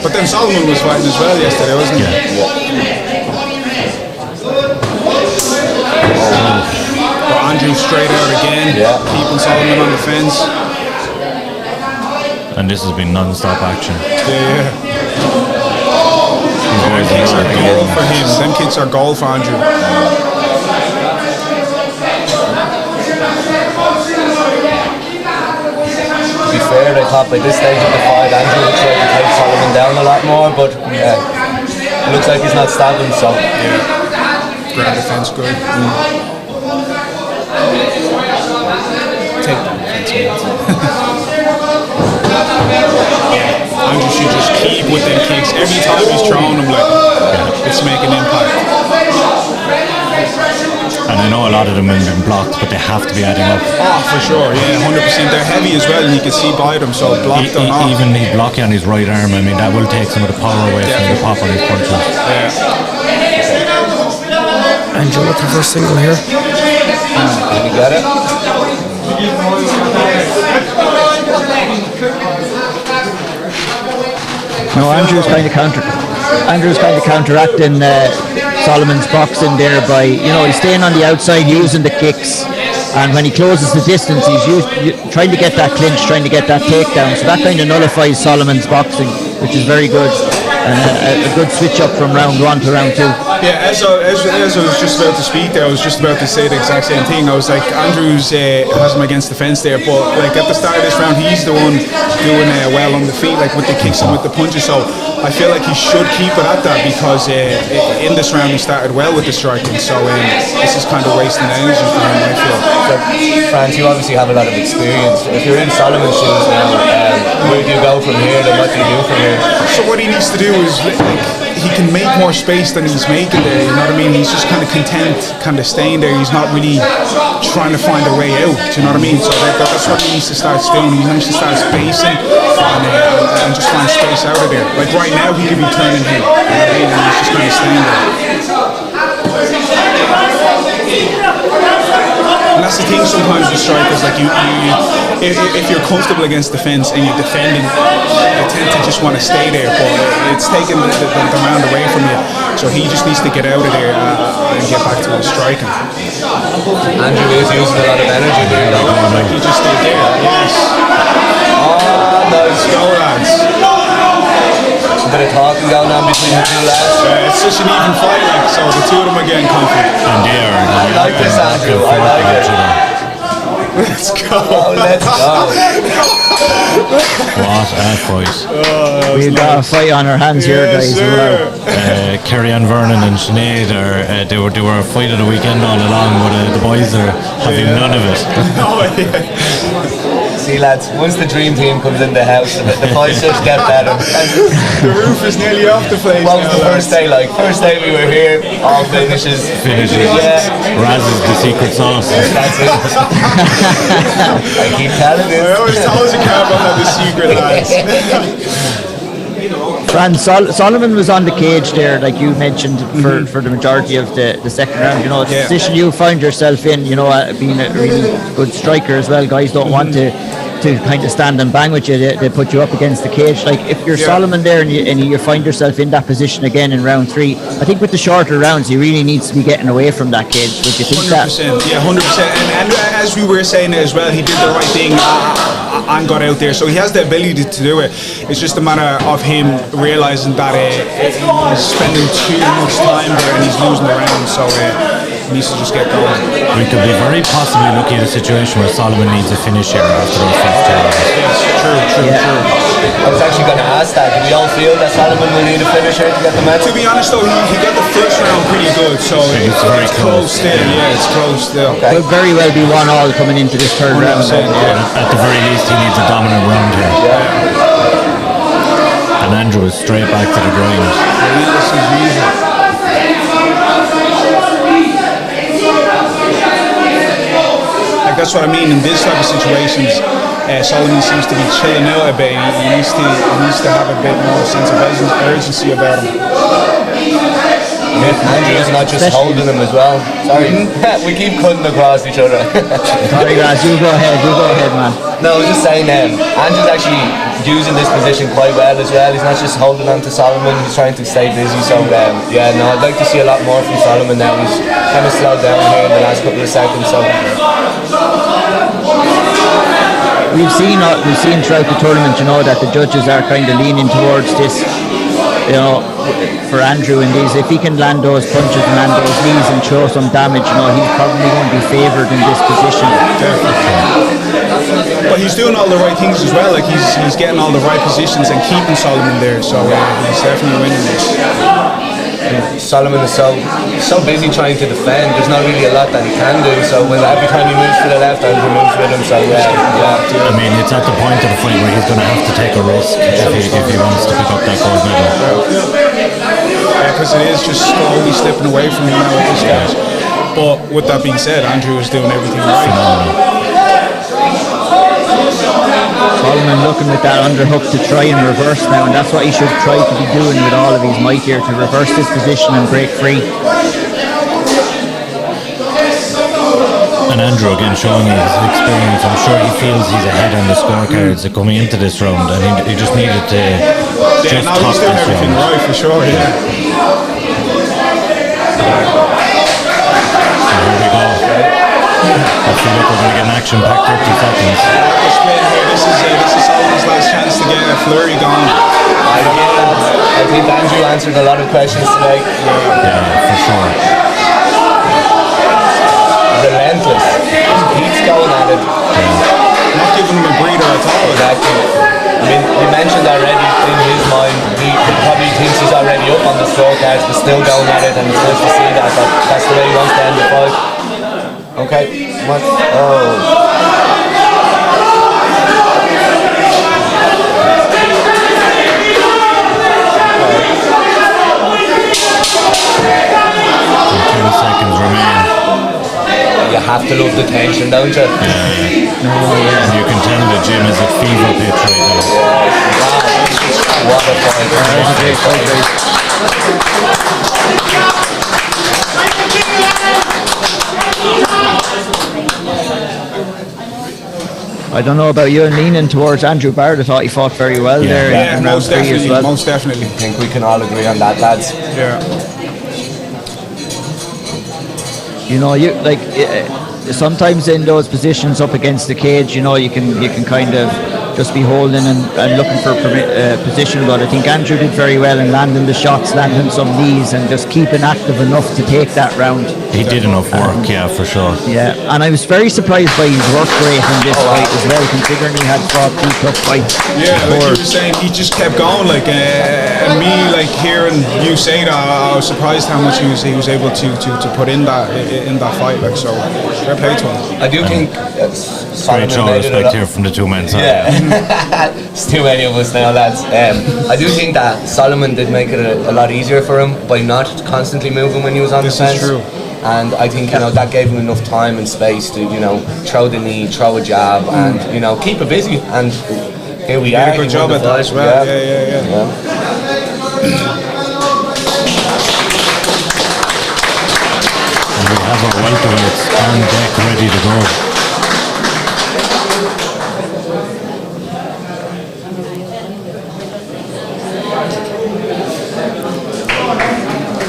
But then Solomon was fighting as well yesterday, wasn't he? But Andrew straight out again, keeping Solomon on the fence. And this has been non-stop action. Yeah. Them kicks are goal for him. Them kicks are goal for Andrew. To be fair, I thought by this stage of the fight, Andrew would try to take Solomon down a lot more, but it looks like he's not stabbing, so. Ground defense good. Take that defense. Andrew should just keep with them kicks. Every time he's throwing them, like, it's making impact. And I know a lot of them have been blocked, but they have to be adding up. Oh, for sure, yeah, 100%. They're heavy as well, and you can see by them, so blocked or not. Even he's blocking on his right arm, I mean, that will take some of the power away from the pop on his punches. Yeah. Andrew looking for a single here. Can we get it? No, Andrew's kind of counteracting Solomon's boxing there by, he's staying on the outside, using the kicks, and when he closes the distance, he's trying to get that clinch, trying to get that takedown. So that kind of nullifies Solomon's boxing, which is very good. A good switch up from round 1 to round 2. Yeah, as I was just about to speak there, I was just about to say the exact same thing. I was like, Andrews has him against the fence there, but like at the start of this round, he's the one doing well on the feet, like with the kicks and with the punches. So I feel like he should keep it at that because in this round he started well with the striking. So this is kind of wasting energy for him, I feel. So, Franz, you obviously have a lot of experience. If you're in Solomon's shoes now, where do you go from here? Then what do you do from here? So what he needs to do is he can make more space than he's making there, you know what I mean? He's just kind of content, kind of staying there. He's not really trying to find a way out, do you know what I mean? So that's what he needs to start doing. He needs to start spacing and just find space out of there. Like right now, he could be turning him, you know what I mean? And he's just kind of staying there. And that's the thing sometimes with strikers, like if you're comfortable against the fence and you're defending, you tend to just want to stay there, but it's taking the round away from you. So he just needs to get out of there and get back to his striking. Andrew is using a lot of energy there, though. Like he just stayed there, yes. Oh, let's go, lads. A bit of talking going on between the two lads. It's such an even fight, like, so the two of them are getting confident. And they are. I like this, Andrew. I like it. Let's go. Let's go. What a fight. We've got a fight on our hands here, guys. Carrie Ann Vernon and Sinead they were a fight of the weekend all along, but the boys are having none of it. See, lads, once the dream team comes in the house, the boys just get better. The roof is nearly off the place. What was the first day like? First day we were here, all finishes. Yeah. Raz is the secret sauce. That's it. I keep telling you. I always told you Carol had the secret, lads. Franz, Solomon was on the cage there, like you mentioned, for the majority of the second round. The position you find yourself in, being a really good striker as well. Guys don't want to kind of stand and bang with you. They put you up against the cage. Like if you're Solomon there and you find yourself in that position again in round 3, I think with the shorter rounds, he really needs to be getting away from that cage. Would you think 100%, that? Yeah, 100%. And as we were saying as well, he did the right thing and got out there. So he has the ability to do it. It's just a matter of him realising that he's spending too much time there and he's losing the round. So he needs to just get going. We could be very possibly looking at a situation where Solomon needs a finish here after those first 2 rounds. Yes, true. I was actually going to ask that. Do we all feel that Solomon will need a finisher to get the match? To be honest though, he got the first round pretty good, so it's very close still. Yeah, it's close still. Okay. Could very well be 1-1 coming into this third round. At the very least, he needs a dominant round here. And Andrew is straight back to the grind. Like that's what I mean in this type of situations. Solomon seems to be chilling out a bit. He needs to have a bit more sense of urgency about him. Andrew's not just holding him as well. Sorry, we keep cutting across each other. Sorry guys, you go ahead, man. No, I was just saying, Andrew's actually using this position quite well as well. He's not just holding on to Solomon, he's trying to stay busy. So I'd like to see a lot more from Solomon now. He's kind of slowed down here in the last couple of seconds. So we've seen throughout the tournament, that the judges are kind of leaning towards this, for Andrew and these. If he can land those punches and land those knees and show some damage, he's probably going to be favoured in this position. But he's doing all the right things as well. Like he's getting all the right positions and keeping Solomon there. So he's definitely winning this. Solomon is so busy trying to defend. There's not really a lot that he can do. So every time he moves to the left, Andrew moves with him. So I mean, it's at the point of the fight where he's going to have to take a risk if he wants to pick up that gold medal. Because it is just slowly slipping away from him now at this stage. But with that being said, Andrew is doing everything right. Solomon looking with that underhook to try and reverse now, and that's what he should try to be doing with all of his might here, to reverse this position and break free. And Andrew again showing his experience. I'm sure he feels he's ahead on the scorecards coming into this round, and he just needed to just top he's doing this everything round. right for sure. So here we go. Let's see, look, we're going to get an action-packed 30 seconds. This is Solomon's last chance to get a flurry going. I think Andrew answered a lot of questions today. Yeah, for sure. Relentless. Keeps going at it. Not giving him a breather at all. Exactly. I mean, you mentioned already in his mind, he probably thinks he's already up on the scorecards, but still going at it, and it's nice to see that. That's the way he wants to end the fight. Okay. What? Oh. Seconds remain. You have to love the tension, don't you? Yeah. And you can tell the gym is a fever pitch right now. Wow. What a fight. I don't know about you, and leaning towards Andrew Barrett. I thought he fought very well there in round 3 as well. Most definitely. I think we can all agree on that, lads. Yeah. You know, you like sometimes in those positions up against the cage, you know, you can kind of just be holding and looking for position. But I think Andrew did very well in landing the shots, landing some knees, and just keeping active enough to take that round. He did enough work, yeah, for sure. Yeah, and I was very surprised by his work rate in this fight as well, considering he had fought 2 tough fights. Yeah, like you were saying, he just kept going. Like and me, like hearing you say that, I was surprised how much he was able to put in that fight. Like, so fair play to him. I do think great show of respect here from the two men. Yeah. It's too many of us now, lads. I do think that Solomon did make it a lot easier for him by not constantly moving when he was on the fence. This is true. And I think, you know, that gave him enough time and space to, you know, throw the knee, throw a jab, and, you know, keep it busy. And here we are. Did a good job at that as well. Yeah. And we have our welterweights on deck ready to go.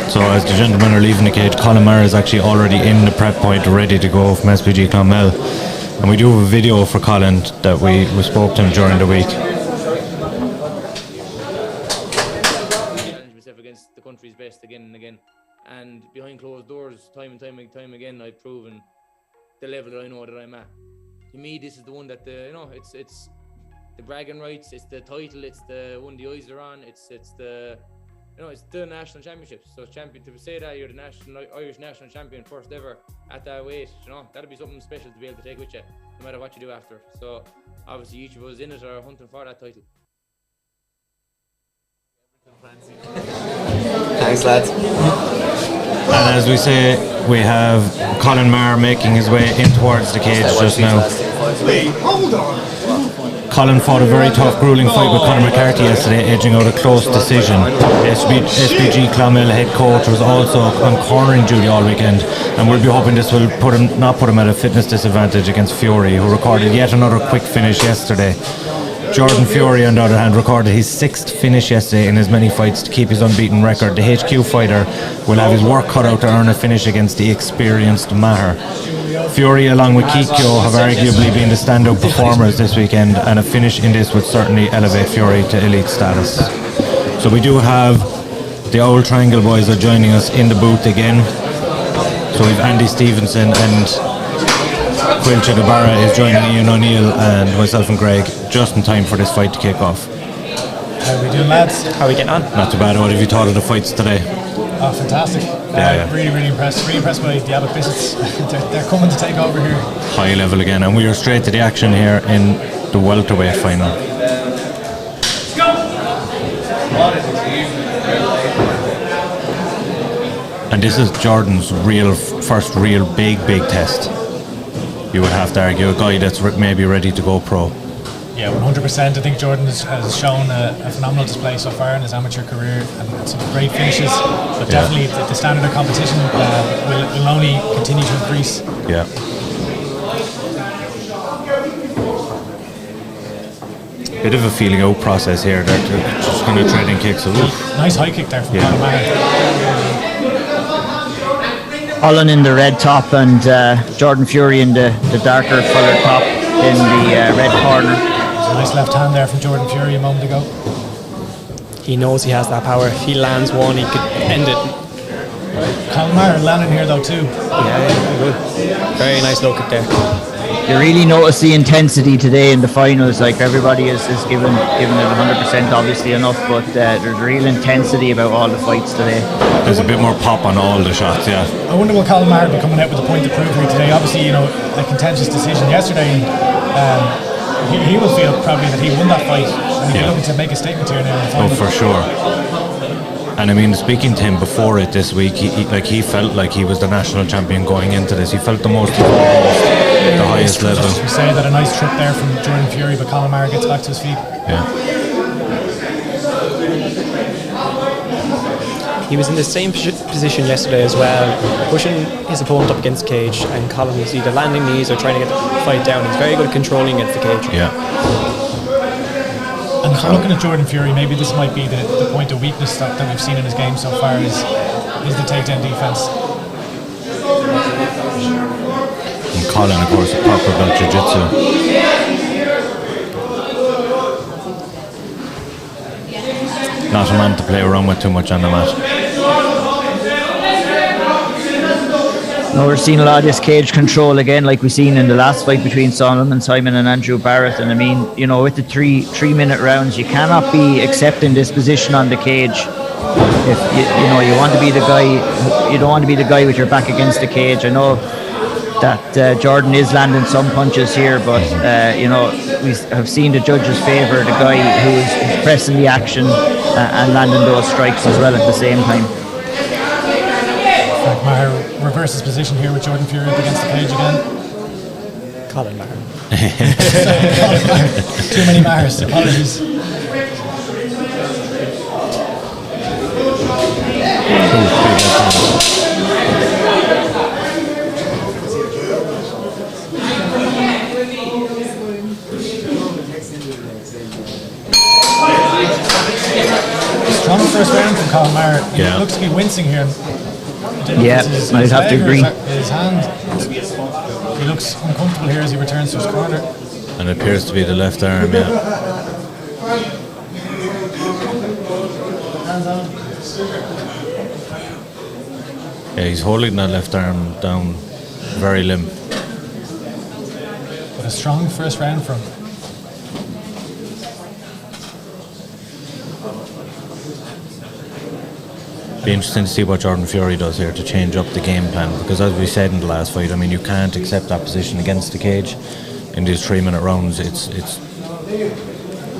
So as the gentlemen are leaving the cage, Colin Murray is actually already in the prep point ready to go from SPG Clonmel. And we do have a video for Colin that we spoke to him during the week. Challenge myself against the country's best again and again. And behind closed doors, time and time again, I've proven the level that I know that I'm at. To me, this is the one that it's the bragging rights, it's the title, it's the one the eyes are on, it's the national championships. So to say that you're the Irish national champion first ever at that weight, that'd be something special to be able to take with you, no matter what you do after. So obviously each of us in it are hunting for that title. Thanks, lads. And as we say, we have Colin Murray making his way in towards the cage just now. Hold on. Colin fought a very tough, grueling fight with Conor Mccarthy yesterday, edging out a close decision. SPG Clonmel head coach was also on cornering duty all weekend, and we'll be hoping this will not put him at a fitness disadvantage against Fury, who recorded yet another quick finish yesterday. Jordan Fury, on the other hand, recorded his 6th finish yesterday in as many fights to keep his unbeaten record. The HQ fighter will have his work cut out to earn a finish against the experienced Maher. Fury, along with Kikyo, have arguably been the standout performers this weekend, and a finish in this would certainly elevate Fury to elite status. So we do have the old Triangle boys are joining us in the booth again. So we've Andy Stevenson and Quilcha Barrett is joining Ian O'Neill and myself and Greg just in time for this fight to kick off. How are we doing, lads? How are we getting on? Not too bad. What have you thought of the fights today? Oh, fantastic. Really impressed. Really impressed by the Abbott Biscuits. They're coming to take over here. High level again, and we are straight to the action here in the welterweight final. And this is Jordan's first real big test. You would have to argue, a guy that's maybe ready to go pro. Yeah, 100%. I think Jordan has shown a phenomenal display so far in his amateur career, and some great finishes. But definitely the standard of competition will only continue to increase. Yeah. bit of a feeling out process here. They're just kind of trading kicks. So, nice high kick there from Colin Murray. Colin in the red top and Jordan Fury in the darker coloured top in the red corner. There's a nice left hand there from Jordan Fury a moment ago. He knows he has that power. If he lands one, he could end it. Colin Murray landing here though too. Yeah, good. Very nice low kick there. You really notice the intensity today in the finals. Like everybody is given it 100% obviously enough, but there's real intensity about all the fights today. There's a bit more pop on all the shots, yeah. I wonder will Colin Murray be coming out with a point to prove here today. Obviously, a contentious decision yesterday. He will feel probably that he won that fight, and he's looking to make a statement here now in the final. Oh, for sure. And I mean, speaking to him before it this week, he felt like he was the national champion going into this. He felt the most involved at the highest level. Just to say that a nice trip there from Jordan Fury, but Colin Murray gets back to his feet. Yeah. He was in the same position yesterday as well, pushing his opponent up against the cage, and Colin was either landing knees or trying to get the fight down. He's very good at controlling against the cage. Yeah. And if I'm looking at Jordan Fury, maybe this might be the point of weakness that we've seen in his game so far is the takedown defense. And Colin, of course, a proper belt jiu-jitsu. Not a man to play around with too much on the mat. Now we're seeing a lot of this cage control again, like we seen in the last fight between Simon and Andrew Barrett. And I mean, with the three-minute rounds, you cannot be accepting this position on the cage. If you want to be the guy, you don't want to be the guy with your back against the cage. I know that Jordan is landing some punches here, but we have seen the judges favour the guy who is pressing the action and landing those strikes as well at the same time. Frank Maher reverses position here with Jordan Fury up against the cage again. Colin Maher. Too many Mahers, apologies. Strong first round from Colin Murray. He looks to be wincing here. Yeah, I'd have to agree. His hand. He looks uncomfortable here as he returns to his corner. And it appears to be the left arm, yeah. Yeah, he's holding that left arm down very limp. But a strong first round from him. Be interesting to see what Jordan Fury does here to change up the game plan, because as we said in the last fight, I mean, you can't accept that position against the cage in these 3-minute rounds. It's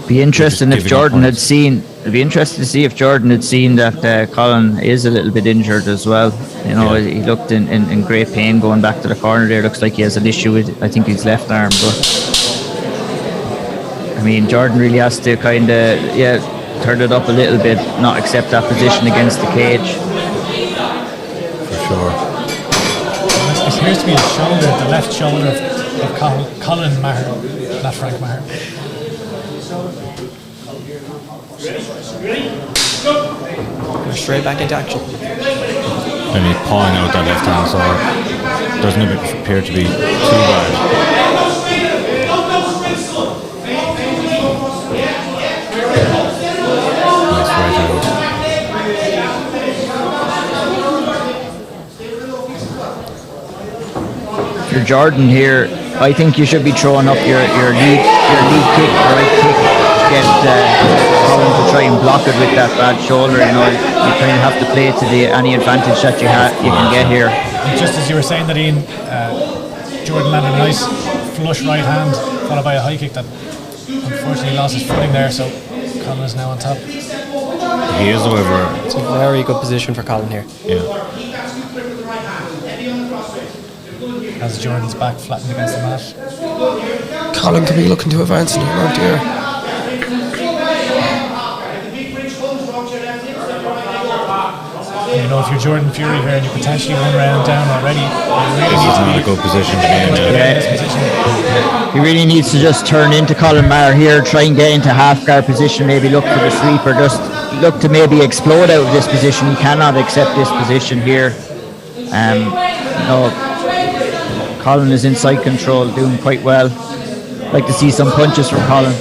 be interesting if Jordan had seen. It'd be interesting to see if Jordan had seen that Colin is a little bit injured as well. He looked in great pain going back to the corner there. Looks like he has an issue with, I think, his left arm. But I mean, Jordan really has to kind of turn it up a little bit, not accept that position against the cage. For sure. It appears to be his shoulder, the left shoulder of Colin Maher, not Frank Maher. We're straight back into action. And he's pawing out that left hand, so it doesn't appear to be too bad. For Jordan here, I think you should be throwing up your lead kick, right kick, to get Colin to try and block it with that bad shoulder. You kind of have to play to any advantage that you can get here. And just as you were saying that, Ian, Jordan landed a nice flush right hand followed by a high kick that unfortunately lost his footing there, so Colin is now on top. He is, however. It's a very good position for Colin here. Yeah. As Jordan's back flattened against the mat. Colin could be looking to advance in the round here. you know, if you're Jordan Fury here and you're potentially 1 round down already, This is not a good position to be in. He really needs to just turn into Colin Murray here, try and get into half guard position, maybe look for the sweep, or just look to maybe explode out of this position. He cannot accept this position here. No, Colin is in side control, doing quite well. Like to see some punches from Colin.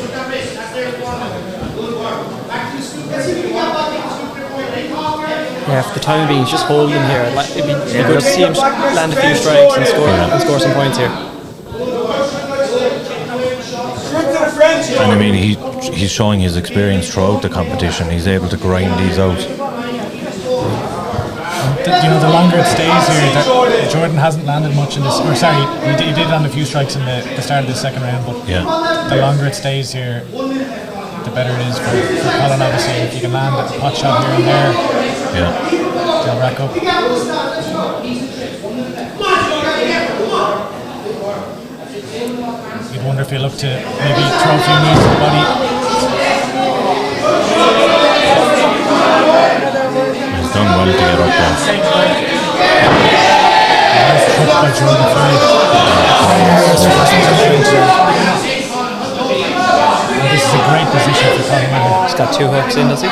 Yeah, for the time being, he's just holding here. It'd be good to see him land a few strikes and score some points here. And I mean, he's showing his experience throughout the competition. He's able to grind these out. You know, the longer it stays here, Jordan hasn't landed much in this. Or sorry, he did land a few strikes in the start of the second round, but the longer it stays here, the better it is for Colin, obviously. If you can land a pot shot here and there, they'll rack up. You'd wonder if you look to maybe throw a few knees to the body. He's done well to get up there. Nice hook by Jordan Fury. This is a great position for Colin Murray. He's got 2 hooks in, does he?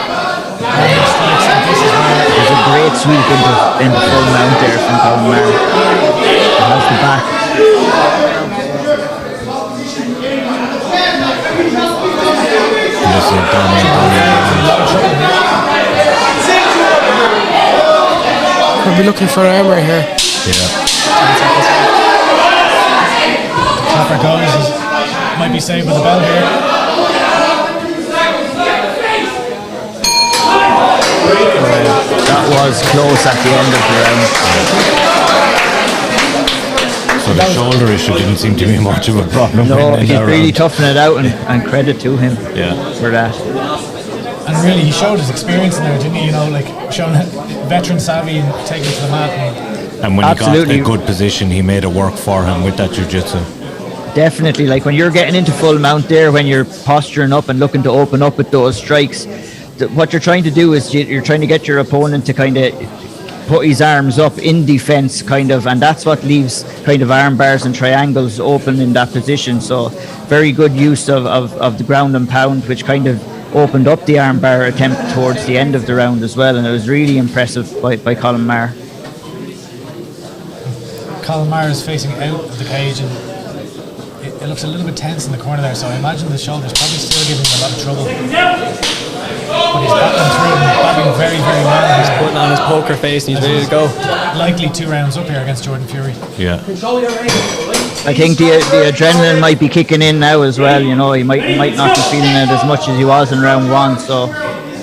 There's a great sweep into full mount there from Colin Murray. How's the back? This is a We'll be looking for arm right here. Clapper goes, might be saved with the bell here. That was close at the end of the round. So the shoulder issue didn't seem to be much of a problem. No, he's really toughing it out, and credit to him for that. And really, he showed his experience in there, didn't he? You know, like showing veteran savvy and taking it to the mat. And when he got a good position, he made it work for him with that jiu-jitsu. Definitely, like when you're getting into full mount there, when you're posturing up and looking to open up with those strikes, what you're trying to do is you're trying to get your opponent to kind of put his arms up in defense, kind of, and that's what leaves kind of arm bars and triangles open in that position. So very good use of the ground and pound, which kind of opened up the arm bar attempt towards the end of the round as well, and it was really impressive by Colin Murray. Colin Murray is facing out of the cage, and it looks a little bit tense in the corner there, so I imagine the shoulder's probably still giving him a lot of trouble. But he's battling through and battling very, very well. He's putting on his poker face and he's ready to go. Likely 2 rounds up here against Jordan Fury. Yeah. I think the adrenaline might be kicking in now as well. You know, he might not be feeling it as much as he was in round 1. So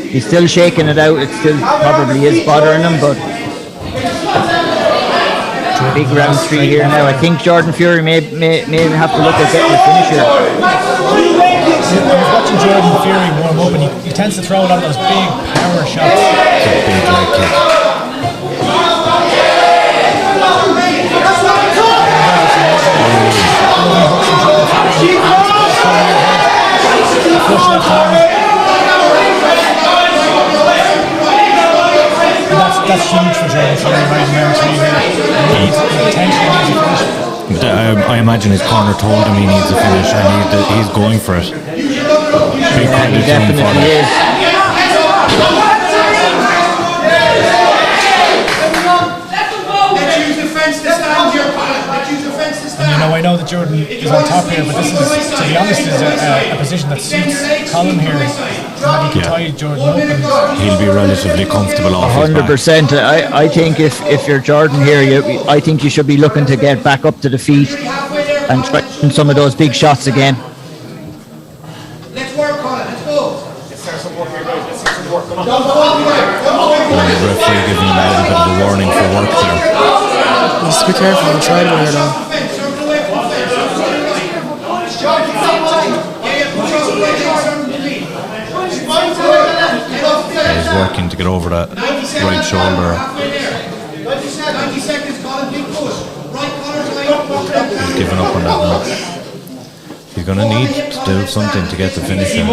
he's still shaking it out. It still probably is bothering him, but big round 3 here now. I think Jordan Fury may have to look at getting the finish here. I was watching Jordan Fury warm up, and he tends to throw a lot of those big power shots. It's a big leg kick. That's huge for Jordan Fury right in round 3 here. He potentially needs a finish. I imagine his corner told him he needs a finish, and he's going for it. Big credit to him for that. And you know, I know that Jordan is on top here, but this is, to be honest, is a position that suits Colin here. That he can tie Jordan up, and he'll be relatively comfortable off 100%. I think if you're Jordan here, I think you should be looking to get back up to the feet and try some of those big shots again. Let's work, Colin. Let's go. And the referee giving him a little bit of a warning for work there. Just be careful on the triangle here though. He's working to get over that right shoulder. 90 seconds, Colin. Big push. He's giving up on that now. He's going to need to do something to get the finish in.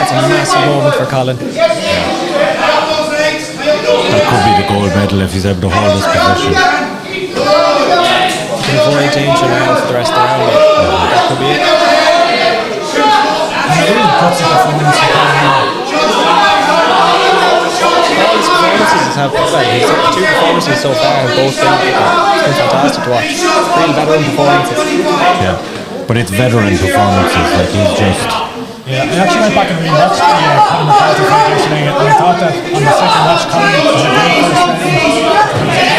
That's a massive moment for Colin. That could be the gold medal if he's able to hold this position. He can avoid danger now for the rest of the round. That could be it. All his performances have well, his 2 performances so far have both been fantastic to watch. Real veteran performances. Yeah, but it's veteran performances. Like he's just. Yeah, I actually went back and rewatched the Colin Mccarthy fight yesterday, and I thought that on the second watch, Colin was a great first round.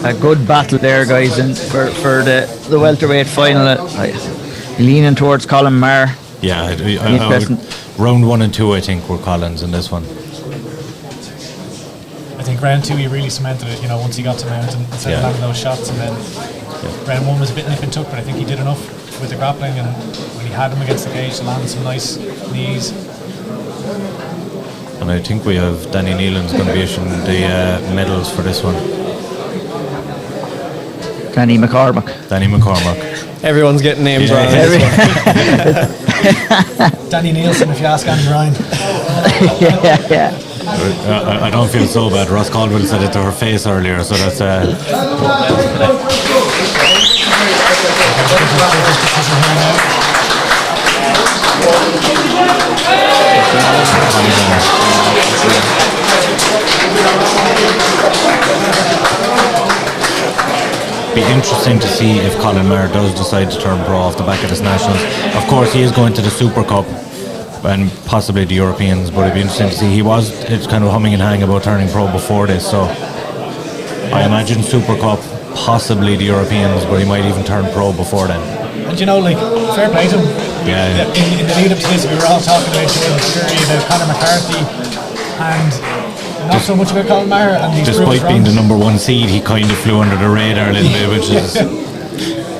A good battle there, guys, and for the welterweight final. Leaning towards Colin Murray. Yeah, round 1 and 2, I think, were Collins in this one. I think round 2 he really cemented it, once he got to mount and started landing those shots, and then round 1 was a bit nip and tuck, but I think he did enough with the grappling, and when he had him against the cage to land some nice knees. And I think we have Danny Nealon's going to be issuing the medals for this one. Danny McCormack. Everyone's getting names wrong. Danny Nielsen, if you ask Andy Ryan. yeah. I don't feel so bad. Ross Caldwell said it to her face earlier, so that's. Be interesting to see if Colin Murray does decide to turn pro off the back of this Nationals. Of course, he is going to the Super Cup and possibly the Europeans, but it'd be interesting to see. It's kind of humming and hanging about turning pro before this, so I imagine Super Cup, possibly the Europeans, but he might even turn pro before then. And fair play to him. Yeah. In the lead up to this, we were all talking about Jordan Scully, about Conor McCarthy, and not so much about Colin Murray. And despite being the number 1 seed, he kind of flew under the radar a little bit, which is.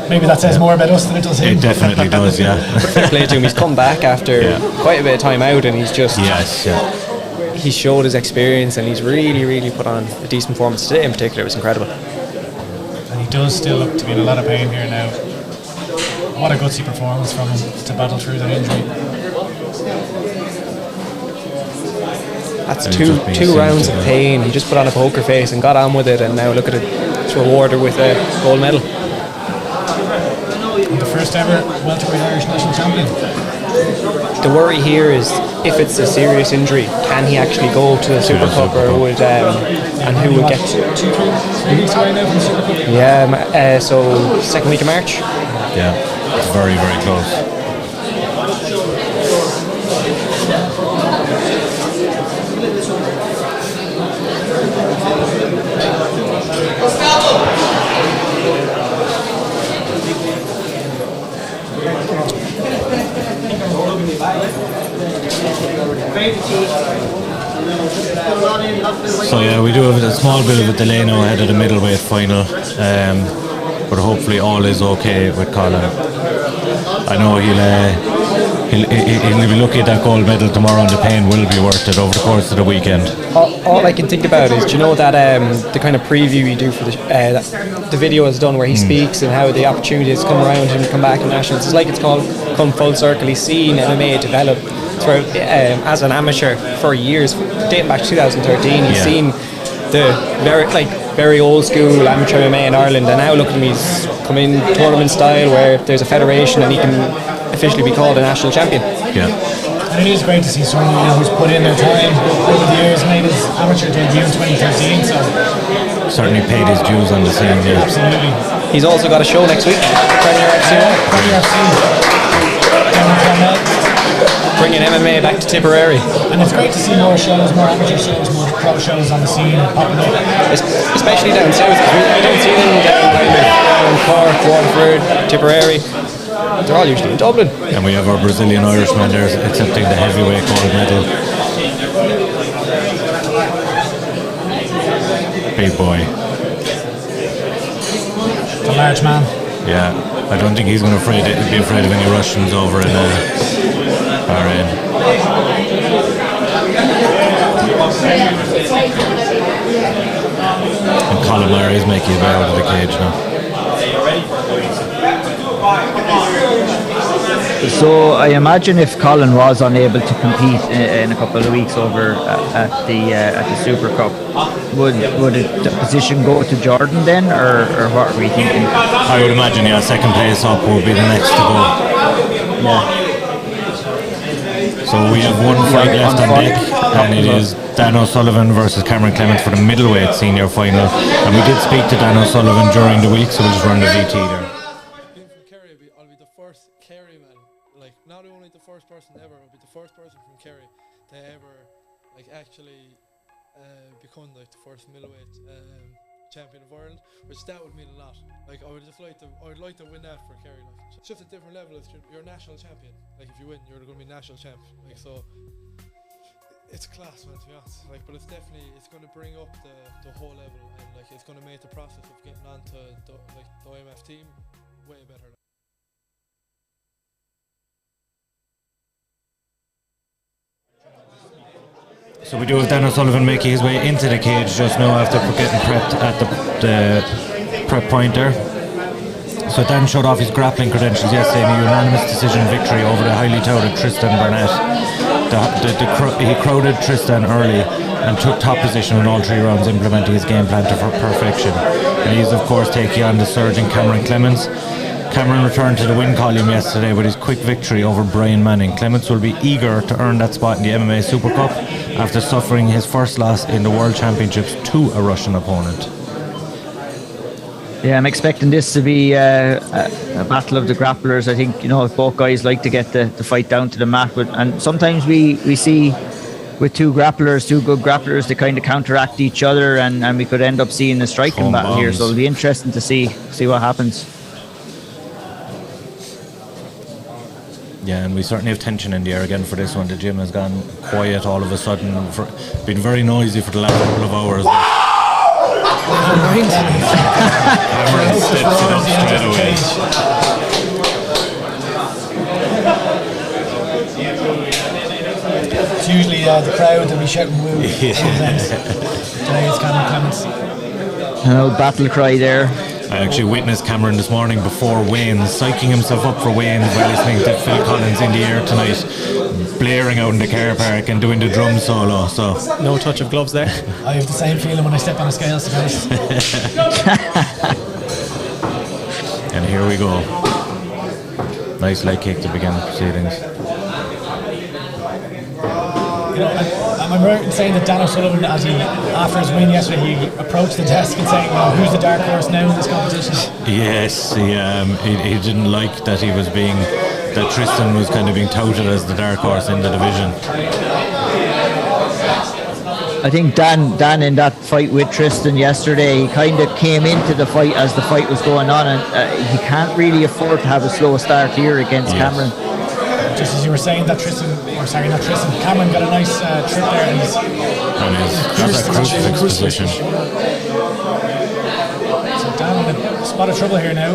Maybe that says more about us than it does him. It definitely does, yeah. But fair play to him. He's come back after quite a bit of time out, and he's just. Yes, yeah. He showed his experience, and he's really, really put on a decent performance today. In particular, it was incredible. And he does still look to be in a lot of pain here now. What a gutsy performance from him to battle through that injury. That's two rounds of pain. He just put on a poker face and got on with it, and now look at it. It's rewarded with a gold medal. And the first ever welterweight Irish national champion. The worry here is if it's a serious injury, can he actually go to the Super Cup, or would and who would get 2 weeks away now from the Super Cup? Yeah, so second week of March. Yeah, it's very, very close. So yeah, we do have a small bit of a delay now ahead of the middleweight final, but hopefully all is okay with Colin. I know he'll be lucky at that gold medal tomorrow, and the pain will be worth it over the course of the weekend. All I can think about is, do you know that the kind of preview you do for the video is done where he speaks and how the opportunity has come around and come back in Nationals. It's like it's called come full circle. He's seen MMA develop throughout as an amateur for years, dating back to 2013. He's seen the very old school amateur MMA in Ireland, and now look at him, he's come in tournament style where there's a federation and he can officially be called a national champion. Yeah. And it is great to see someone who's put in their time over the years, made his amateur debut in 2013, so certainly paid his dues on the scene. Yeah. Absolutely. He's also got a show next week. Premier FC. Down in Clements. bringing MMA back to Tipperary. And it's great to see more shows, more amateur shows, more pro shows on the scene popping up. Especially down south, because we don't see them down Cork, Waterford, Tipperary. They're all usually in Dublin. And we have our Brazilian Irishman there accepting the heavyweight gold medal. Big boy. The large man. Yeah, I don't think he's going to be afraid of any Russians over in Barron. And Colin Murray is making his way out of the cage now. So I imagine if Colin was unable to compete in a couple of weeks over at the Super Cup, would the position go to Jordan then, or what are we thinking? I would imagine, yeah, second place up will be the next to go. Yeah. So we have one fight left on deck, and it is Dan O'Sullivan versus Cameron Clements for the middleweight senior final. And we did speak to Dan O'Sullivan during the week, so we'll just run the VT there. I'll be the first Kerry man, like not only the first person ever, I'll be the first person from Kerry to ever like actually become like the first middleweight champion of Ireland, which that would mean a lot. Like I would like to win that for Kerry. Like it's just a different level. You're a national champion. Like if you win, you're going to be national champ. Like so, it's class, man. To be honest, like, but it's going to bring up the whole level, and like it's going to make the process of getting onto the IMF team way better. So we do have Dan O'Sullivan making his way into the cage just now after getting prepped at the prep point there. So Dan showed off his grappling credentials yesterday in a unanimous decision victory over the highly touted Tristan Barnett. He crowded Tristan early and took top position in all 3 rounds, implementing his game plan to perfection. And he's of course taking on the surging Cameron Clements. Cameron returned to the win column yesterday with his quick victory over Brian Manning. Clements will be eager to earn that spot in the MMA Super Cup after suffering his first loss in the World Championships to a Russian opponent. Yeah, I'm expecting this to be a battle of the grapplers. I think, both guys like to get the fight down to the mat. And sometimes we see with two good grapplers, they kind of counteract each other, and we could end up seeing a striking battle here. So it'll be interesting to see what happens. Yeah, and we certainly have tension in the air again for this one. The gym has gone quiet all of a sudden. Been very noisy for the last couple of hours. Cameron steps it up straight away. It's usually the crowd that be shouting woo. Today it's Cameron Clements. An old battle cry there. I actually witnessed Cameron this morning before weigh-ins, psyching himself up for weigh-ins while listening to Phil Collins in the Air Tonight, blaring out in the car park and doing the drum solo. So no touch of gloves there. I have the same feeling when I step on the scales, to be honest. And here we go. Nice leg kick to begin the proceedings. Am I right in saying that Dan O'Sullivan, after his win yesterday, he approached the desk and saying, who's the dark horse now in this competition? Yes, he didn't like that that Tristan was kind of being touted as the dark horse in the division. I think Dan in that fight with Tristan yesterday, he kind of came into the fight as the fight was going on, and he can't really afford to have a slow start here against Cameron. Just as you were saying that Cameron got a nice trip there, and he's got that crucifix position. So Dan in a spot of trouble here now.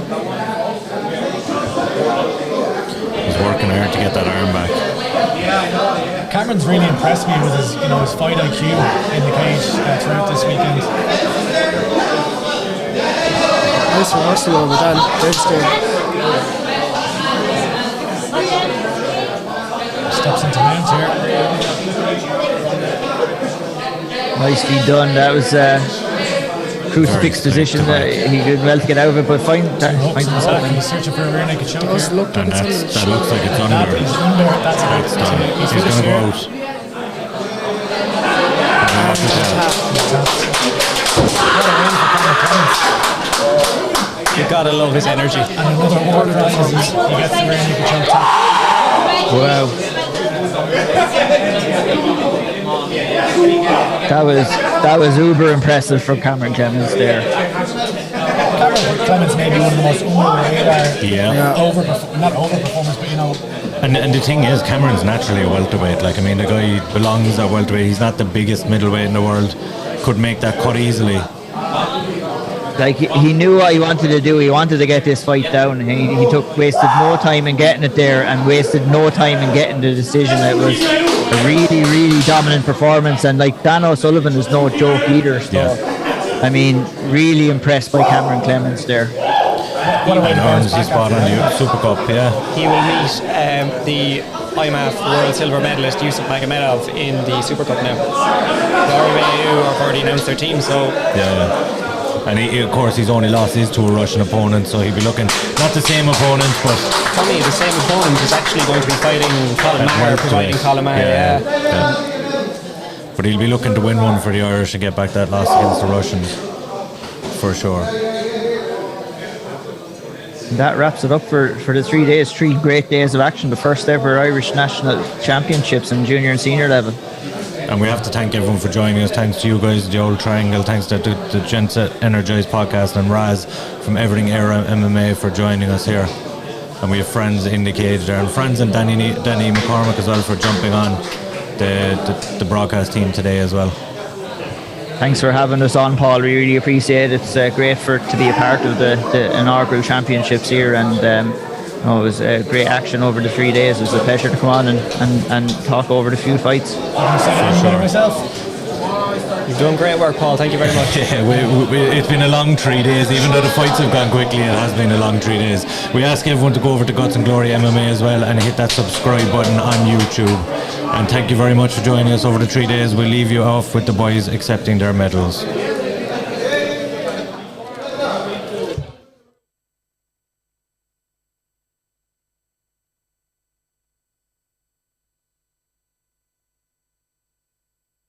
He's working hard to get that arm back. Cameron's really impressed me with his fight IQ in the cage throughout this weekend. Nice reversal over Dan. Steps into mount here. Nicely done. That was crucifix position. He did well to get out of it, but find himself. He's searching for a rear naked choke. That looks like it's under. That's done. He's going to go out. You gotta love his energy. And another war prize as he gets the rear naked choke tap. Wow. That was uber impressive from Cameron Clements there. Cameron Clements may be one of the most under-the-radar, not overperformers, but you know. And the thing is, Cameron's naturally a welterweight. Like, I mean, the guy belongs at welterweight. He's not the biggest middleweight in the world. Could make that cut easily. Like, he knew what he wanted to do. He wanted to get this fight down. He wasted no time in getting it there and wasted no time in getting the decision. It was a really, really dominant performance. And like, Dan O'Sullivan is no joke either. So, I mean, really impressed by Cameron Clements there. And earns his spot on the Super Cup, He will meet the IMMAA World Silver Medalist Yusuf Magomedov in the Super Cup now. The RMAU have already announced their team, so... And he, of course, he's only lost his two Russian opponents, so he'll be looking, not the same opponent, but... Tommy, the same opponent is actually going to be fighting Colin Murray, providing Colin Murray, But he'll be looking to win one for the Irish and get back that loss against the Russians, for sure. That wraps it up for the 3 days, 3 great days of action, the first ever Irish National Championships in junior and senior level. And we have to thank everyone for joining us. Thanks to you guys, the Old Triangle. Thanks to the Gents at Energized Podcast and Raz from Everything Era MMA for joining us here. And we have friends in the cage there, and friends and Danny McCormick as well for jumping on the broadcast team today as well. Thanks for having us on, Paul. We really appreciate it. It's great to be a part of the inaugural championships here, and it was great action over the 3 days. It was a pleasure to come on and talk over the few fights. You're doing great work, Paul. Thank you very much. It's been a long 3 days. Even though the fights have gone quickly, it has been a long 3 days. We ask everyone to go over to Guts and Glory MMA as well and hit that subscribe button on YouTube. And thank you very much for joining us over the 3 days. We'll leave you off with the boys accepting their medals.